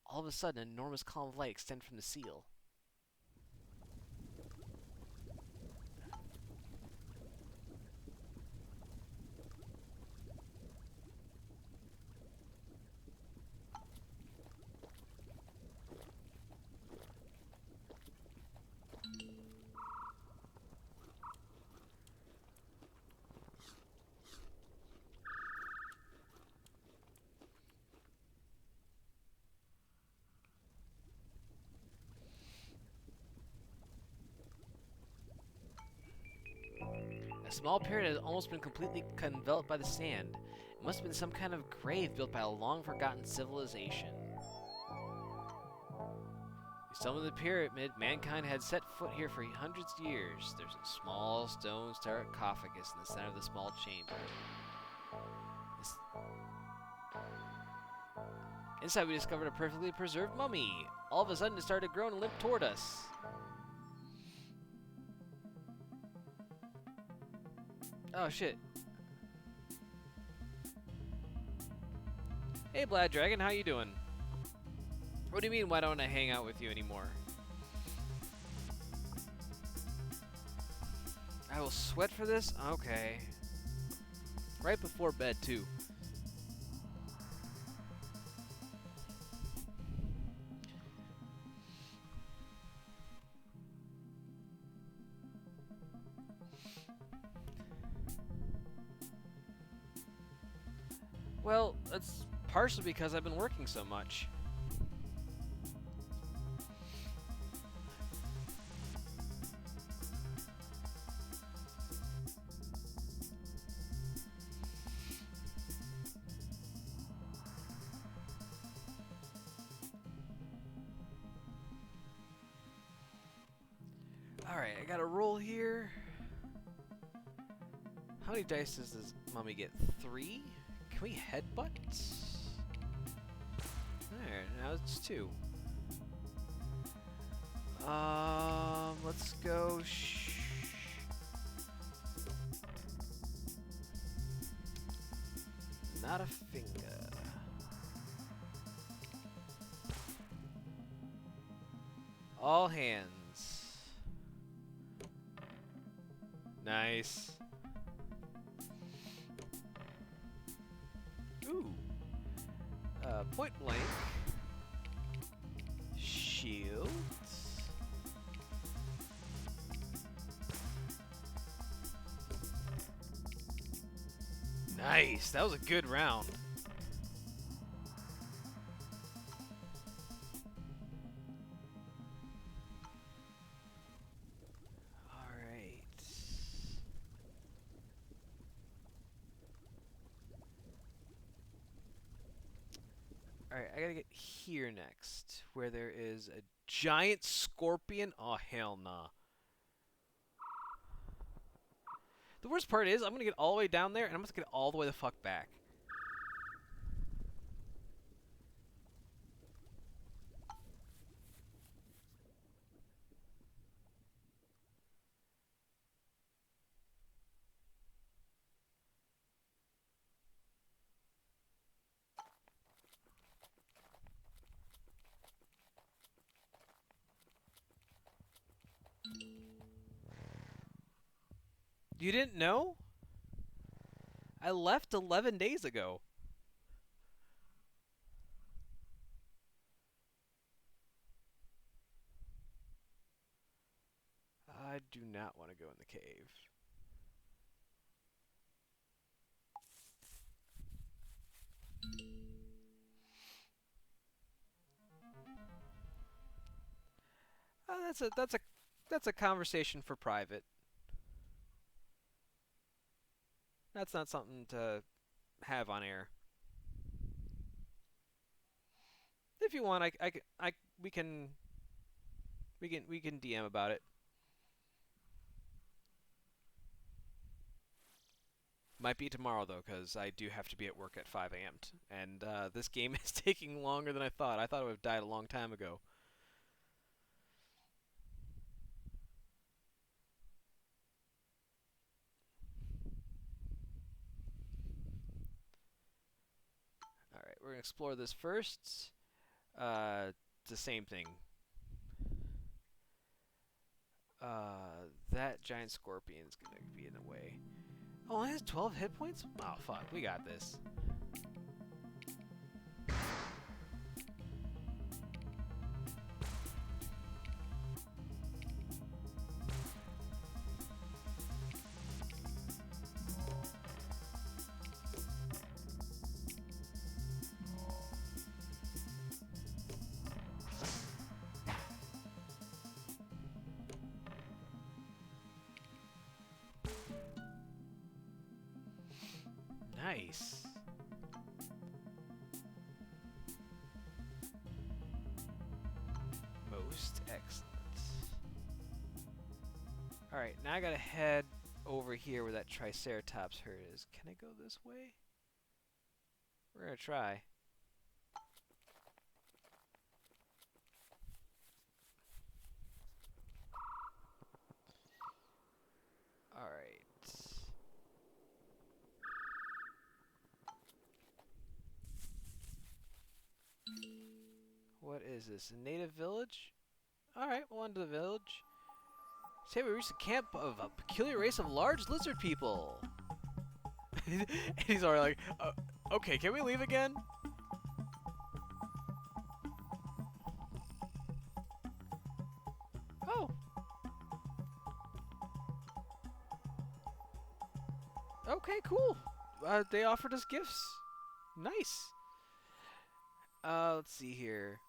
All of a sudden, an enormous column of light extended from the seal. A small pyramid has almost been completely enveloped by the sand. It must have been some kind of grave built by a long-forgotten civilization. We stumbled in the pyramid. Mankind had set foot here for hundreds of years. There's a small stone sarcophagus in the center of the small chamber. Inside, we discovered a perfectly preserved mummy. All of a sudden, it started to grow and limp toward us. Oh, shit. Hey, Black Dragon, how you doing? What do you mean, why don't I hang out with you anymore? I will sweat for this? Okay. Right before bed, too. Well, that's partially because I've been working so much. Alright, I got a roll here. How many dice does this mummy get? 3? Can we headbutt? There, now it's 2. Let's go not a finger. All hands. Nice. Ooh. Point blank. Shield. Nice. That was a good round. All right. All right, I gotta get here next, where there is a giant scorpion. Oh, hell nah. The worst part is, I'm gonna get all the way down there, and I'm gonna get all the way the fuck back. You didn't know? I left 11 days ago. I do not want to go in the cave. That's a conversation for private. That's not something to have on air. If you want, we can DM about it. Might be tomorrow though, because I do have to be at work at 5 a.m. And this game is taking longer than I thought. I thought it would have died a long time ago. All right, we're gonna explore this first. It's the same thing. That giant scorpion's gonna be in the way. Oh, it has 12 hit points? Oh, fuck. We got this. Nice. Most excellent. Alright, now I gotta head over here where that Triceratops herd is. Can I go this way? We're gonna try. Alright. What is this? A native village? Alright, we'll on to the village. Say we reached the camp of a peculiar race of large lizard people. And he's already like, okay, can we leave again? Oh. Okay, cool. They offered us gifts. Nice. Let's see here.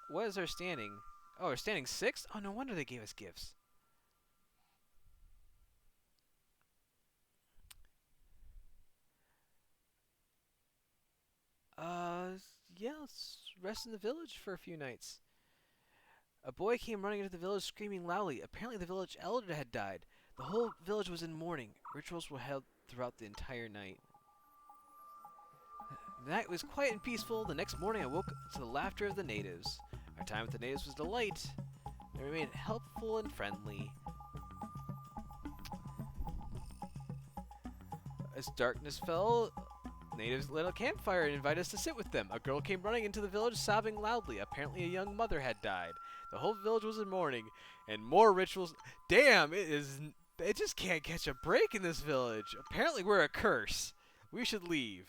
What is our standing? Oh, we're standing 6th? Oh, no wonder they gave us gifts. Yeah, let's rest in the village for a few nights. A boy came running into the village screaming loudly. Apparently the village elder had died. The whole village was in mourning. Rituals were held throughout the entire night. The night was quiet and peaceful. The next morning I woke to the laughter of the natives. Our time with the natives was delight. They remained helpful and friendly. As darkness fell, natives lit a campfire and invited us to sit with them. A girl came running into the village sobbing loudly. Apparently a young mother had died. The whole village was in mourning, and more rituals. Damn, it just can't catch a break in this village. Apparently we're a curse. We should leave.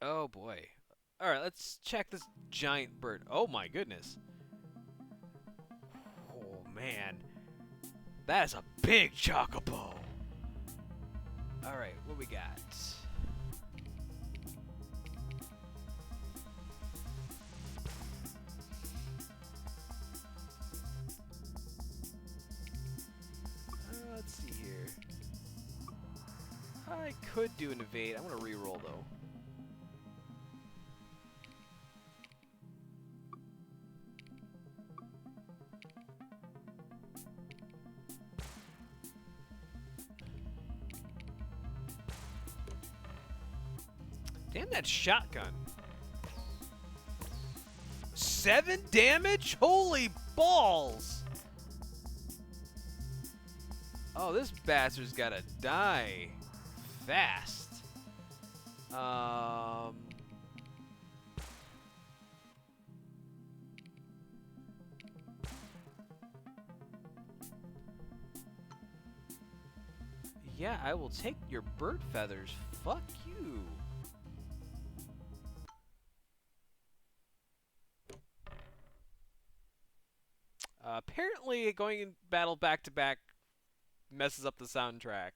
Oh boy. Alright, let's check this giant bird. Oh my goodness. Oh man. That is a big chocobo. Alright, what we got? Let's see here. I could do an evade. I'm gonna reroll though. Damn that shotgun. 7 damage? Holy balls! Oh, this bastard's gotta die fast. Yeah, I will take your bird feathers. Fuck you. Apparently, going in battle back to back messes up the soundtrack.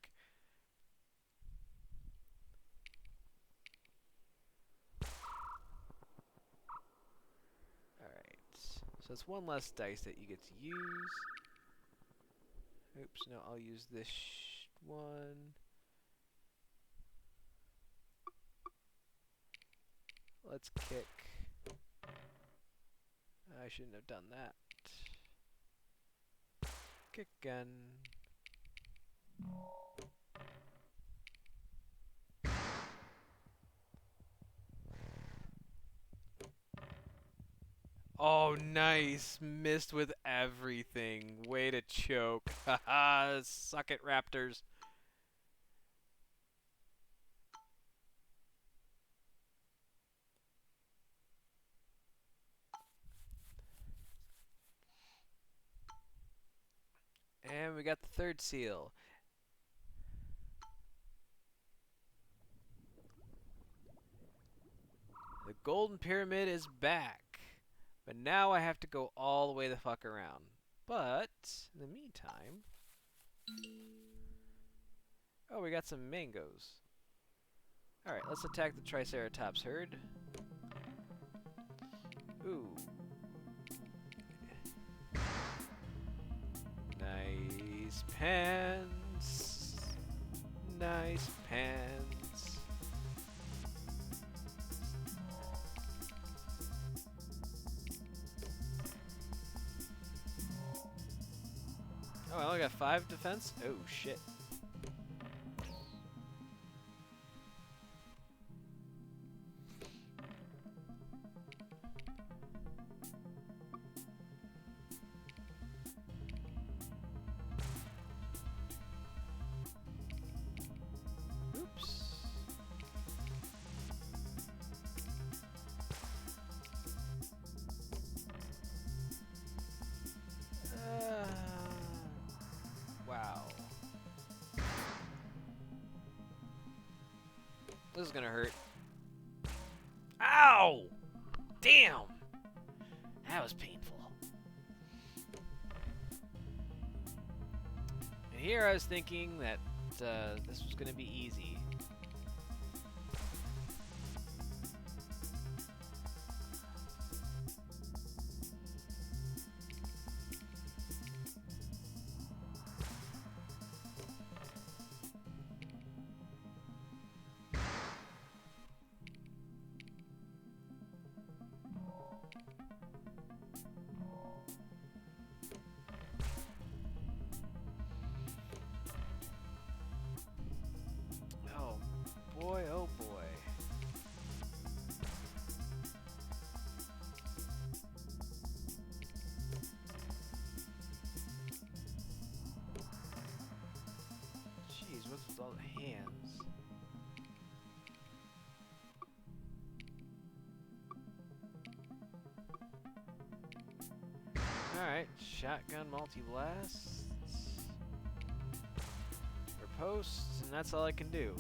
Alright. So it's one less dice that you get to use. Oops, no, I'll use this one. Let's kick. I shouldn't have done that. Kick gun. Oh, nice. Missed with everything. Way to choke. Haha, suck it, Raptors. And we got the third seal. The golden pyramid is back. But now I have to go all the way the fuck around. But, in the meantime... Oh, we got some mangoes. Alright, let's attack the Triceratops herd. Ooh. Nice pants. Nice pants. Oh, I only got 5 defense? Oh, shit. Oops. Wow. This is gonna hurt. Ow! Damn! That was painful. And here I was thinking that this was gonna be easy. Boy, oh boy. Jeez, what's with all the hands? Alright, shotgun multi-blasts. Riposte, and that's all I can do.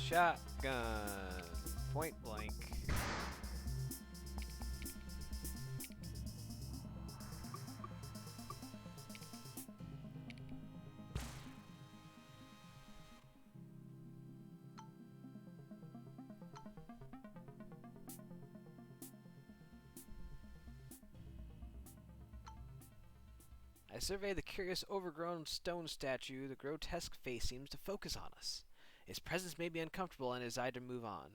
Shotgun. Point blank. I survey the curious overgrown stone statue. The grotesque face seems to focus on us. His presence may be uncomfortable and I desire to move on.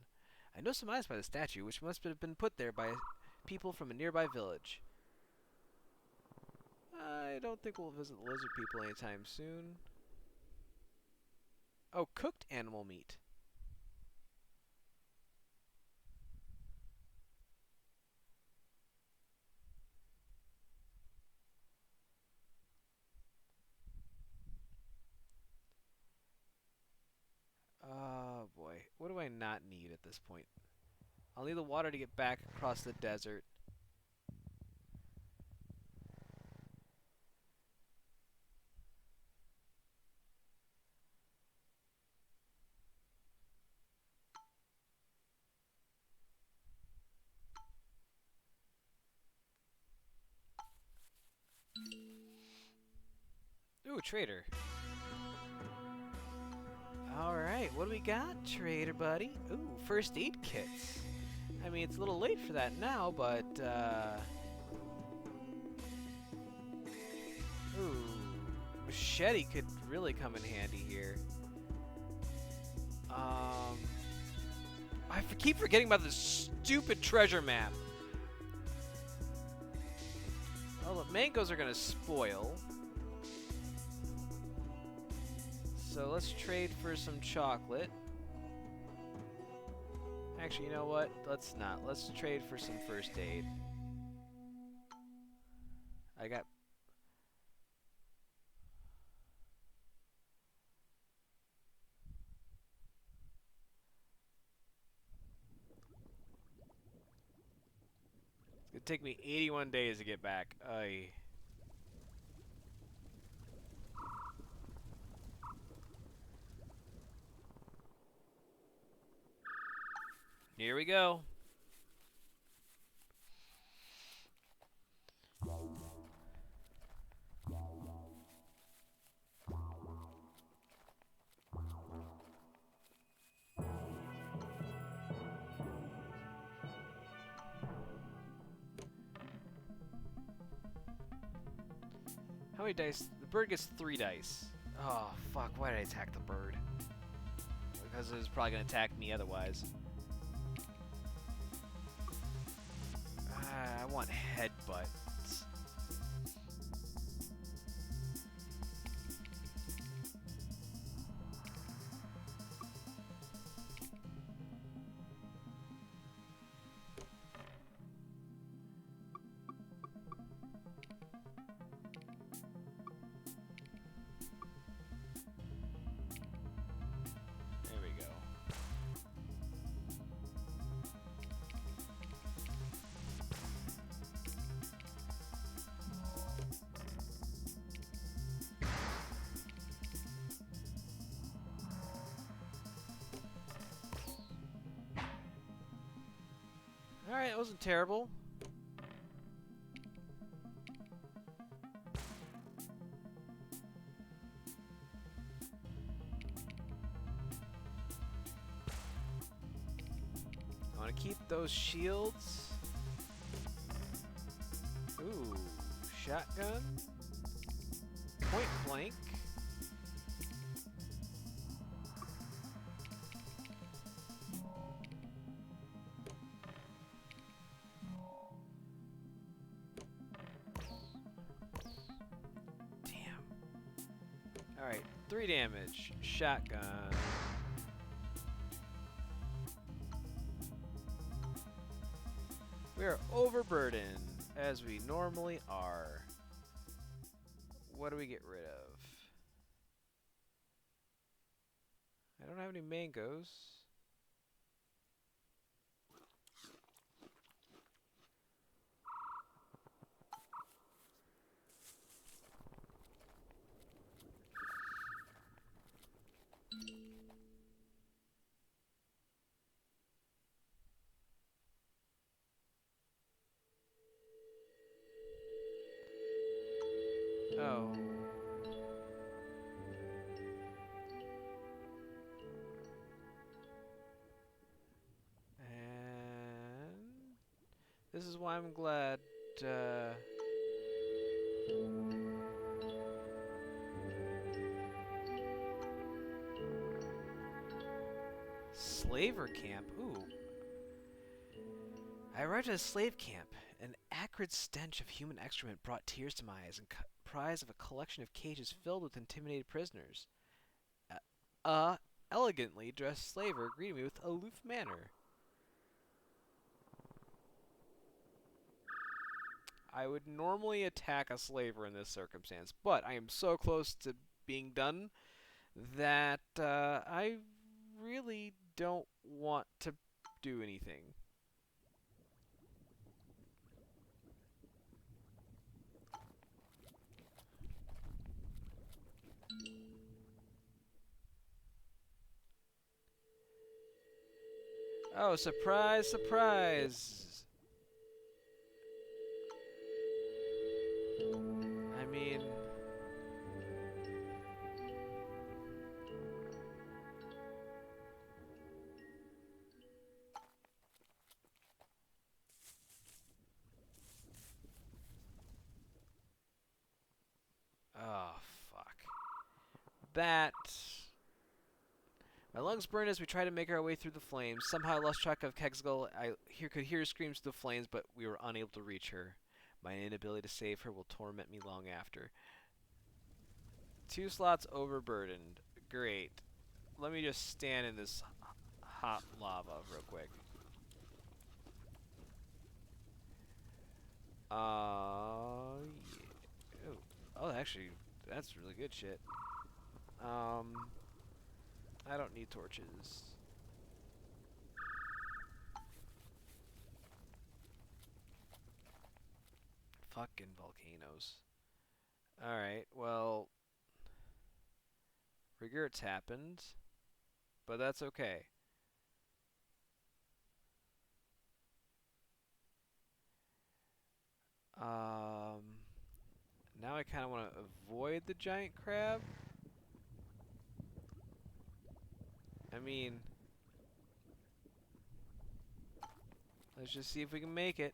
I know some eyes by the statue, which must have been put there by people from a nearby village. I don't think we'll visit the lizard people anytime soon. Oh, cooked animal meat. Oh boy, what do I not need at this point? I'll need the water to get back across the desert. Ooh, trader. Alright, what do we got, trader buddy? Ooh, first aid kits. I mean, it's a little late for that now, but, ooh, machete could really come in handy here. I keep forgetting about this stupid treasure map. Oh, the mangoes are gonna spoil. So let's trade for some chocolate. Actually, you know what? Let's not. Let's trade for some first aid. I got... It's gonna take me 81 days to get back. Ay. Here we go. How many dice? The bird gets 3 dice. Oh, fuck. Why did I attack the bird? Because it was probably going to attack me otherwise. I want headbutt. There we go. Alright, that wasn't terrible. I want to keep those shields. Ooh, shotgun. Point blank. Alright, 3 damage. Shotgun. We are overburdened, as we normally are. What do we get rid of? I don't have any mangoes. Oh. And this is why I'm glad Slaver camp. Ooh. I arrived at a slave camp. An acrid stench of human excrement brought tears to my eyes and comprised of a collection of cages filled with intimidated prisoners. A elegantly dressed slaver greeted me with aloof manner. I would normally attack a slaver in this circumstance, but I am so close to being done that I really don't want to do anything. Oh, surprise, surprise! I mean... Oh, fuck. That... My lungs burned as we tried to make our way through the flames. Somehow I lost track of Kegsgull. Could hear her screams through the flames, but we were unable to reach her. My inability to save her will torment me long after. 2 slots overburdened. Great. Let me just stand in this hot lava real quick. Yeah. Oh, actually, that's really good shit. I don't need torches. Fucking volcanoes. Alright, well... Regrets happened, but that's okay. Now I kind of want to avoid the giant crab. I mean... Let's just see if we can make it.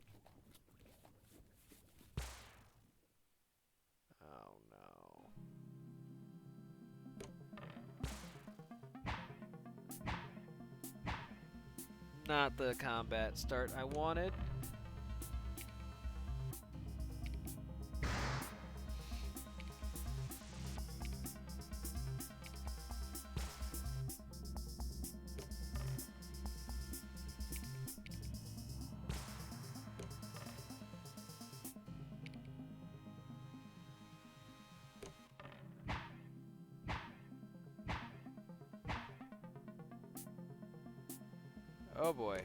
Oh no. Not the combat start I wanted. Oh boy.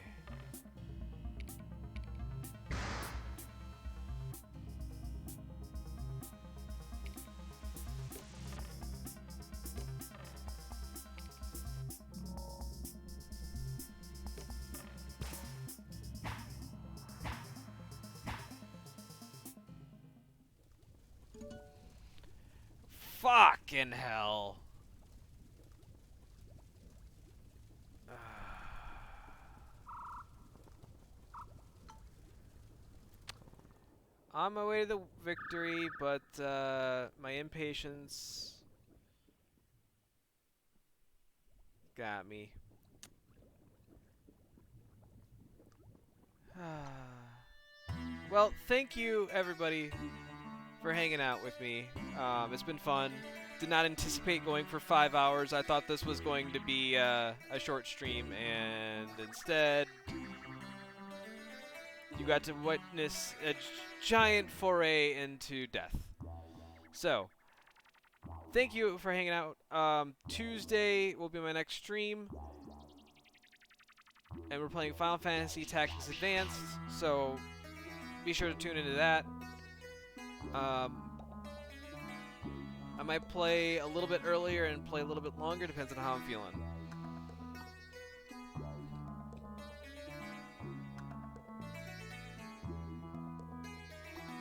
Fucking hell. On my way to the victory, but my impatience got me. Well, thank you everybody for hanging out with me. It's been fun. Did not anticipate going for 5 hours. I thought this was going to be a short stream, and instead you got to witness a giant foray into death. So, thank you for hanging out. Tuesday will be my next stream, and we're playing Final Fantasy Tactics Advanced, so be sure to tune into that. I might play a little bit earlier and play a little bit longer, depends on how I'm feeling.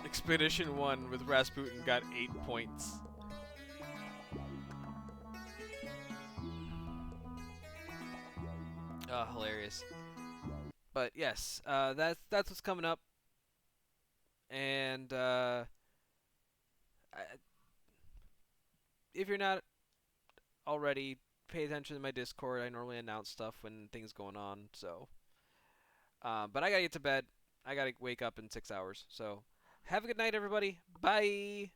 Expedition 1 with Rasputin got 8 points. Oh, hilarious. But yes, that's what's coming up. And if you're not already pay attention to my Discord. I normally announce stuff when things going on. So, but I gotta get to bed. I gotta wake up in 6 hours. So, have a good night, everybody. Bye.